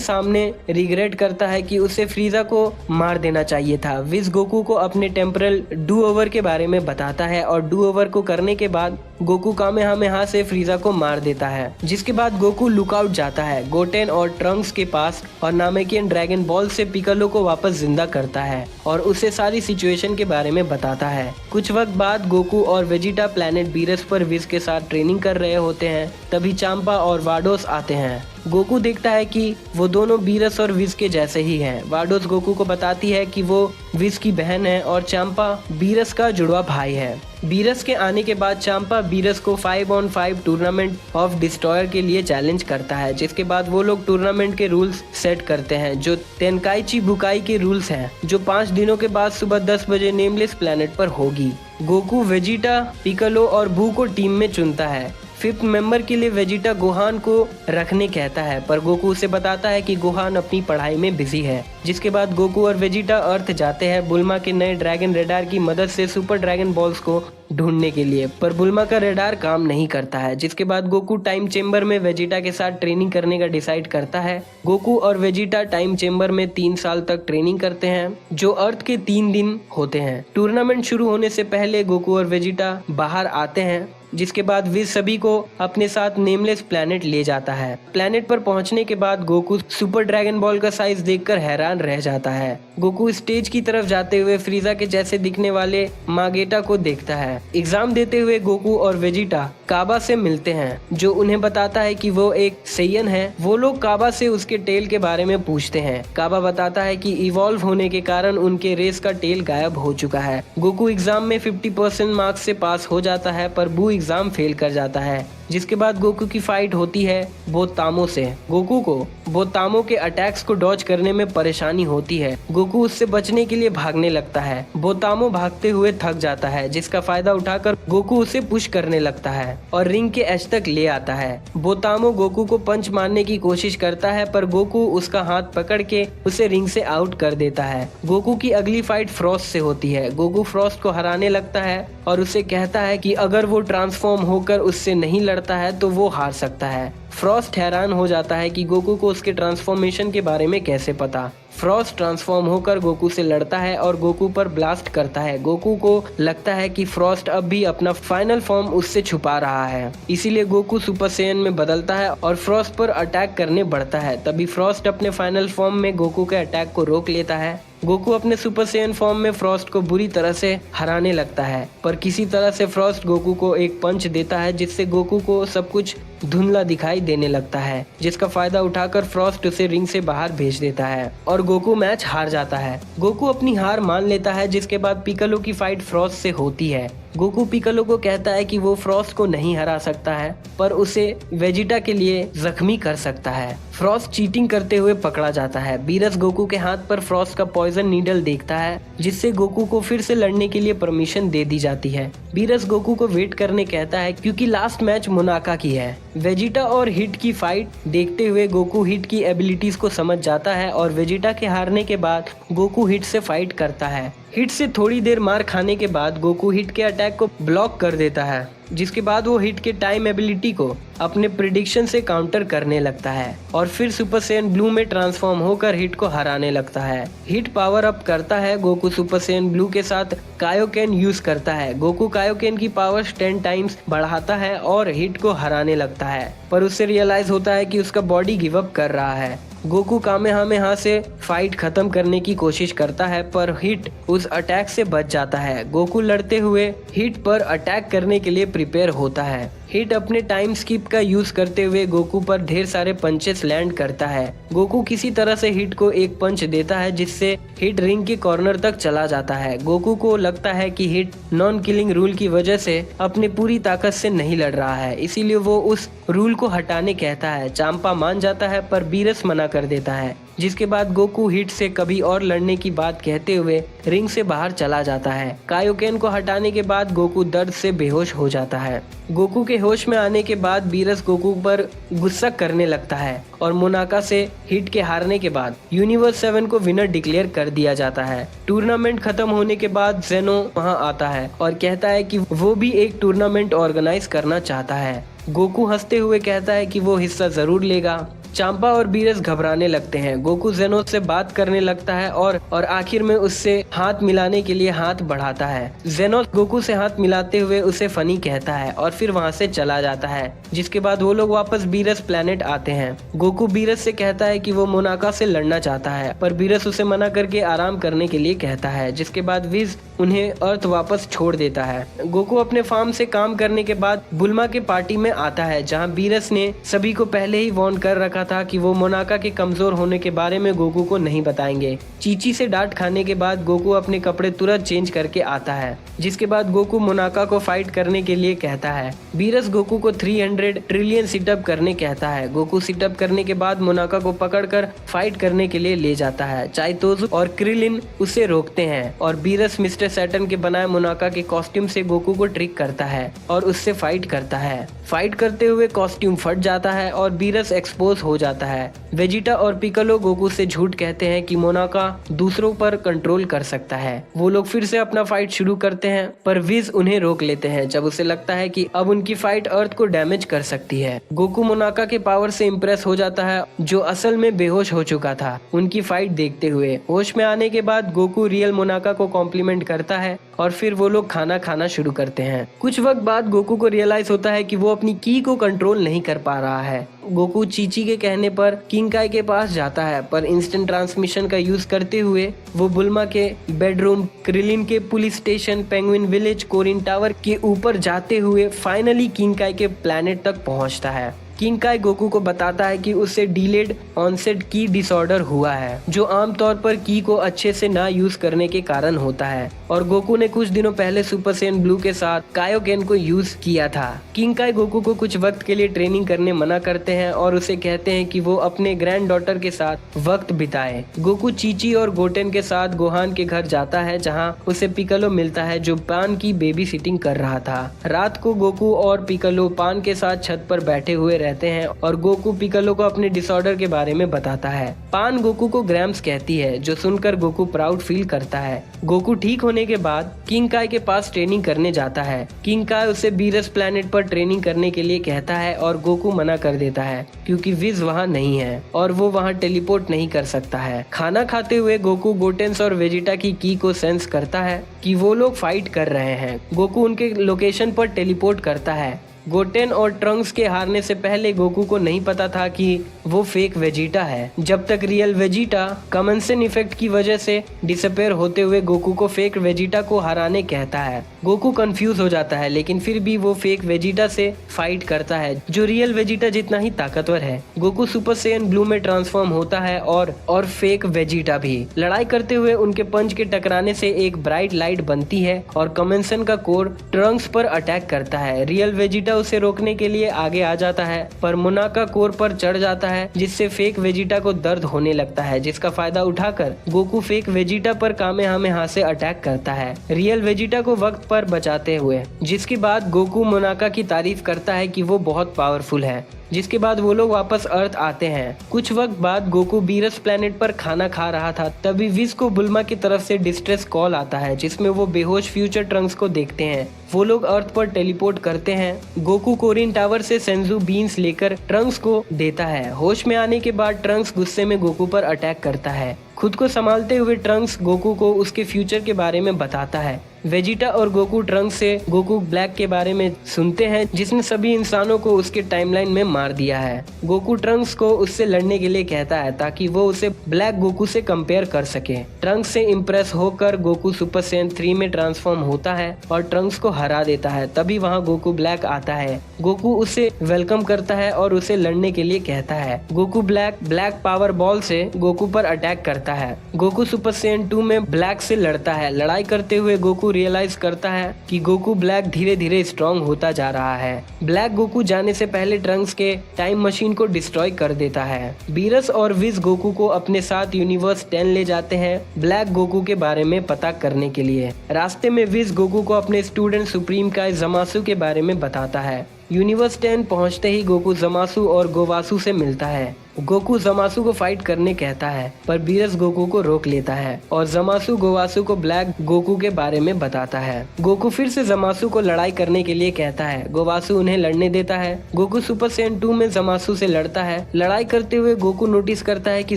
सामने रिग्रेट करता है कि उसे फ्रीजा को मार देना चाहिए था। विज गोकू को अपने टेम्परल डू ओवर के बारे में बताता है और डू ओवर को करने के बाद गोकू कामेहामेहा से फ्रीजा को मार देता है। जिसके बाद गोकू लुकआउट जाता है गोटेन और ट्रंक्स के पास और नामेकियन ड्रैगन बॉल से पिकालो को वापस जिंदा करता है और उसे सारी सिचुएशन के बारे में बताता है। कुछ वक्त बाद गोकू और वेजिटा प्लैनेट बीरस पर विज के साथ ट्रेनिंग कर रहे होते हैं, तभी चांपा और वाडोस आते हैं। गोकू देखता है कि वो दोनों बीरस और विज के जैसे ही हैं। वाडोस गोकू को बताती है कि वो विज की बहन है और चांपा बीरस का जुड़वा भाई है। बीरस के आने के बाद चांपा बीरस को 5-on-5 टूर्नामेंट ऑफ डिस्ट्रॉयर के लिए चैलेंज करता है। जिसके बाद वो लोग टूर्नामेंट के रूल्स सेट करते हैं, जो तेनकाइची बुकाई के रूल्स हैं, जो 5 दिनों के बाद सुबह 10 बजे नेमलेस प्लेनेट पर होगी। गोकू वेजिटा, पिकालो और बू को टीम में चुनता है। 5th मेंबर के लिए वेजिटा गोहान को रखने कहता है, पर गोकू उसे बताता है कि गोहान अपनी पढ़ाई में बिजी है। जिसके बाद गोकू और वेजिटा अर्थ जाते हैं बुल्मा के नए ड्रैगन रेडार की मदद से सुपर ड्रैगन बॉल्स को ढूंढने के लिए, पर बुल्मा का रेडार काम नहीं करता है। जिसके बाद गोकू टाइम चेम्बर में वेजिटा के साथ ट्रेनिंग करने का डिसाइड करता है। गोकू और वेजिटा टाइम चेम्बर में 3 साल तक ट्रेनिंग करते हैं, जो अर्थ के 3 दिन होते हैं। टूर्नामेंट शुरू होने से पहले गोकू और वेजिटा बाहर आते हैं। जिसके बाद विज सभी को अपने साथ नेमलेस प्लैनेट ले जाता है। प्लैनेट पर पहुंचने के बाद गोकू सुपर ड्रैगन बॉल का साइज देखकर हैरान रह जाता है। गोकू स्टेज की तरफ जाते हुए फ्रीजा के जैसे दिखने वाले मागेटा को देखता है। एग्जाम देते हुए गोकू और वेजिटा काबा से मिलते हैं, जो उन्हें बताता है कि वो एक सैयन है। वो लोग काबा से उसके टेल के बारे में पूछते हैं। काबा बताता है कि इवॉल्व होने के कारण उनके रेस का टेल गायब हो चुका है। गोकू एग्जाम में 50% मार्क्स से पास हो जाता है, पर बू एग्जाम फेल कर जाता है। जिसके बाद गोकू की फाइट होती है बोतामो से। गोकू को बोतामो के अटैक्स को डॉज करने में परेशानी होती है। गोकू उससे बचने के लिए भागने लगता है। बोतामो भागते हुए थक जाता है, जिसका फायदा उठाकर गोकू उसे पुश करने लगता है और रिंग के एज तक ले आता है। बोतामो गोकू को पंच मारने की कोशिश करता है, पर गोकू उसका हाथ पकड़ के उसे रिंग से आउट कर देता है। गोकू की अगली फाइट फ्रॉस्ट से होती है। गोकू फ्रॉस्ट को हराने लगता है और उसे कहता है कि अगर वो ट्रांसफॉर्म होकर उससे नहीं लड़ता है तो वो हार सकता है। फ्रॉस्ट हैरान हो जाता है कि गोकू को उसके ट्रांसफॉर्मेशन के बारे में कैसे पता। फ्रॉस्ट ट्रांसफॉर्म होकर गोकू से लड़ता है और गोकू पर ब्लास्ट करता है। गोकू को लगता है कि फ्रॉस्ट अब भी अपना फाइनल फॉर्म उससे छुपा रहा है, इसीलिए गोकू सुपर सैयन में बदलता है और फ्रॉस्ट पर अटैक करने बढ़ता है। तभी फ्रॉस्ट अपने फाइनल फॉर्म में गोकू के अटैक को रोक लेता है। गोकू अपने सुपर सैयन फॉर्म में फ्रॉस्ट को बुरी तरह से हराने लगता है, पर किसी तरह से फ्रॉस्ट गोकू को एक पंच देता है, जिससे गोकू को सब कुछ धुंधला दिखाई देने लगता है। जिसका फायदा उठाकर फ्रॉस्ट उसे रिंग से बाहर भेज देता है और गोकू मैच हार जाता है। गोकू अपनी हार मान लेता है। जिसके बाद पिकालो की फाइट फ्रॉस्ट से होती है। गोकू पिकालो को कहता है कि वो फ्रॉस्ट को नहीं हरा सकता है, पर उसे वेजिटा के लिए जख्मी कर सकता है। फ्रॉस्ट चीटिंग करते हुए पकड़ा जाता है। बीरस गोकू के हाथ पर फ्रॉस्ट का पॉइजन नीडल देखता है, जिससे गोकू को फिर से लड़ने के लिए परमिशन दे दी जाती है। बीरस गोकू को वेट करने कहता है क्योंकि लास्ट मैच मोनाका की है। वेजिटा और हिट की फाइट देखते हुए गोकू हिट की एबिलिटीज को समझ जाता है और वेजिटा के हारने के बाद गोकू हिट से फाइट करता है। हिट से थोड़ी देर मार खाने के बाद गोकू हिट के अटैक को ब्लॉक कर देता है, जिसके बाद वो हिट के टाइम एबिलिटी को अपने प्रिडिक्शन से काउंटर करने लगता है और फिर सुपर सैयन ब्लू में ट्रांसफॉर्म होकर हिट को हराने लगता है। हिट पावर अप करता है। गोकू सुपर सैयन ब्लू के साथ कायोकेन यूज करता है। गोकू कायोकेन की पावर 10 टाइम्स बढ़ाता है और हिट को हराने लगता है, पर उससे रियलाइज होता है कि उसका बॉडी गिव अप कर रहा है। गोकू कामेहामेहा से फाइट खत्म करने की कोशिश करता है, पर हिट उस अटैक से बच जाता है। गोकू लड़ते हुए हिट पर अटैक करने के लिए प्रिपेयर होता है। हिट अपने टाइम स्किप का यूज करते हुए गोकू पर ढेर सारे पंचेस लैंड करता है। गोकू किसी तरह से हिट को एक पंच देता है, जिससे हिट रिंग के कॉर्नर तक चला जाता है। गोकू को लगता है कि हिट नॉन किलिंग रूल की वजह से अपनी पूरी ताकत से नहीं लड़ रहा है, इसीलिए वो उस रूल को हटाने कहता है। चांपा मान जाता है, पर बीरस मना कर देता है, जिसके बाद गोकू हिट से कभी और लड़ने की बात कहते हुए रिंग से बाहर चला जाता है। कायोकेन को हटाने के बाद गोकू दर्द से बेहोश हो जाता है। गोकू के होश में आने के बाद बीरस गोकू पर गुस्सा करने लगता है और मोनाका से हिट के हारने के बाद यूनिवर्स 7 को विनर डिक्लेयर कर दिया जाता है। टूर्नामेंट खत्म होने के बाद जेनो वहां आता है और कहता है कि वो भी एक टूर्नामेंट ऑर्गेनाइज करना चाहता है। गोकू हंसते हुए कहता है कि वो हिस्सा जरूर लेगा। चांपा और बीरस घबराने लगते हैं। गोकू जेनो से बात करने लगता है और आखिर में उससे हाथ मिलाने के लिए हाथ बढ़ाता है। जेनो गोकू से हाथ मिलाते हुए उसे फनी कहता है और फिर वहां से चला जाता है, जिसके बाद वो लोग वापस बीरस प्लेनेट आते हैं। गोकू बीरस से कहता है कि वो मोनाका से लड़ना चाहता है, पर बीरस उसे मना करके आराम करने के लिए कहता है, जिसके बाद विज उन्हें अर्थ वापस छोड़ देता है। गोकू अपने फार्म से काम करने के बाद बुल्मा के पार्टी में आता है, जहाँ बीरस ने सभी को पहले ही वार्न कर रखा था कि वो मोनाका के कमजोर होने के बारे में गोकू को नहीं बताएंगे। चीची से डांट खाने के बाद गोकू अपने कपड़े तुरंत चेंज करके आता है, जिसके बाद गोकू मोनाका को फाइट करने के लिए कहता है। बीरस गोकू को 300 ट्रिलियन सिटअप करने कहता है। गोकू सिटअप करने के बाद मोनाका को पकड़कर फाइट करने के लिए ले जाता है। चाइतोजु और क्रिलिन उसे रोकते हैं और बीरस मिस्टर सैटर्न के बनाए मोनाका के कॉस्ट्यूम से गोकू को ट्रिक करता है और उससे फाइट करता है। फाइट करते हुए कॉस्ट्यूम फट जाता है और बीरस एक्सपोज हो जाता है। वेजिटा और पिकालो गोकू से झूठ कहते हैं कि मोनाका दूसरों पर कंट्रोल कर सकता है। वो लोग फिर से अपना फाइट शुरू करते हैं, पर विज उन्हें रोक लेते हैं जब उसे लगता है कि अब उनकी फाइट अर्थ को डैमेज कर सकती है। गोकू मोनाका के पावर से इम्प्रेस हो जाता है, जो असल में बेहोश हो चुका था। उनकी फाइट देखते हुए होश में आने के बाद गोकू रियल मोनाका को कॉम्प्लीमेंट करता है और फिर वो लोग खाना खाना शुरू करते हैं। कुछ वक्त बाद गोकू को रियलाइज होता है कि वो अपनी की को कंट्रोल नहीं कर पा रहा है। गोकू चीची के कहने पर किंकाई के पास जाता है, पर इंस्टेंट ट्रांसमिशन का यूज करते हुए वो बुल्मा के बेडरूम, क्रिलिन के police station, penguin village, Korin tower के ऊपर जाते हुए फाइनली किंकाई के प्लेनेट तक पहुंचता है। किंकाई गोकू को बताता है कि उससे डिलेड ऑनसेट की डिसऑर्डर हुआ है, जो आमतौर पर की को अच्छे से ना यूज करने के कारण होता है, और गोकू ने कुछ दिनों पहले सुपर सैयन ब्लू के साथ कायोकेन को यूज किया था। किंकाई गोकू को कुछ वक्त के लिए ट्रेनिंग करने मना करते हैं और उसे कहते हैं कि वो अपने ग्रैंड डॉटर के साथ वक्त बिताए। गोकू चीची और गोटेन के साथ गोहान के घर जाता है, जहाँ उसे पिकालो मिलता है, जो पान की बेबी सिटिंग कर रहा था। रात को गोकू और पिकालो पान के साथ छत पर बैठे हुए रहते हैं और गोकू पिकालो को अपने डिसऑर्डर के बारे में बताता है। पान गोकू को ग्रैम्स कहती है, जो सुनकर गोकू प्राउड फील करता है। गोकू ठीक होने के बाद किंकाई के पास ट्रेनिंग करने जाता है। किंकाई उसे बीरस प्लेनेट पर ट्रेनिंग करने के लिए कहता है और गोकू मना कर देता है, क्योंकि विज वहाँ नहीं है और वो वहाँ टेलीपोर्ट नहीं कर सकता है। खाना खाते हुए गोकू गोटेंस और वेजिटा की को सेंस करता है कि वो लोग फाइट कर रहे हैं। गोकू उनके लोकेशन पर टेलीपोर्ट करता है। गोटेन और ट्रंक्स के हारने से पहले गोकू को नहीं पता था कि वो फेक वेजिटा है, जब तक रियल वेजिटा कमेंसन इफेक्ट की वजह से डिसअपेयर होते हुए गोकू को फेक वेजिटा को हराने कहता है। गोकू कंफ्यूज हो जाता है, लेकिन फिर भी वो फेक वेजिटा से फाइट करता है जो रियल वेजिटा जितना ही ताकतवर है। गोकू सुपर सैयन ब्लू में ट्रांसफॉर्म होता है और फेक वेजिटा भी। लड़ाई करते हुए उनके पंच के टकराने से एक ब्राइट लाइट बनती है और कमेंसन का कोर ट्रंक्स पर अटैक करता है। रियल वेजिटा उसे रोकने के लिए आगे आ जाता है, पर मोनाका कोर पर चढ़ जाता है, जिससे फेक वेजिटा को दर्द होने लगता है, जिसका फायदा उठाकर गोकू फेक वेजिटा पर कामेहामेहा से अटैक करता है, रियल वेजिटा को वक्त पर बचाते हुए। जिसके बाद गोकू मोनाका की तारीफ करता है कि वो बहुत पावरफुल है। जिसके बाद वो लोग वापस अर्थ आते हैं। कुछ वक्त बाद गोकू बीरस प्लेनेट पर खाना खा रहा था, तभी विज को बुल्मा की तरफ से डिस्ट्रेस कॉल आता है, जिसमें वो बेहोश फ्यूचर ट्रंक्स को देखते हैं। वो लोग अर्थ पर टेलीपोर्ट करते हैं। गोकू कोरिन टावर से सेंजू बीन्स लेकर ट्रंक्स को देता है। होश में आने के बाद ट्रंक्स गुस्से में गोकू पर अटैक करता है। खुद को संभालते हुए ट्रंक्स गोकू को उसके फ्यूचर के बारे में बताता है। वेजिटा और गोकू ट्रंक्स से गोकू ब्लैक के बारे में सुनते हैं, जिसने सभी इंसानों को उसके टाइमलाइन में मार दिया है। गोकू ट्रंक्स को उससे लड़ने के लिए कहता है ताकि वो उसे ब्लैक गोकू से कंपेयर कर सके। ट्रंक्स से इम्प्रेस होकर गोकू सुपर सैयन 3 में ट्रांसफॉर्म होता है और ट्रंक्स को हरा देता है। तभी वहाँ गोकू ब्लैक आता है। गोकू उसे वेलकम करता है और उसे लड़ने के लिए कहता है। गोकू ब्लैक पावर बॉल से गोकू पर अटैक करता है। गोकू सुपर सैयन 2 में ब्लैक से लड़ता है। लड़ाई करते हुए गोकू रियलाइज करता है कि गोकू ब्लैक धीरे धीरे स्ट्रॉन्ग होता जा रहा है। ब्लैक गोकू जाने से पहले ट्रंक्स के टाइम मशीन को डिस्ट्रॉय कर देता है। बीरस और विज गोकू को अपने साथ यूनिवर्स 10 ले जाते हैं ब्लैक गोकू के बारे में पता करने के लिए। रास्ते में विज गोकू को अपने स्टूडेंट सुप्रीम का जमासु के बारे में बताता है। यूनिवर्स 10 पहुंचते ही गोकू जमासु और गोवासु से मिलता है। गोकू जमासु को फाइट करने कहता है, पर बीरस गोकू को रोक लेता है और जमासु गोवासु को ब्लैक गोकू के बारे में बताता है। गोकू फिर से जमासु को लड़ाई करने के लिए कहता है। गोवासु उन्हें लड़ने देता है। गोकू सुपर सैयन 2 में जमासु से लड़ता है। लड़ाई करते हुए गोकू नोटिस करता है कि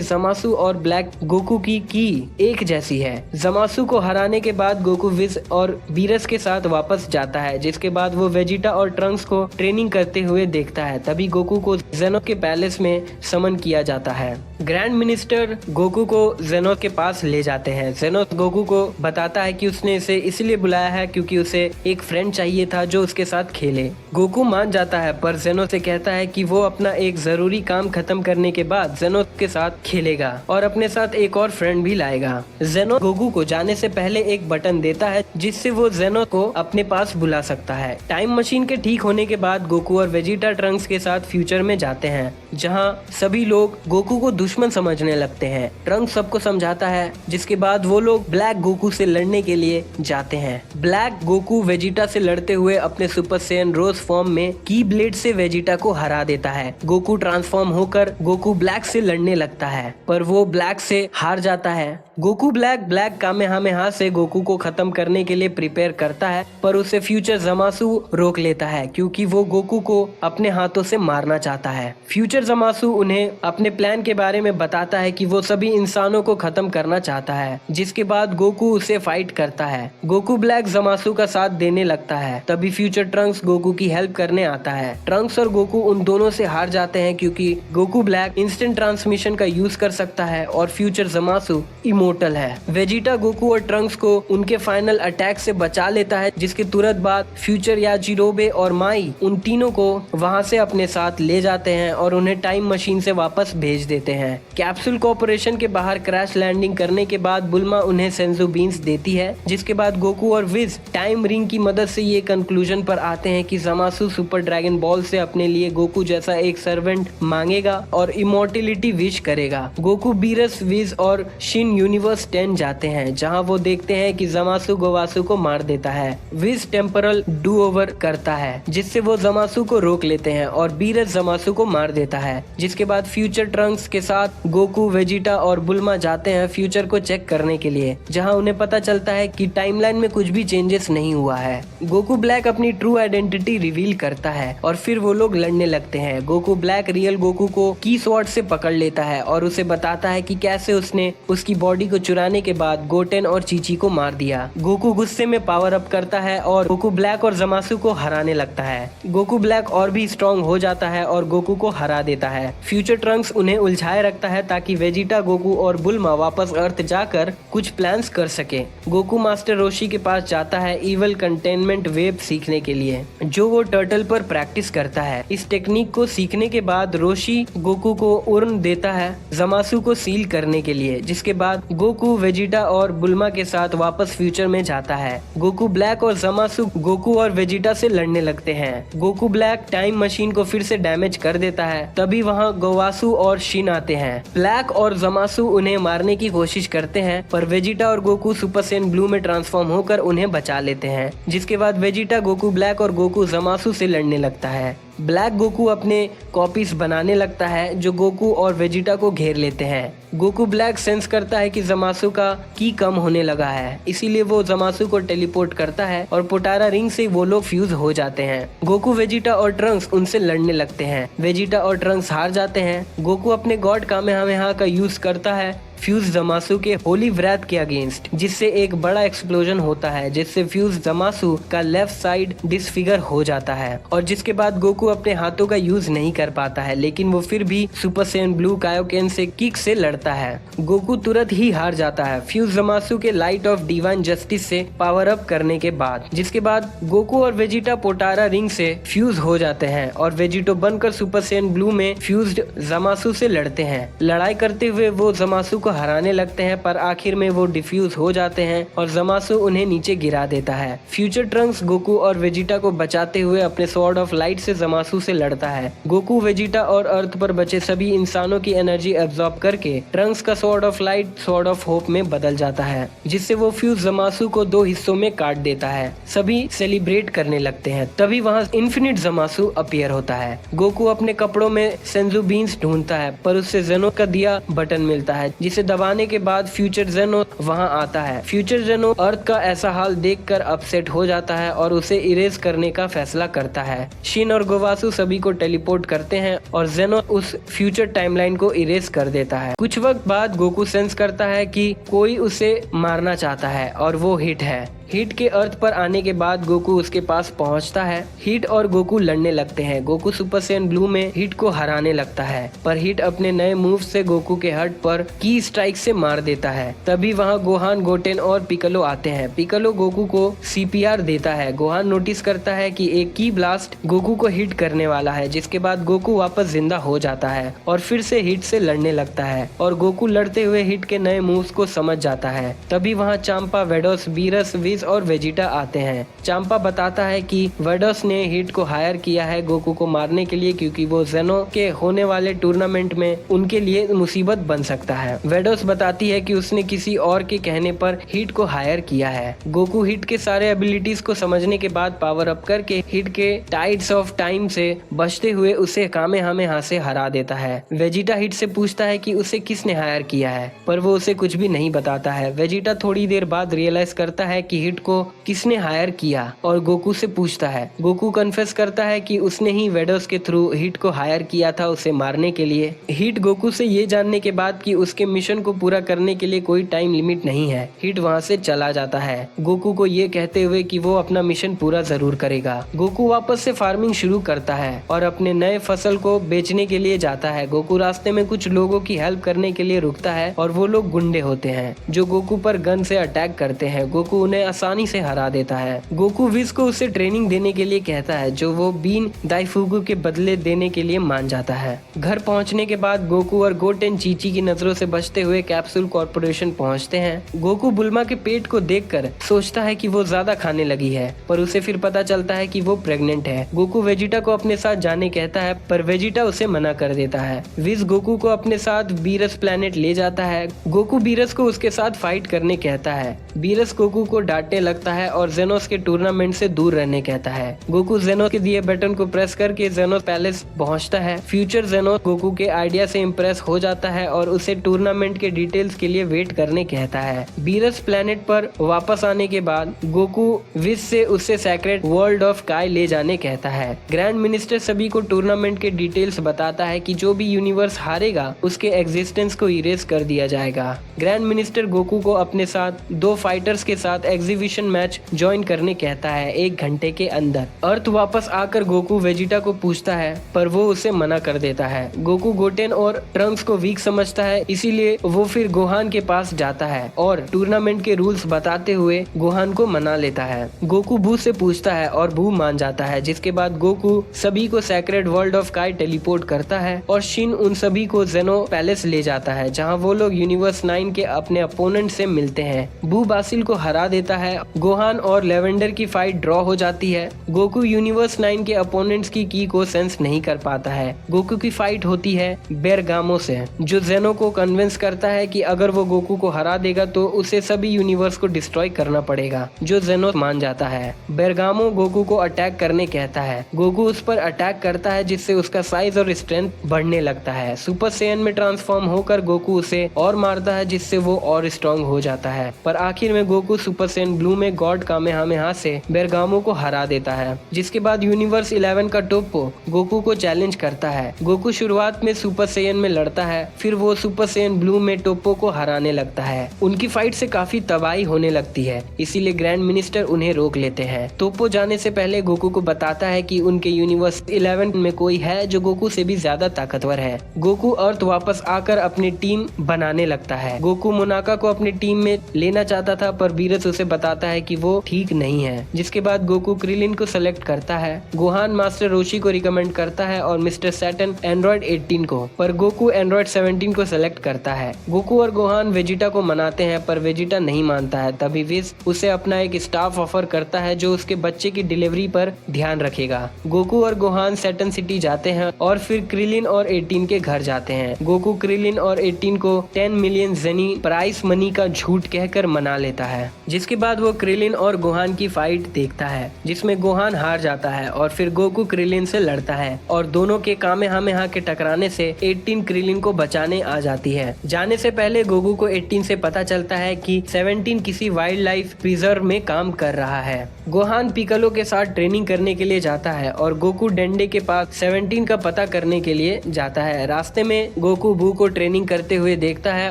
जमासु और ब्लैक गोकू की एक जैसी है। जमासु को हराने के बाद गोकू विज और बीरस के साथ वापस जाता है, जिसके बाद वो वेजिटा और ट्रंक्स को ट्रेनिंग करते हुए देखता है। तभी गोकू को जेनो के पैलेस में समन किया जाता है। ग्रैंड मिनिस्टर गोकू को जेनो के पास ले जाते हैं। जेनो गोकू को बताता है कि उसने इसे इसलिए बुलाया है क्योंकि उसे एक फ्रेंड चाहिए था जो उसके साथ खेले। गोकू मान जाता है, पर जेनो से कहता है कि वो अपना एक जरूरी काम खत्म करने के बाद जेनो के साथ खेलेगा और अपने साथ एक और फ्रेंड भी लाएगा। जेनो गोकू को जाने से पहले एक बटन देता है, जिससे वो जेनो को अपने पास बुला सकता है। टाइम मशीन के ठीक होने के बाद गोकू और वेजिटा ट्रंक्स के साथ फ्यूचर में जाते हैं, जहां सभी लोग गोकू को दुश्मन समझने लगते हैं। ट्रंक्स सबको समझाता है, जिसके बाद वो लोग ब्लैक गोकू से लड़ने के लिए जाते हैं। ब्लैक गोकू वेजिटा से लड़ते हुए अपने सुपर सैयन रोज फॉर्म में की ब्लेड से वेजिटा को हरा देता है। गोकू ट्रांसफॉर्म होकर गोकू ब्लैक से लड़ने लगता है, पर वो ब्लैक से हार जाता है। गोकू ब्लैक कामेहामेहा से गोकू को खत्म करने के लिए प्रिपेयर करता है, पर उसे फ्यूचर जमासु रोक लेता है क्योंकि वो गोकू को अपने हाथों से मारना चाहता है। फ्यूचर जमासु उन्हें अपने प्लान के बारे में बताता है कि वो सभी इंसानों को खत्म करना चाहता है, जिसके बाद गोकू उसे फाइट करता है। गोकू ब्लैक जमासु का साथ देने लगता है। तभी फ्यूचर ट्रंक्स गोकू की हेल्प करने आता है। ट्रंक्स और गोकू उन दोनों से हार जाते हैं क्योंकि गोकू ब्लैक इंस्टेंट ट्रांसमिशन का यूज कर सकता है और फ्यूचर जमासु इमोर्टल है। वेजिटा गोकू और ट्रंक्स को उनके फाइनल अटैक से बचा लेता है, जिसके तुरंत बाद फ्यूचर याजिरोबे और माई उन तीनों को वहां से अपने साथ ले जाते हैं और उन्हें टाइम मशीन से वापस भेज देते हैं। कैप्सूल कॉर्पोरेशन के बाहर क्रैश लैंडिंग करने के बाद बुल्मा उन्हें सेंजू बीन्स देती है, जिसके बाद गोकू और विज टाइम रिंग की मदद से ये कंक्लूजन पर आते हैं कि जमासु सुपर ड्रैगन बॉल से अपने लिए गोकू जैसा एक सर्वेंट मांगेगा और इमोर्टिलिटी विश करेगा। गोकू बीरस विज और शिन यूनिवर्स 10 जाते हैं, जहां वो देखते हैं कि जमासु गोवासु को मार देता है। विज टेम्परल डू ओवर करता है, जिससे वो जमासु को रोक लेते हैं और बीरस जमासु को मार देता है, जिसके बाद बाद फ्यूचर ट्रंक्स के साथ गोकू, वेजिटा और बुल्मा जाते हैं फ्यूचर को चेक करने के लिए, जहां उन्हें पता चलता है कि टाइमलाइन में कुछ भी चेंजेस नहीं हुआ है। गोकू ब्लैक अपनी ट्रू आइडेंटिटी रिवील करता है और फिर वो लोग लड़ने लगते हैं। गोकू ब्लैक रियल गोकू को की स्वॉर्ड से पकड़ लेता है और उसे बताता है कि कैसे उसने उसकी बॉडी को चुराने के बाद गोटेन और चीची को मार दिया। गोकू गुस्से में पावर अप करता है और गोकू ब्लैक और जमासु को हराने लगता है। गोकू ब्लैक और भी स्ट्रॉन्ग हो जाता है और गोकू को हरा देता है। फ्यूचर ट्रंक्स उन्हें उलझाए रखता है ताकि वेजिटा, गोकू और बुल्मा वापस अर्थ जाकर कुछ प्लान्स कर सके। गोकू मास्टर रोशी के पास जाता है इवल कंटेनमेंट वेब सीखने के लिए, जो वो टर्टल पर प्रैक्टिस करता है। इस टेक्निक को सीखने के बाद रोशी गोकू को उर्न देता है जमासु को सील करने के लिए, जिसके बाद गोकू, वेजिटा और बुल्मा के साथ वापस फ्यूचर में जाता है। गोकू ब्लैक और जमासु गोकू और वेजिटा से लड़ने लगते हैं। गोकू ब्लैक टाइम मशीन को फिर से डैमेज कर देता है। तभी वहाँ गोवासु और शिन आते हैं। ब्लैक और जमासु उन्हें मारने की कोशिश करते हैं, पर वेजिटा और गोकू सुपर सैयन ब्लू में ट्रांसफॉर्म होकर उन्हें बचा लेते हैं। जिसके बाद वेजिटा गोकू ब्लैक और गोकू जमासु से लड़ने लगता है। ब्लैक गोकू अपने कॉपीज बनाने लगता है जो गोकू और वेजिटा को घेर लेते हैं। गोकू ब्लैक सेंस करता है कि जमासु का की कम होने लगा है, इसीलिए वो जमासु को टेलीपोर्ट करता है और पोटारा रिंग से वो लोग फ्यूज हो जाते हैं। गोकू, वेजिटा और ट्रंक्स उनसे लड़ने लगते हैं। वेजिटा और ट्रंक्स हार जाते हैं। गोकू अपने गॉड कामेहामेहा का यूज करता है फ्यूज जमासु के होली व्रैथ के अगेंस्ट, जिससे एक बड़ा एक्सप्लोजन होता है, जिससे फ्यूज जमासु का लेफ्ट साइड डिसफिगर हो जाता है। और जिसके बाद गोकू अपने हाथों का यूज नहीं कर पाता है, लेकिन वो फिर भी सुपर सैयन ब्लू कायोकेन से किक से लड़ता है। गोकू तुरंत ही हार जाता है फ्यूज जमासु के लाइट ऑफ डिवाइन जस्टिस से पावर अप करने के बाद। जिसके बाद गोकू और वेजिटा पोटारा रिंग से फ्यूज हो जाते हैं और वेजिटो बनकर सुपर सैयन ब्लू में फ्यूज्ड जमासु से लड़ते हैं। लड़ाई करते हुए वो जमासु को हराने लगते हैं, पर आखिर में वो डिफ्यूज हो जाते हैं और जमासु उन्हें नीचे गिरा देता है। फ्यूचर ट्रंक्स गोकू और वेजिटा को बचाते हुए अपने स्वॉर्ड ऑफ लाइट से जमासु से लड़ता है। गोकू, वेजिटा और अर्थ पर बचे सभी इंसानों की एनर्जी एब्जॉर्ब करके ट्रंक्स का sword of light sword of hope में बदल जाता है, जिससे वो फ्यूज जमासु को 2 हिस्सों में काट देता है। सभी सेलिब्रेट करने लगते हैं। तभी वहाँ इन्फिनिट जमासु अपीयर होता है। गोकू अपने कपड़ों में सेंजू बीन्स ढूंढता है, पर उससे जेनो का दिया बटन मिलता है, जिसे दबाने के बाद फ्यूचर जेनो वहां आता है। फ्यूचर जेनो अर्थ का ऐसा हाल देखकर अपसेट हो जाता है और उसे इरेज करने का फैसला करता है। शिन और गोवासु सभी को टेलीपोर्ट करते हैं और जेनो उस फ्यूचर टाइमलाइन को इरेज कर देता है। कुछ वक्त बाद गोकू सेंस करता है कि कोई उसे मारना चाहता है और वो हिट है। हिट के अर्थ पर आने के बाद गोकू उसके पास पहुंचता है। हिट और गोकू लड़ने लगते हैं। गोकू सुपर सैयन ब्लू में हिट को हराने लगता है, पर हिट अपने नए मूव से गोकू के हर्ट पर की स्ट्राइक से मार देता है। तभी वहां गोहान, गोटेन और पिकलो आते हैं। पिकलो गोकू को CPR देता है। गोहान नोटिस करता है कि एक की ब्लास्ट गोकू को हिट करने वाला है, जिसके बाद गोकू वापस जिंदा हो जाता है और फिर से हिट से लड़ने लगता है और गोकू लड़ते हुए हिट के नए मूव्स को समझ जाता है। तभी वहाँ चांपा, वेडोस, बीरस, विज और वेजिटा आते हैं। चांपा बताता है कि वेडोस ने हिट को हायर किया है गोकू को मारने के लिए, क्योंकि वो जेनो के होने वाले टूर्नामेंट में उनके लिए मुसीबत बन सकता है। वेडोस बताती है कि उसने किसी और के कहने पर हिट को हायर किया है। गोकू हिट के सारे एबिलिटीज को समझने के बाद पावर अप करके हिट के टाइड्स ऑफ टाइम से बचते हुए उसे कामेहामेहा से हरा देता है। वेजिटा हिट से पूछता है कि उसे किसने हायर किया है, पर वो उसे कुछ भी नहीं बताता है। वेजिटा थोड़ी देर बाद रियलाइज करता है कि हिट को किसने हायर किया और गोकू से पूछता है। गोकू कन्फेस करता है कि उसने ही वेडोस के थ्रू हिट को हायर किया था उसे मारने के लिए। हिट गोकू से ये जानने के बाद कि उसके मिशन को पूरा करने के लिए कोई टाइम लिमिट नहीं है, हिट वहाँ से चला जाता है, गोकू को ये कहते हुए कि वो अपना मिशन पूरा जरूर करेगा। गोकू वापस से फार्मिंग शुरू करता है और अपने नए फसल को बेचने के लिए जाता है। गोकू रास्ते में कुछ लोगों की हेल्प करने के लिए रुकता है और वो लोग गुंडे होते हैं जो गोकू पर गन से अटैक करते हैं। गोकू उन्हें आसानी से हरा देता है। गोकू विज को उसे ट्रेनिंग देने के लिए कहता है, जो वो बीन दाइफुगु के बदले देने के लिए मान जाता है। घर पहुंचने के बाद गोकू और गोटेन चीची की नजरों से बचते हुए कैप्सूल कॉर्पोरेशन पहुंचते हैं। गोकू बुल्मा के पेट को देखकर सोचता है कि वो ज्यादा खाने लगी है, पर उसे फिर पता चलता है कि वो प्रेग्नेंट है। गोकू वेजिटा को अपने साथ जाने कहता है, पर वेजिटा उसे मना कर देता है। विज गोकू को अपने साथ बीरस प्लेनेट ले जाता है। गोकू बीरस को उसके साथ फाइट करने कहता है। बीरस गोकू को डांट डांटने लगता है और जेनोस के टूर्नामेंट से दूर रहने कहता है। गोकू जेनोस के दिए बटन को प्रेस करके जेनोस पैलेस पहुंचता है। फ्यूचर जेनोस गोकू के आइडिया से इम्प्रेस हो जाता है और उसे टूर्नामेंट के डिटेल्स के लिए वेट करने कहता है। बीरस प्लेनेट पर वापस आने के बाद गोकू विश से उससे सेक्रेट वर्ल्ड ऑफ काई ले जाने कहता है। ग्रैंड मिनिस्टर सभी को टूर्नामेंट के डिटेल्स बताता है कि जो भी यूनिवर्स हारेगा उसके एग्जिस्टेंस को इरेज कर दिया जाएगा। ग्रैंड मिनिस्टर गोकू को अपने साथ 2 फाइटर्स के साथ एग्जीबिशन मैच ज्वाइन करने कहता है 1 घंटे के अंदर। अर्थ वापस आकर गोकू वेजिटा को पूछता है पर वो उसे मना कर देता है। गोकू गोटेन और ट्रंक्स को वीक समझता है, इसीलिए वो फिर गोहान के पास जाता है और टूर्नामेंट के रूल्स बताते हुए गोहान को मना लेता है। गोकू बू से पूछता है और बू मान जाता है, जिसके बाद गोकू सभी को सेक्रेड वर्ल्ड ऑफ काई टेलीपोर्ट करता है और शिन उन सभी को जेनो पैलेस ले जाता है, जहां वो लोग यूनिवर्स 9 के अपने अपोनेंट से मिलते हैं। बू बासिल को हरा देता है। गोहान और लेवेंडर की फाइट ड्रॉ हो जाती है। गोकू यूनिवर्स 9 के अपोनेंट्स की को सेंस नहीं कर पाता है। गोकू की फाइट होती है बेरगामो से, जो जेनो को कन्विंस करता है कि अगर वो गोकू को हरा देगा तो उसे सभी यूनिवर्स को डिस्ट्रॉय करना पड़ेगा, जो जेनो मान जाता है। बेरगामो गोकू को अटैक करने कहता है। गोकू उस पर अटैक करता है, जिससे उसका साइज और स्ट्रेंथ बढ़ने लगता है। सुपर सैयन में ट्रांसफॉर्म होकर गोकू उसे और मारता है, जिससे वो और स्ट्रॉन्ग हो जाता है। पर आखिर में गोकू सुपर सैयन ब्लू में गॉड कामेहामेहा से बेरगामो को हरा देता है। जिसके बाद यूनिवर्स 11 का टोप्पो गोकू को चैलेंज करता है। गोकू शुरुआत में सुपर सैयन में लड़ता है, फिर वो सुपर सैयन ब्लू में टोप्पो को हराने लगता है। उनकी फाइट से काफी तबाही होने लगती है, इसीलिए ग्रैंड मिनिस्टर उन्हें रोक लेते हैं। टोप्पो जाने से पहले गोकू को बताता है कि उनके यूनिवर्स 11 में कोई है जो गोकू से भी ज्यादा ताकतवर है। गोकू अर्थ वापस आकर अपनी टीम बनाने लगता है। गोकू मोनाका को अपनी टीम में लेना चाहता था, पर बीरस उसे बताता है कि वो ठीक नहीं है। जिसके बाद गोकू क्रिलिन को सेलेक्ट करता है। गोहान मास्टर रोशी को रिकमेंड करता है और मिस्टर सैटर्न एंड्रॉइड 18 को, पर गोकू एंड्रॉइड 17 को सेलेक्ट करता है। गोकू और गोहान वेजिटा को मनाते हैं, पर वेजिटा नहीं मानता है। तभी विश उसे अपना एक स्टाफ ऑफर करता है जो उसके बच्चे की डिलीवरी पर ध्यान रखेगा। गोकू और गोहान सैटर्न सिटी जाते हैं और फिर क्रिलिन और 18 के घर जाते हैं। गोकू क्रिलिन और 18 को 10 मिलियन जेनी प्राइस मनी का झूठ कहकर मना लेता है। जिसके बाद वो क्रिलिन और गोहान की फाइट देखता है, जिसमें गोहान हार जाता है और फिर गोकू क्रिलिन से लड़ता है और दोनों के कामेहामेहा के टकराने से 18 क्रिलिन को बचाने आ जाती है। जाने से पहले गोकू को 18 से पता चलता है कि 17 किसी वाइल्ड लाइफ प्रिजर्व में काम कर रहा है। गोहान पिकलो के साथ ट्रेनिंग करने के लिए जाता है और गोकू डेंडे के पास 17 का पता करने के लिए जाता है। रास्ते में गोकू बू को ट्रेनिंग करते हुए देखता है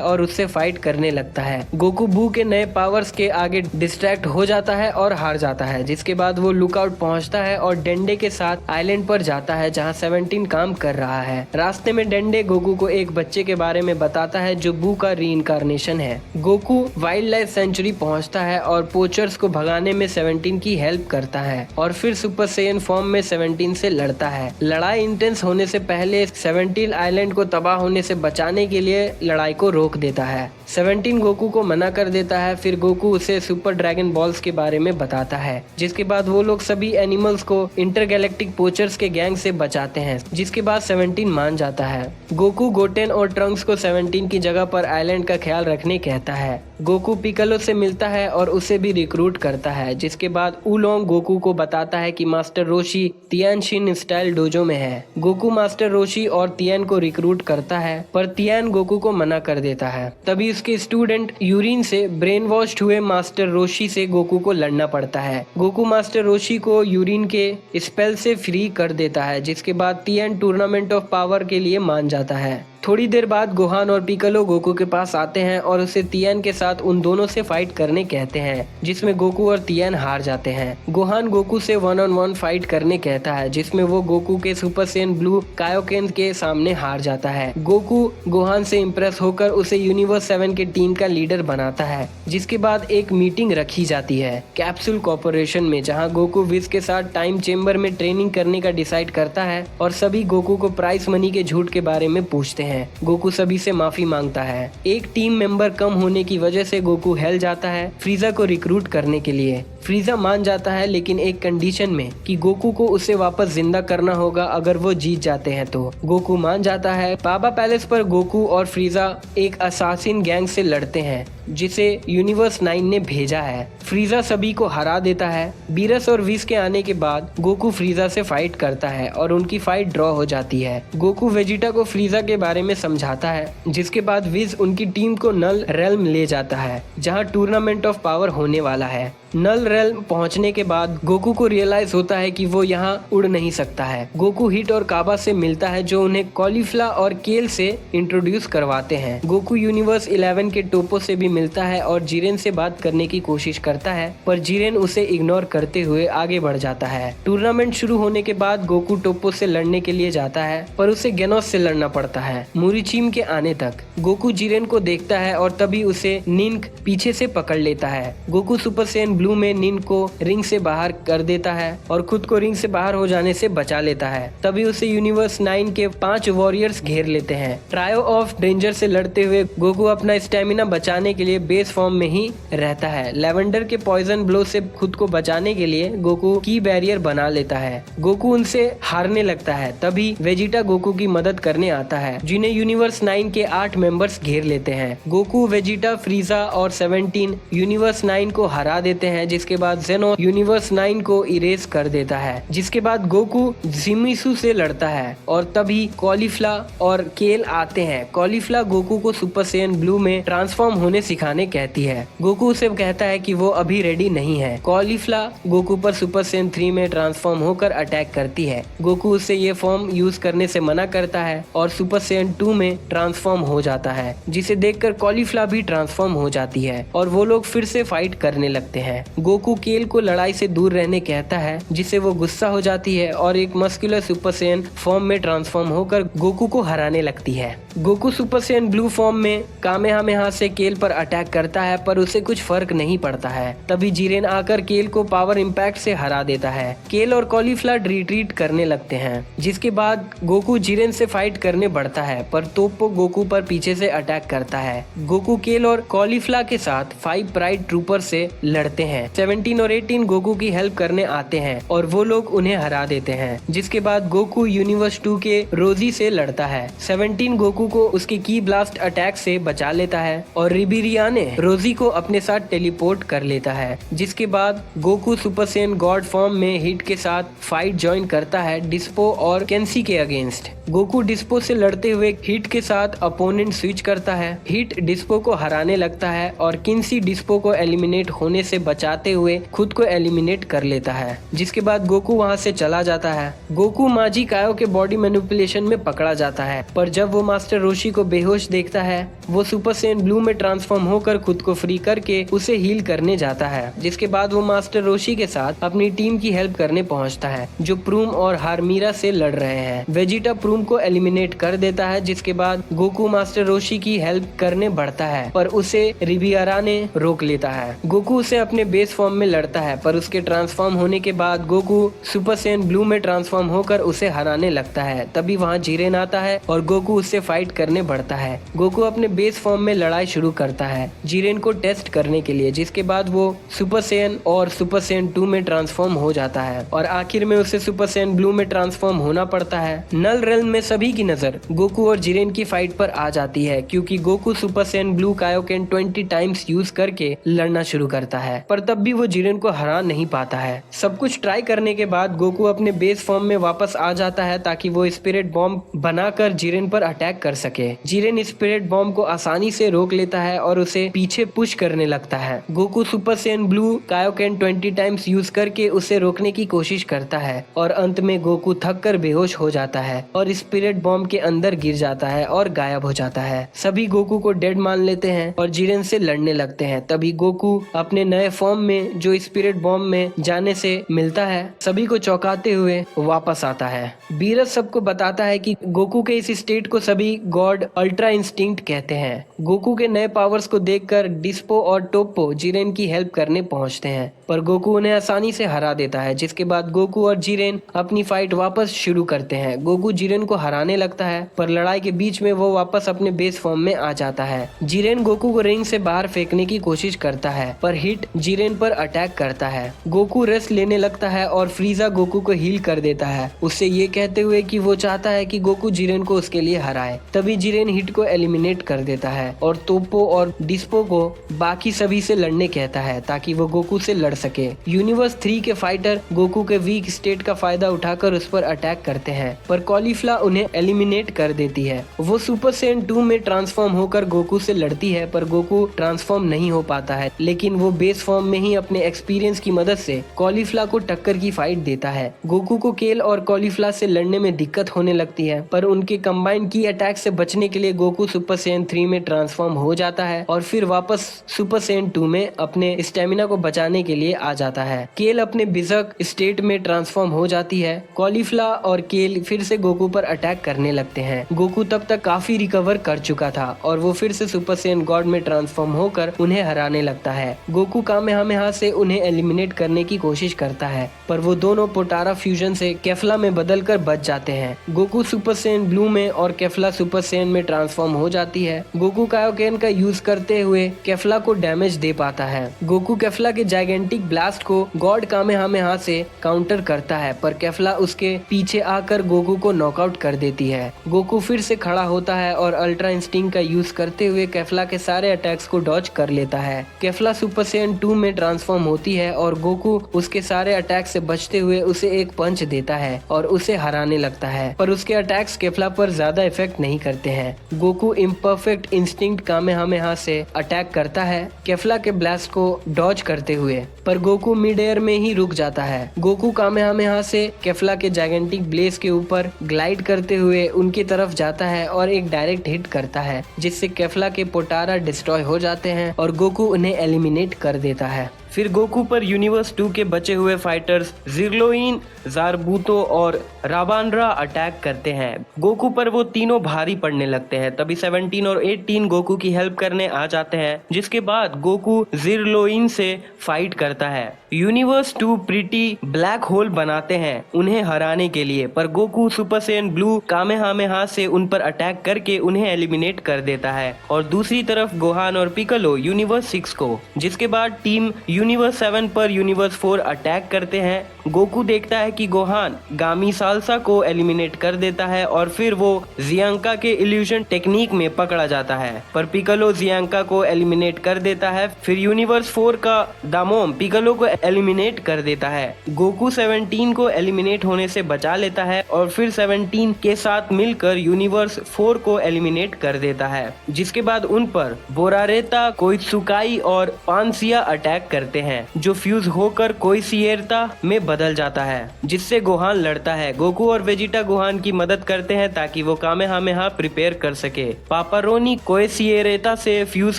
और उससे फाइट करने लगता है। गोकू बू के नए पावर्स के आगे डिस्ट्रैक्ट हो जाता है और हार जाता है। जिसके बाद वो लुकआउट पहुंचता है और डेंडे के साथ आइलैंड पर जाता है, जहां 17 काम कर रहा है। रास्ते में डेंडे गोकू को एक बच्चे के बारे में बताता है जो बू का रीइंकार्नेशन है। गोकू वाइल्ड लाइफ सेंचुरी पहुंचता है और पोचर्स को भगाने में 17 की हेल्प करता है और फिर सुपर सैयन फॉर्म में 17 से लड़ता है। लड़ाई इंटेंस होने से पहले 17 आइलैंड को तबाह होने से बचाने के लिए लड़ाई को रोक देता है। 17 गोकू को मना कर देता है। फिर गोकू उसे सुपर ड्रैगन बॉल्स के बारे में बताता है। जिसके बाद वो लोग सभी एनिमल्स को इंटरगैलेक्टिक पोचर्स के गैंग से बचाते हैं। जिसके बाद 17 मान जाता है। गोकू गोटेन और ट्रंक्स को 17 की जगह पर आइलैंड का ख्याल रखने कहता है। गोकू पिकलो से मिलता है और उसे भी रिक्रूट करता है। जिसके बाद उलोंग गोकू को बताता है कि मास्टर रोशी तियान शिन स्टाइल डोजो में है। गोकू मास्टर रोशी और तियान को रिक्रूट करता है, पर तियान गोकू को मना कर देता है। तभी उसके स्टूडेंट यूरिन से ब्रेन वॉश्ड हुए मास्टर रोशी से गोकू को लड़ना पड़ता है। गोकू मास्टर रोशी को यूरिन के स्पेल से फ्री कर देता है। जिसके बाद तियान टूर्नामेंट ऑफ पावर के लिए मान जाता है। थोड़ी देर बाद गोहान और पिकलो गोकू के पास आते हैं और उसे तियान के साथ उन दोनों से फाइट करने कहते हैं, जिसमें गोकू और तियान हार जाते हैं। गोहान गोकू से 1-on-1 फाइट करने कहता है, जिसमें वो गोकू के सुपर सैयन ब्लू कायोकेन के सामने हार जाता है। गोकू गोहान से इम्प्रेस होकर उसे यूनिवर्स 7 के टीम का लीडर बनाता है। जिसके बाद एक मीटिंग रखी जाती है कैप्सूल कॉर्पोरेशन में, जहाँ गोकू विज के साथ टाइम चेम्बर में ट्रेनिंग करने का डिसाइड करता है और सभी गोकू को प्राइस मनी के झूठ के बारे में पूछते हैं। गोकू सभी से माफी मांगता है। एक टीम मेंबर कम होने की वजह से गोकू हेल जाता है फ्रीजा को रिक्रूट करने के लिए। फ्रीजा मान जाता है, लेकिन एक कंडीशन में कि गोकू को उसे वापस जिंदा करना होगा अगर वो जीत जाते हैं तो। गोकू मान जाता है। बाबा पैलेस पर गोकू और फ्रीजा एक असासिन गैंग से लड़ते हैं जिसे यूनिवर्स 9 ने भेजा है। फ्रीजा सभी को हरा देता है। बीरस और विस के आने के बाद गोकू फ्रीजा से फाइट करता है और उनकी फाइट ड्रॉ हो जाती है। गोकू वेजिटा को फ्रीजा के बारे में समझाता है, जिसके बाद विस उनकी टीम को नल रेल्म ले जाता है जहां टूर्नामेंट ऑफ पावर होने वाला है। नल रेल्म पहुंचने के बाद गोकू को रियलाइज होता है कि वो यहाँ उड़ नहीं सकता है। गोकू हिट और काबा से मिलता है जो उन्हें कॉलीफ्ला और केल से इंट्रोड्यूस करवाते हैं। गोकू यूनिवर्स 11 के टोपो से भी मिलता है और जीरेन से बात करने की कोशिश करता है, पर जीरेन उसे इग्नोर करते हुए आगे बढ़ जाता है। टूर्नामेंट शुरू होने के बाद गोकू टोपो से लड़ने के लिए जाता है, पर उसे गेनोस से लड़ना पड़ता है मुरीचीम के आने तक। गोकू जीरेन को देखता है और तभी उसे निन्क पीछे से पकड़ लेता है। गोकू सुपर सैयन ब्लू में निन्क को रिंग से बाहर कर देता है और खुद को रिंग से बाहर हो जाने से बचा लेता है। तभी उसे यूनिवर्स 9 के 5 वॉरियर्स घेर लेते हैं। ट्रायो ऑफ डेंजर से लड़ते हुए गोकू अपना स्टेमिना बचाने के लिए बेस फॉर्म में ही रहता है। लेवेंडर के पॉइजन ब्लो से खुद को बचाने के लिए गोकू की बैरियर बना लेता है। गोकू उनसे हारने लगता है। तभी वेजिटा गोकू की मदद करने आता है, जिन्हें यूनिवर्स 9 के 8 मेंबर्स घेर लेते हैं। गोकू, वेजिटा, फ्रीजा और 17 यूनिवर्स 9 को हरा देते हैं, जिसके बाद जेनो यूनिवर्स 9 को इरेज कर देता है। जिसके बाद गोकू जिमिसु से लड़ता है और तभी कॉलीफ्ला और केल आते हैं। कॉलीफ्ला गोकू को सुपर सैयन ब्लू में ट्रांसफॉर्म होने सिखाने कहती है। गोकू उसे कहता है कि वो अभी रेडी नहीं है। कॉलीफ्ला गोकू पर सुपर सैयन 3 में ट्रांसफॉर्म होकर अटैक करती है। गोकू उसे ये फॉर्म यूज करने से मना करता है और सुपर सैयन 2 में ट्रांसफॉर्म हो जाता है, जिसे देखकर कॉलीफ्ला भी ट्रांसफॉर्म हो जाती है और वो लोग फिर से फाइट करने लगते हैं। गोकू केल को लड़ाई से दूर रहने कहता है, जिससे वो गुस्सा हो जाती है और एक मस्कुलर सुपर सैयन फॉर्म में ट्रांसफॉर्म होकर गोकू को हराने लगती है। Goku super Saiyan blue form में कामेहामेहा से केल पर अटैक करता है, पर उसे कुछ फर्क नहीं पड़ता है। तभी जीरेन आकर केल को पावर इम्पैक्ट से हरा देता है। केल और कॉलीफ्ला रिट्रीट करने लगते हैं, जिसके बाद गोकू जीरेन से फाइट करने बढ़ता है, पर तोप्पो गोकू पर पीछे से अटैक करता है। गोकू केल और कॉलीफ्ला के साथ 5 प्राइड ट्रूपर से लड़ते हैं। 17 और 18 गोकू की हेल्प करने आते हैं और वो लोग उन्हें हरा देते हैं। जिसके बाद गोकू यूनिवर्स 2 के रोजी से लड़ता है। 17 गोकू को उसके की ब्लास्ट अटैक से बचा लेता है और रिबिरिया ने रोजी को अपने साथ टेलीपोर्ट कर लेता है। जिसके बाद Goku super Saiyan God form में हिट के साथ फाइट ज्वाइन करता है डिस्पो और केंसी के अगेंस्ट। गोकू डिस्पो से लड़ते हुए हिट के साथ अपोनेंट स्विच करता है। हिट डिस्पो को हराने लगता है और किंसी डिस्पो को एलिमिनेट होने से बचाते हुए खुद को एलिमिनेट कर लेता है। जिसके बाद गोकू वहां से चला जाता है। गोकू माजी कायो के बॉडी मैनिपुलेशन में पकड़ा जाता है, पर जब वो मास्टर रोशी को बेहोश देखता है, वो सुपर सैयन ब्लू में ट्रांसफॉर्म होकर खुद को फ्री करके उसे हील करने जाता है। जिसके बाद वो मास्टर रोशी के साथ अपनी टीम की हेल्प करने पहुंचता है, जो प्रूम और हारमीरा से लड़ रहे हैं। वेजिटा प्रूम को एलिमिनेट कर देता है। जिसके बाद गोकू मास्टर रोशी की हेल्प करने बढ़ता है, पर उसे रिबियारा ने रोक लेता है। गोकू उसे अपने बेस फॉर्म में लड़ता है, पर उसके ट्रांसफॉर्म होने के बाद गोकू सुपर सैयन ब्लू में ट्रांसफॉर्म होकर उसे हराने लगता है। तभी वहाँ जीरेन आता है और गोकू उससे फाइट करने बढ़ता है। गोकू अपने बेस फॉर्म में लड़ाई शुरू करता है जीरेन को टेस्ट करने के लिए। जिसके बाद वो सुपर सैयन और सुपर सैयन 2 में ट्रांसफॉर्म हो जाता है और आखिर में उसे सुपर सैयन ब्लू में ट्रांसफॉर्म होना पड़ता है। नल रेल्म में सभी की नजर गोकू और जीरेन की फाइट पर आ जाती है, क्योंकि Goku super Saiyan blue Kaioken 20 times use करके लड़ना शुरू करता है, पर तब भी वो जीरेन को हरा नहीं पाता है। सब कुछ ट्राई करने के बाद गोकू अपने बेस फॉर्म में वापस आ जाता है, ताकि वो स्पिरिट बॉम्ब बनाकर जीरेन पर अटैक कर सके। जीरेन स्पिरिट बॉम्ब को आसानी से रोक लेता है और उसे पीछे पुश करने लगता है। Goku super Saiyan blue Kaioken 20 times use करके उसे रोकने की कोशिश करता है और अंत में गोकू थक कर बेहोश हो जाता है और स्पिरिट बॉम्ब के अंदर गिर जाता है और गायब हो जाता है। सभी गोकू को डेड मान लेते हैं और जीरेन से लड़ने लगते हैं। तभी गोकू अपने नए फॉर्म में जो स्पिरिट बॉम्ब में जाने से मिलता है, सभी को चौंकाते हुए वापस आता है। बीरस सबको बताता है कि गोकू के इस स्टेट को सभी गॉड अल्ट्रा इंस्टिंक्ट कहते हैं। गोकू के नए पावर्स को देखकर डिस्पो और टोप्पो जीरेन की हेल्प करने पहुंचते हैं, पर पर गोकू उन्हें आसानी से हरा देता है, जिसके बाद गोकू और जिरेन अपनी फाइट वापस शुरू करते हैं। गोकू जिरेन को हराने लगता है, पर लड़ाई के बीच में वो वापस अपने बेस फॉर्म में आ जाता है। जिरेन गोकू को रिंग से बाहर फेंकने की कोशिश करता है, पर हिट जिरेन पर अटैक करता है। गोकू रेस्ट लेने लगता है और फ्रीजा गोकू को हील कर देता है, उससे ये कहते हुए कि वो चाहता है कि गोकू जिरेन को उसके लिए हराए। तभी जिरेन हिट को एलिमिनेट कर देता है और तोप्पो और डिस्पो को बाकी सभी से लड़ने कहता है ताकि वो गोकू से लड़ सके। यूनिवर्स 3 के फाइटर गोकू के वीक स्टेट का फायदा उठाकर उस पर अटैक करते हैं, पर कॉलीफ्ला उन्हें एलिमिनेट कर देती है। वो सुपर सैयन 2 में ट्रांसफॉर्म होकर गोकू से लड़ती है, पर गोकू ट्रांसफॉर्म नहीं हो पाता है, लेकिन वो बेस फॉर्म में ही अपने एक्सपीरियंस की मदद से कॉलीफ्ला को टक्कर की फाइट देता है। गोकू को केल और कॉलीफ्ला से लड़ने में दिक्कत होने लगती है, पर उनके कंबाइंड की अटैक से बचने के लिए गोकू सुपर सैयन 3 में ट्रांसफॉर्म हो जाता है और फिर वापस सुपर सैयन 2 में अपने स्टेमिना को बचाने के लिए आ जाता है। केल अपने बिजक स्टेट में ट्रांसफॉर्म हो जाती है। कॉलीफ्ला और केल फिर से गोकू पर अटैक करने लगते हैं। गोकू तब तक काफी रिकवर कर चुका था और वो फिर से सुपर सैयन गॉड में ट्रांसफॉर्म होकर उन्हें हराने लगता है। गोकू कामेहामेहा से उन्हें एलिमिनेट करने की कोशिश करता है, पर वो दोनों पोटारा फ्यूजन से केफला में बदलकर बच जाते हैं। गोकू सुपर सैयन ब्लू में और केफला सुपर सैयन में ट्रांसफॉर्म हो जाती है। गोकू कायोकेन का यूज करते हुए केफला को डैमेज दे पाता है। गोकू केफला के जाइगेंटिक ब्लास्ट को गॉड कामेहामेहा से काउंटर करता है, पर केफला उसके पीछे आकर गोकू को नॉकआउट कर देती है। गोकू फिर से खड़ा होता है और अल्ट्रा इंस्टिंक्ट का यूज करते हुए केफला के सारे अटैक्स को डॉज कर लेता है। केफला सुपर सैयन 2 में ट्रांसफॉर्म होती है और गोकू उसके सारे अटैक से बचते हुए उसे एक पंच देता है और उसे हराने लगता है, पर उसके अटैक्स केफला पर ज्यादा इफेक्ट नहीं करते हैं। गोकू इम्परफेक्ट इंस्टिंक्ट कामेहामेहा से अटैक करता है केफला के ब्लास्ट को डॉज करते हुए, पर गोकू मिड एयर में ही रुक जाता है। गोकू कामेहामेहा से केफला के जाइगेंटिक ब्लेज के ऊपर ग्लाइड करते हुए उनकी तरफ जाता है और एक डायरेक्ट हिट करता है, जिससे केफला के पोटारा डिस्ट्रॉय हो जाते हैं और गोकू उन्हें एलिमिनेट कर देता है। फिर गोकू पर यूनिवर्स 2 के बचे हुए फाइटर्स जिर्लोइन, ज़ारबूतो और राबानरा अटैक करते हैं। गोकू पर वो तीनों भारी पड़ने लगते हैं। तभी 17 और 18 गोकू की हेल्प करने आ जाते हैं, जिसके बाद गोकू जिर्लोइन से फाइट करता है। यूनिवर्स 2 प्रीटी ब्लैक होल बनाते हैं उन्हें हराने के लिए, पर Goku super Saiyan blue Kamehameha से उन पर अटैक करके उन्हें एलिमिनेट कर देता है। और दूसरी तरफ गोहान और पिकलो यूनिवर्स 6 को, जिसके बाद टीम यूनिवर्स 7 पर यूनिवर्स 4 अटैक करते हैं। गोकू देखता है कि गोहान गामी साल्सा को एलिमिनेट कर देता है और फिर वो जियांका के इल्यूजन टेक्निक में पकड़ा जाता है, पर पिकलो जियांका को एलिमिनेट कर देता है। फिर यूनिवर्स 4 का दामोम पिकलो को एलिमिनेट कर देता है। गोकू 17 को एलिमिनेट होने से बचा लेता है और फिर 17 के साथ मिलकर यूनिवर्स 4 को एलिमिनेट कर देता है, जिसके बाद उन पर बोरारेता, कोइत्सुकाई और पानसिया अटैक करते हैं, जो फ्यूज होकर कोइसिएर्ता में बदल जाता है, जिससे गोहान लड़ता है। गोकू और वेजिटा गोहान की मदद करते हैं ताकि वो कामेहामेहा प्रिपेयर कर सके। पापारोनी कोइसिएरेता से फ्यूज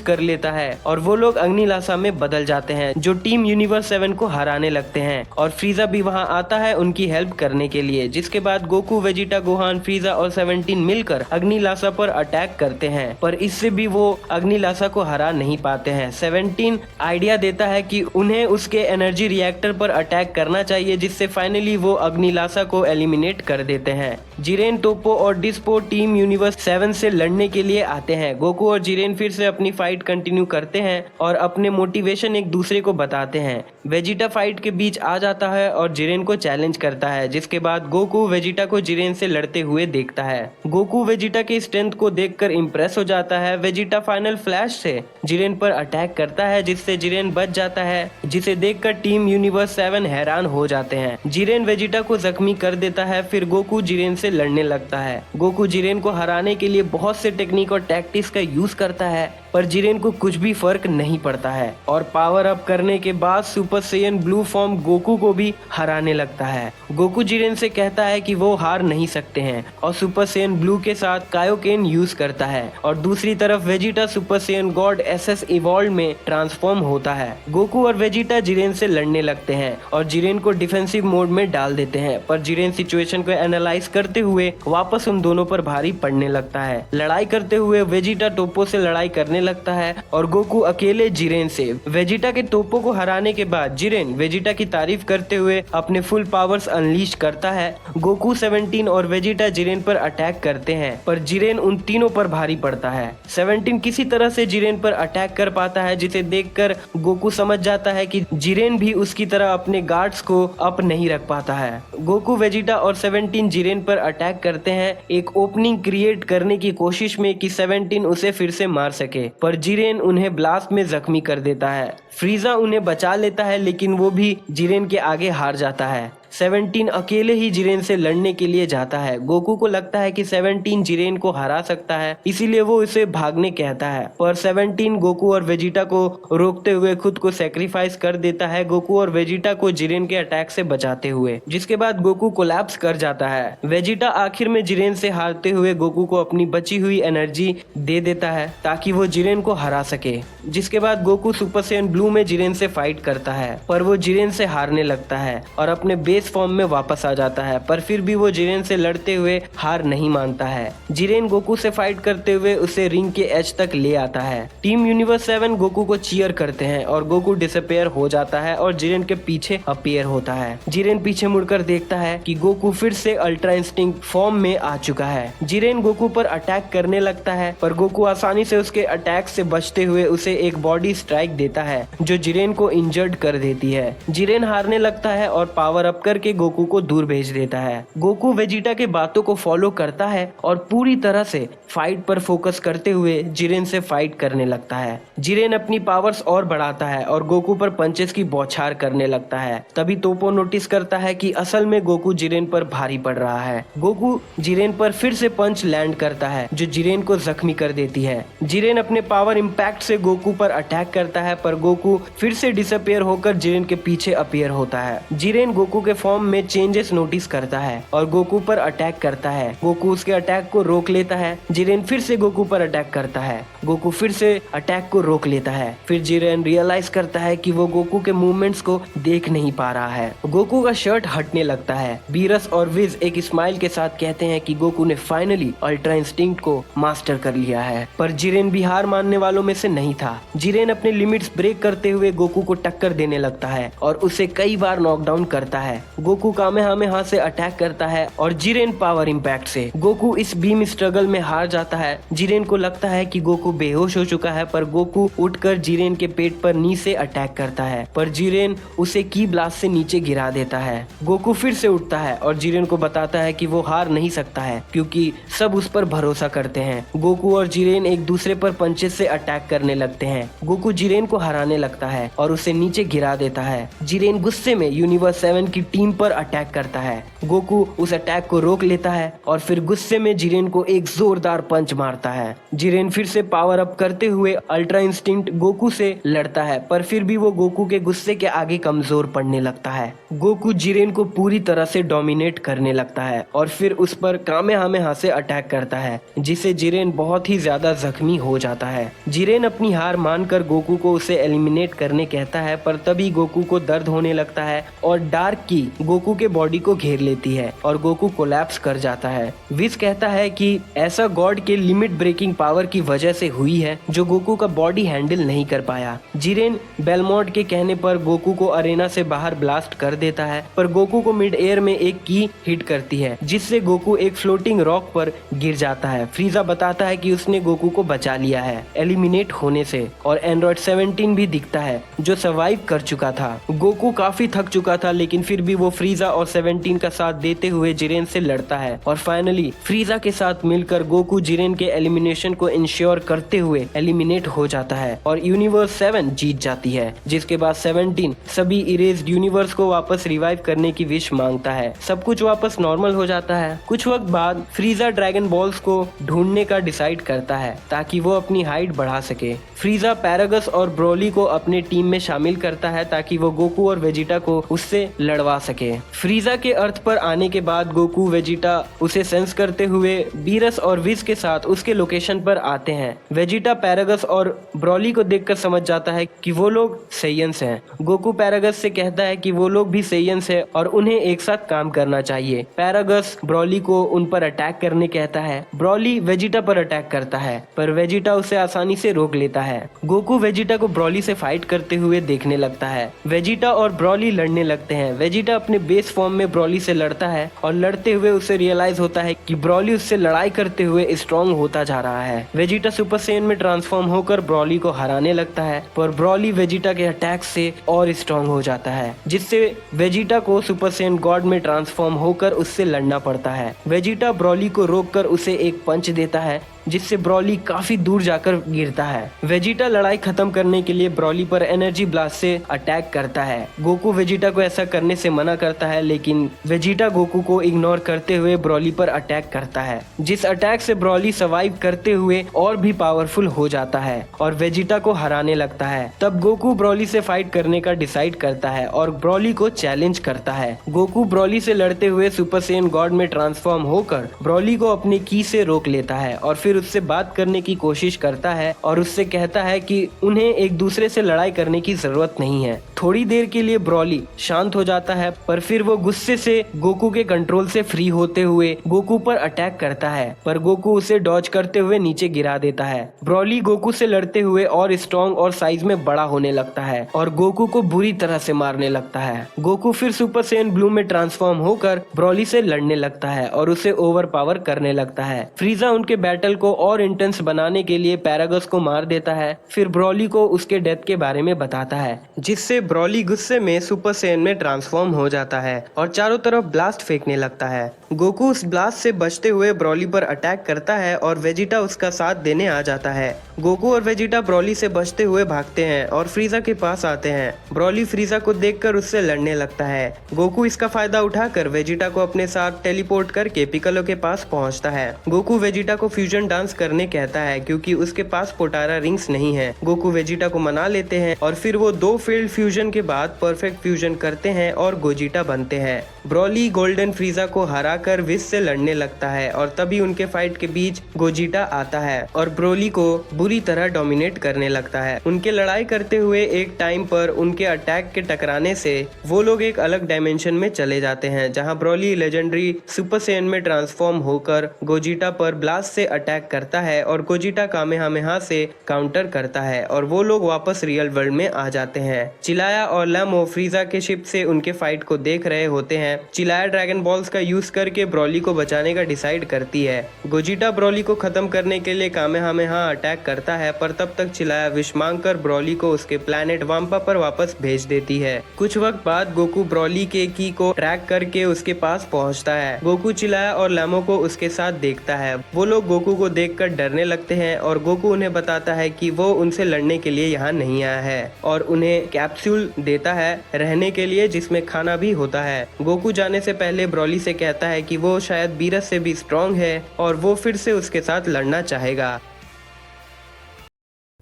कर लेता है और वो लोग अग्निलासा में बदल जाते हैं, जो टीम यूनिवर्स 7 को हराने लगते हैं। और फ्रीजा भी वहां आता है उनकी हेल्प करने के लिए, जिसके बाद गोकू, वेजिटा गोहान, फ्रीजा और 17 मिलकर अग्निलासा पर अटैक करते हैं, पर इससे भी वो अग्निलासा को हरा नहीं पाते हैं। 17 आइडिया देता है कि उन्हें उसके एनर्जी रिएक्टर पर अटैक करना चाहिए, जिससे फाइनली वो अग्निलासा को एलिमिनेट कर देते हैं। जिरेन, तोप्पो और डिस्पो टीम यूनिवर्स 7 से लड़ने के लिए आते हैं। गोकू और जिरेन फिर से अपनी फाइट कंटिन्यू करते हैं और अपने मोटिवेशन एक दूसरे को बताते हैं। वेजिटा फाइट के बीच आ जाता है और जिरेन को चैलेंज करता है, जिसके बाद गोकू वेजिटा को जिरेन से लड़ते हुए देखता है। गोकू वेजिटा की स्ट्रेंथ को देखकर इम्प्रेस हो जाता है। वेजिटा फाइनल फ्लैश से जिरेन पर अटैक करता है, जिससे जिरेन बच जाता है, जिसे देखकर टीम यूनिवर्स 7 हैरान हो जाते हैं। जिरेन वेजिटा को जख्मी कर देता है। फिर गोकू जिरेन से लड़ने लगता है। गोकू जिरेन को हराने के लिए बहुत से टेक्निक और टैक्टिक्स का यूज करता है, पर जिरेन को कुछ भी फर्क नहीं पड़ता है और पावर अप करने के बाद super Saiyan blue form Goku को भी हराने लगता है। गोकू जिरेन से कहता है कि वो हार नहीं सकते हैं और सुपर सैयन ब्लू के साथ कायोकेन यूज करता है। और दूसरी तरफ Vegeta super Saiyan God SS evolve में ट्रांसफॉर्म होता है। गोकू गोकू और वेजिटा जिरेन से लड़ने लगते हैं और जिरेन को डिफेंसिव मोड में डाल देते हैं, पर जिरेन सिचुएशन को एनालाइज करते हुए वापस उन दोनों पर भारी पड़ने लगता है। लड़ाई करते हुए वेजिटा टोपो से लड़ाई करने लगता है और गोकू अकेले जिरेन से। वेजिटा के टोपो को हराने के बाद जिरेन वेजिटा की तारीफ करते हुए अपने फुल पावर्स अनलीश करता है। गोकू 17 और वेजिटा जिरेन पर अटैक करते हैं, पर जिरेन उन तीनों पर भारी पड़ता है। 17 किसी तरह से जिरेन पर अटैक कर पाता है, जिसे देखकर गोकू समझ जाता है कि जिरेन भी उसकी तरह अपने गार्ड्स को अप नहीं रख पाता है। गोकू, वेजिटा और 17 जिरेन पर अटैक करते हैं, एक ओपनिंग क्रिएट करने की कोशिश में कि 17 उसे फिर से मार सके, पर जिरेन उन्हें ब्लास्ट में जख्मी कर देता है। फ्रीजा उन्हें बचा लेता है, लेकिन वो भी जिरेन के आगे हार जाता है। 17 अकेले ही जिरेन से लड़ने के लिए जाता है। गोकू को लगता है कि 17 जिरेन को हरा सकता है, इसीलिए वो उसे भागने कहता है, पर 17 गोकू और वेजिटा को रोकते हुए खुद को सेक्रीफाइस कर देता है, गोकू और वेजिटा को जिरेन के अटैक से बचाते हुए, जिसके बाद गोकू कोलैप्स कर जाता है। वेजिटा आखिर में जिरेन से हारते हुए गोकू को अपनी बची हुई एनर्जी दे देता है ताकि वो जिरेन को हरा सके, जिसके बाद गोकू सुपर सैयन ब्लू में जिरेन से फाइट करता है, पर वो जिरेन से हारने लगता है और अपने बेस फॉर्म में वापस आ जाता है, पर फिर भी वो जिरेन से लड़ते हुए हार नहीं मानता है। जिरेन गोकू से फाइट करते हुए उसे रिंग के एज तक ले आता है। टीम यूनिवर्स 7 गोकू को चीयर करते हैं और गोकू डिसअपियर हो जाता है और जिरेन के पीछे अपीयर होता है। जिरेन पीछे मुड़कर देखता है कि गोकू फिर से अल्ट्रा इंस्टिंक्ट फॉर्म में आ चुका है। जिरेन गोकू पर अटैक करने लगता है, पर गोकू आसानी से उसके अटैक से बचते हुए उसे एक बॉडी स्ट्राइक देता है जो जिरेन को इंजर्ड कर देती है। जिरेन हारने लगता है और पावर अप करके गोकू को दूर भेज देता है। गोकू वेजिटा के बातों को फॉलो करता है और पूरी तरह से फाइट पर फोकस करते हुए जिरेन से फाइट करने लगता है। जिरेन अपनी पावर्स और बढ़ाता है और गोकू पर पंचेस की बौछार करने लगता है। तभी तोपो नोटिस करता है कि असल में गोकू जिरेन पर भारी पड़ रहा है। गोकू जिरेन पर फिर से पंच लैंड करता है जो जिरेन को जख्मी कर देती है। जिरेन अपने पावर इम्पैक्ट से गोकू पर अटैक करता है, पर गोकू फिर से डिसअपियर होकर जिरेन के पीछे अपीयर होता है। जिरेन गोकू के फॉर्म में चेंजेस नोटिस करता है और गोकू पर अटैक करता है। गोकू उसके अटैक को रोक लेता है। जिरेन फिर से गोकू पर अटैक करता है। गोकू फिर से अटैक को रोक लेता है। फिर जिरेन रियलाइज करता है कि वो गोकू के मूवमेंट्स को देख नहीं पा रहा है। गोकू का शर्ट हटने लगता है। बीरस और विज एक स्माइल के साथ कहते हैं कि गोकू ने फाइनली अल्ट्रा इंस्टिंक्ट को मास्टर कर लिया है, पर जिरेन भी हार मानने वालों में से नहीं था। जिरेन अपने लिमिट्स ब्रेक करते हुए गोकू को टक्कर देने लगता है और उसे कई बार नॉकडाउन करता है। गोकू कामेहामेहा से अटैक करता है और जिरेन पावर इम्पैक्ट से। गोकू इस बीम स्ट्रगल में हार जाता है। जिरेन को लगता है कि गोकू बेहोश हो चुका है, पर गोकू उठकर जिरेन के पेट पर नी से अटैक करता है, पर जिरेन उसे की ब्लास्ट से नीचे गिरा देता है। गोकू फिर से उठता है और जिरेन को बताता है कि वो हार नहीं सकता है क्योंकि सब उस पर भरोसा करते हैं। गोकू और जिरेन एक दूसरे पर पंचेस से अटैक करने लगते हैं। गोकू जिरेन को हराने लगता है और उसे नीचे गिरा देता है। जिरेन गुस्से में यूनिवर्स 7 की टीम पर अटैक करता है। गोकू उस अटैक को रोक लेता है और फिर गुस्से में जिरेन को एक जोरदार पंच मारता है। जिरेन फिर से पावर अप करते हुए अल्ट्रा इंस्टिंक्ट गोकू से लड़ता है, पर फिर भी वो गोकू के गुस्से के आगे कमजोर पड़ने लगता है। गोकू जिरेन को पूरी तरह से डोमिनेट करने लगता है और फिर उस पर कामेहामेहा से अटैक करता है, जिसे जिरेन बहुत ही ज्यादा जख्मी हो जाता है। जिरेन अपनी हार मानकर गोकू को उसे एलिमिनेट करने कहता है, पर तभी गोकू को दर्द होने लगता है और डार्क की गोकू के बॉडी को घेर लेती है और गोकू कोलैप्स कर जाता है। विज कहता है कि ऐसा गॉड के लिमिट ब्रेकिंग पावर की वजह से हुई है जो गोकू का बॉडी हैंडल नहीं कर पाया। जिरेन बेलमोंट के कहने पर गोकू को अरेना से बाहर ब्लास्ट कर देता है, पर गोकू को मिड एयर में एक की हिट करती है, जिससे गोकू एक फ्लोटिंग रॉक पर गिर जाता है। फ्रीजा बताता है कि उसने गोकू को बचा लिया है एलिमिनेट होने से, और एंड्रॉइड 17 भी दिखता है जो सर्वाइव कर चुका था। गोकू काफी थक चुका था, लेकिन फिर भी वो फ्रीजा और 17 का साथ देते हुए जिरेन से लड़ता है और फाइनली फ्रीजा के साथ मिलकर गोकू जिरेन के एलिमिनेशन को इंश्योर करते हुए एलिमिनेट हो जाता है और यूनिवर्स 7 जीत जाती है। जिसके बाद 17 सभी इरेज्ड यूनिवर्स को वापस रिवाइव करने की विश मांगता है। सब कुछ वापस नॉर्मल हो जाता है। कुछ वक्त बाद फ्रीजा ड्रैगन बॉल्स को ढूंढने का डिसाइड करता है ताकि वो अपनी हाइट बढ़ा सके। फ्रीजा पैरागस और ब्रोली को अपने टीम में शामिल करता है ताकि वो गोकू और वेजिटा को उससे लड़वा सके। सके। फ्रीजा के अर्थ पर आने के बाद गोकू वेजिटा उसे सेंस करते हुए बीरस और विज के साथ उसके लोकेशन पर आते हैं। वेजिटा पैरागस और ब्रॉली को देखकर समझ जाता है कि वो लोग सेयंस हैं। गोकू पैरागस से कहता है कि वो लोग भी सेयंस है और उन्हें एक साथ काम करना चाहिए। पैरागस ब्रॉली को उन पर अटैक करने कहता है। ब्रॉली वेजिटा पर अटैक करता है पर वेजिटा उसे आसानी से रोक लेता है। गोकू वेजिटा को ब्रॉली से फाइट करते हुए देखने लगता है। वेजिटा और ब्रॉली लड़ने लगते हैं। वेजिटा अपने बेस फॉर्म में ब्रॉली से लड़ता है और लड़ते हुए उसे रियलाइज होता है कि ब्रॉली उससे लड़ाई करते हुए स्ट्रॉन्ग होता जा रहा है। वेजिटा सुपर सैयन में ट्रांसफॉर्म होकर ब्रॉली को हराने लगता है पर ब्रॉली वेजिटा के अटैक से और स्ट्रॉन्ग हो जाता है, जिससे वेजिटा को सुपर सैयन गॉड में ट्रांसफॉर्म होकर उससे लड़ना पड़ता है। वेजिटा ब्रॉली को रोककर उसे एक पंच देता है जिससे ब्रॉली काफी दूर जाकर गिरता है। वेजिटा लड़ाई खत्म करने के लिए ब्रॉली पर एनर्जी ब्लास्ट से अटैक करता है। गोकू वेजिटा को ऐसा करने से मना करता है लेकिन वेजिटा गोकू को इग्नोर करते हुए ब्रॉली पर अटैक करता है, जिस अटैक से ब्रॉली सर्वाइव करते हुए और भी पावरफुल हो जाता है और वेजिटा को हराने लगता है। तब गोकू ब्रॉली से फाइट करने का डिसाइड करता है और ब्रॉली को चैलेंज करता है। गोकू ब्रॉली से लड़ते हुए सुपर सैयन गॉड में ट्रांसफॉर्म होकर ब्रॉली को अपनी की से रोक लेता है और फिर उससे बात करने की कोशिश करता है और उससे कहता है कि उन्हें एक दूसरे से लड़ाई करने की जरूरत नहीं है। थोड़ी देर के लिए ब्रॉली शांत हो जाता है पर फिर वो गुस्से से गोकू के कंट्रोल से फ्री होते हुए गोकू पर अटैक करता है पर गोकू उसे डॉज करते हुए नीचे गिरा देता है। ब्रॉली गोकू से लड़ते हुए और स्ट्रॉन्ग और साइज में बड़ा होने लगता है और गोकू को बुरी तरह से मारने लगता है। गोकू फिर सुपर सैयन ब्लू में ट्रांसफॉर्म होकर ब्रॉली से लड़ने लगता है और उसे ओवर पावर करने लगता है। फ्रीजा उनके बैटल को और इंटेंस बनाने के लिए पैरागस को मार देता है। फिर ब्रॉली को उसके डेथ के बारे में बताता है, जिससे ब्रॉली गुस्से में सुपर सैयन में ट्रांसफॉर्म हो जाता है और चारों तरफ ब्लास्ट फेंकने लगता है। गोकू उस ब्लास्ट से बचते हुए ब्रॉली पर अटैक करता है और वेजिटा उसका साथ देने आ जाता है। गोकू और वेजिटा ब्रॉली से बचते हुए भागते हैं और फ्रीजा के पास आते हैं। ब्रॉली फ्रीजा को देखकर उससे लड़ने लगता है। गोकू इसका फायदा उठाकर वेजिटा को अपने साथ टेलीपोर्ट करके पिकालो के पास पहुंचता है। गोकू वेजिटा को फ्यूजन डांस करने कहता है क्योंकि उसके पास पोटारा रिंग्स नहीं है। गोकू वेजिटा को मना लेते हैं और फिर वो 2 फील्ड फ्यूजन के बाद परफेक्ट फ्यूजन करते हैं और गोजिटा बनते हैं। ब्रॉली गोल्डन फ्रीजा को हराकर विज से लड़ने लगता है और तभी उनके फाइट के बीच गोजिटा आता है और ब्रॉली को बुरी तरह डोमिनेट करने लगता है। उनके लड़ाई करते हुए एक टाइम पर उनके अटैक के टकराने से वो लोग एक अलग डायमेंशन में चले जाते हैं, जहां ब्रॉली लेजेंडरी सुपर सैयन में ट्रांसफॉर्म होकर गोजिटा पर ब्लास्ट से अटैक करता है और गोजिटा कामेहामेहा से काउंटर करता है और वो लोग वापस रियल वर्ल्ड में आ जाते हैं। चिलाया और लैमो फ्रीजा के शिप से उनके फाइट को देख रहे होते हैं। चिलाया ड्रैगन बॉल्स का यूज करके ब्रॉली को बचाने का डिसाइड करती है। गोजिटा ब्रॉली को खत्म करने के लिए कामेहामेहा अटैक करता है पर तब तक चिलाया विश मांगकर ब्रॉली को उसके प्लैनेट वाम्पा पर वापस भेज देती है। कुछ वक्त बाद गोकू ब्रॉली के की को ट्रैक करके उसके पास पहुंचता है। गोकू चिलाया और लैमो को उसके साथ देखता है। वो लोग गोकू को देखकर डरने लगते हैं और गोकू उन्हें बताता है कि वो उनसे लड़ने के लिए यहाँ नहीं आया है और उन्हें कैप्सूल देता है रहने के लिए जिसमें खाना भी होता है। गोकू जाने से पहले ब्रॉली से कहता है कि वो शायद बीरस से भी स्ट्रॉन्ग है और वो फिर से उसके साथ लड़ना चाहेगा।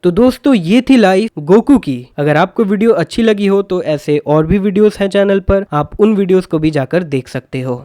तो दोस्तों ये थी लाइफ गोकू की। अगर आपको वीडियो अच्छी लगी हो तो ऐसे और भी वीडियोस हैं चैनल पर, आप उन वीडियोस को भी जाकर देख सकते हो।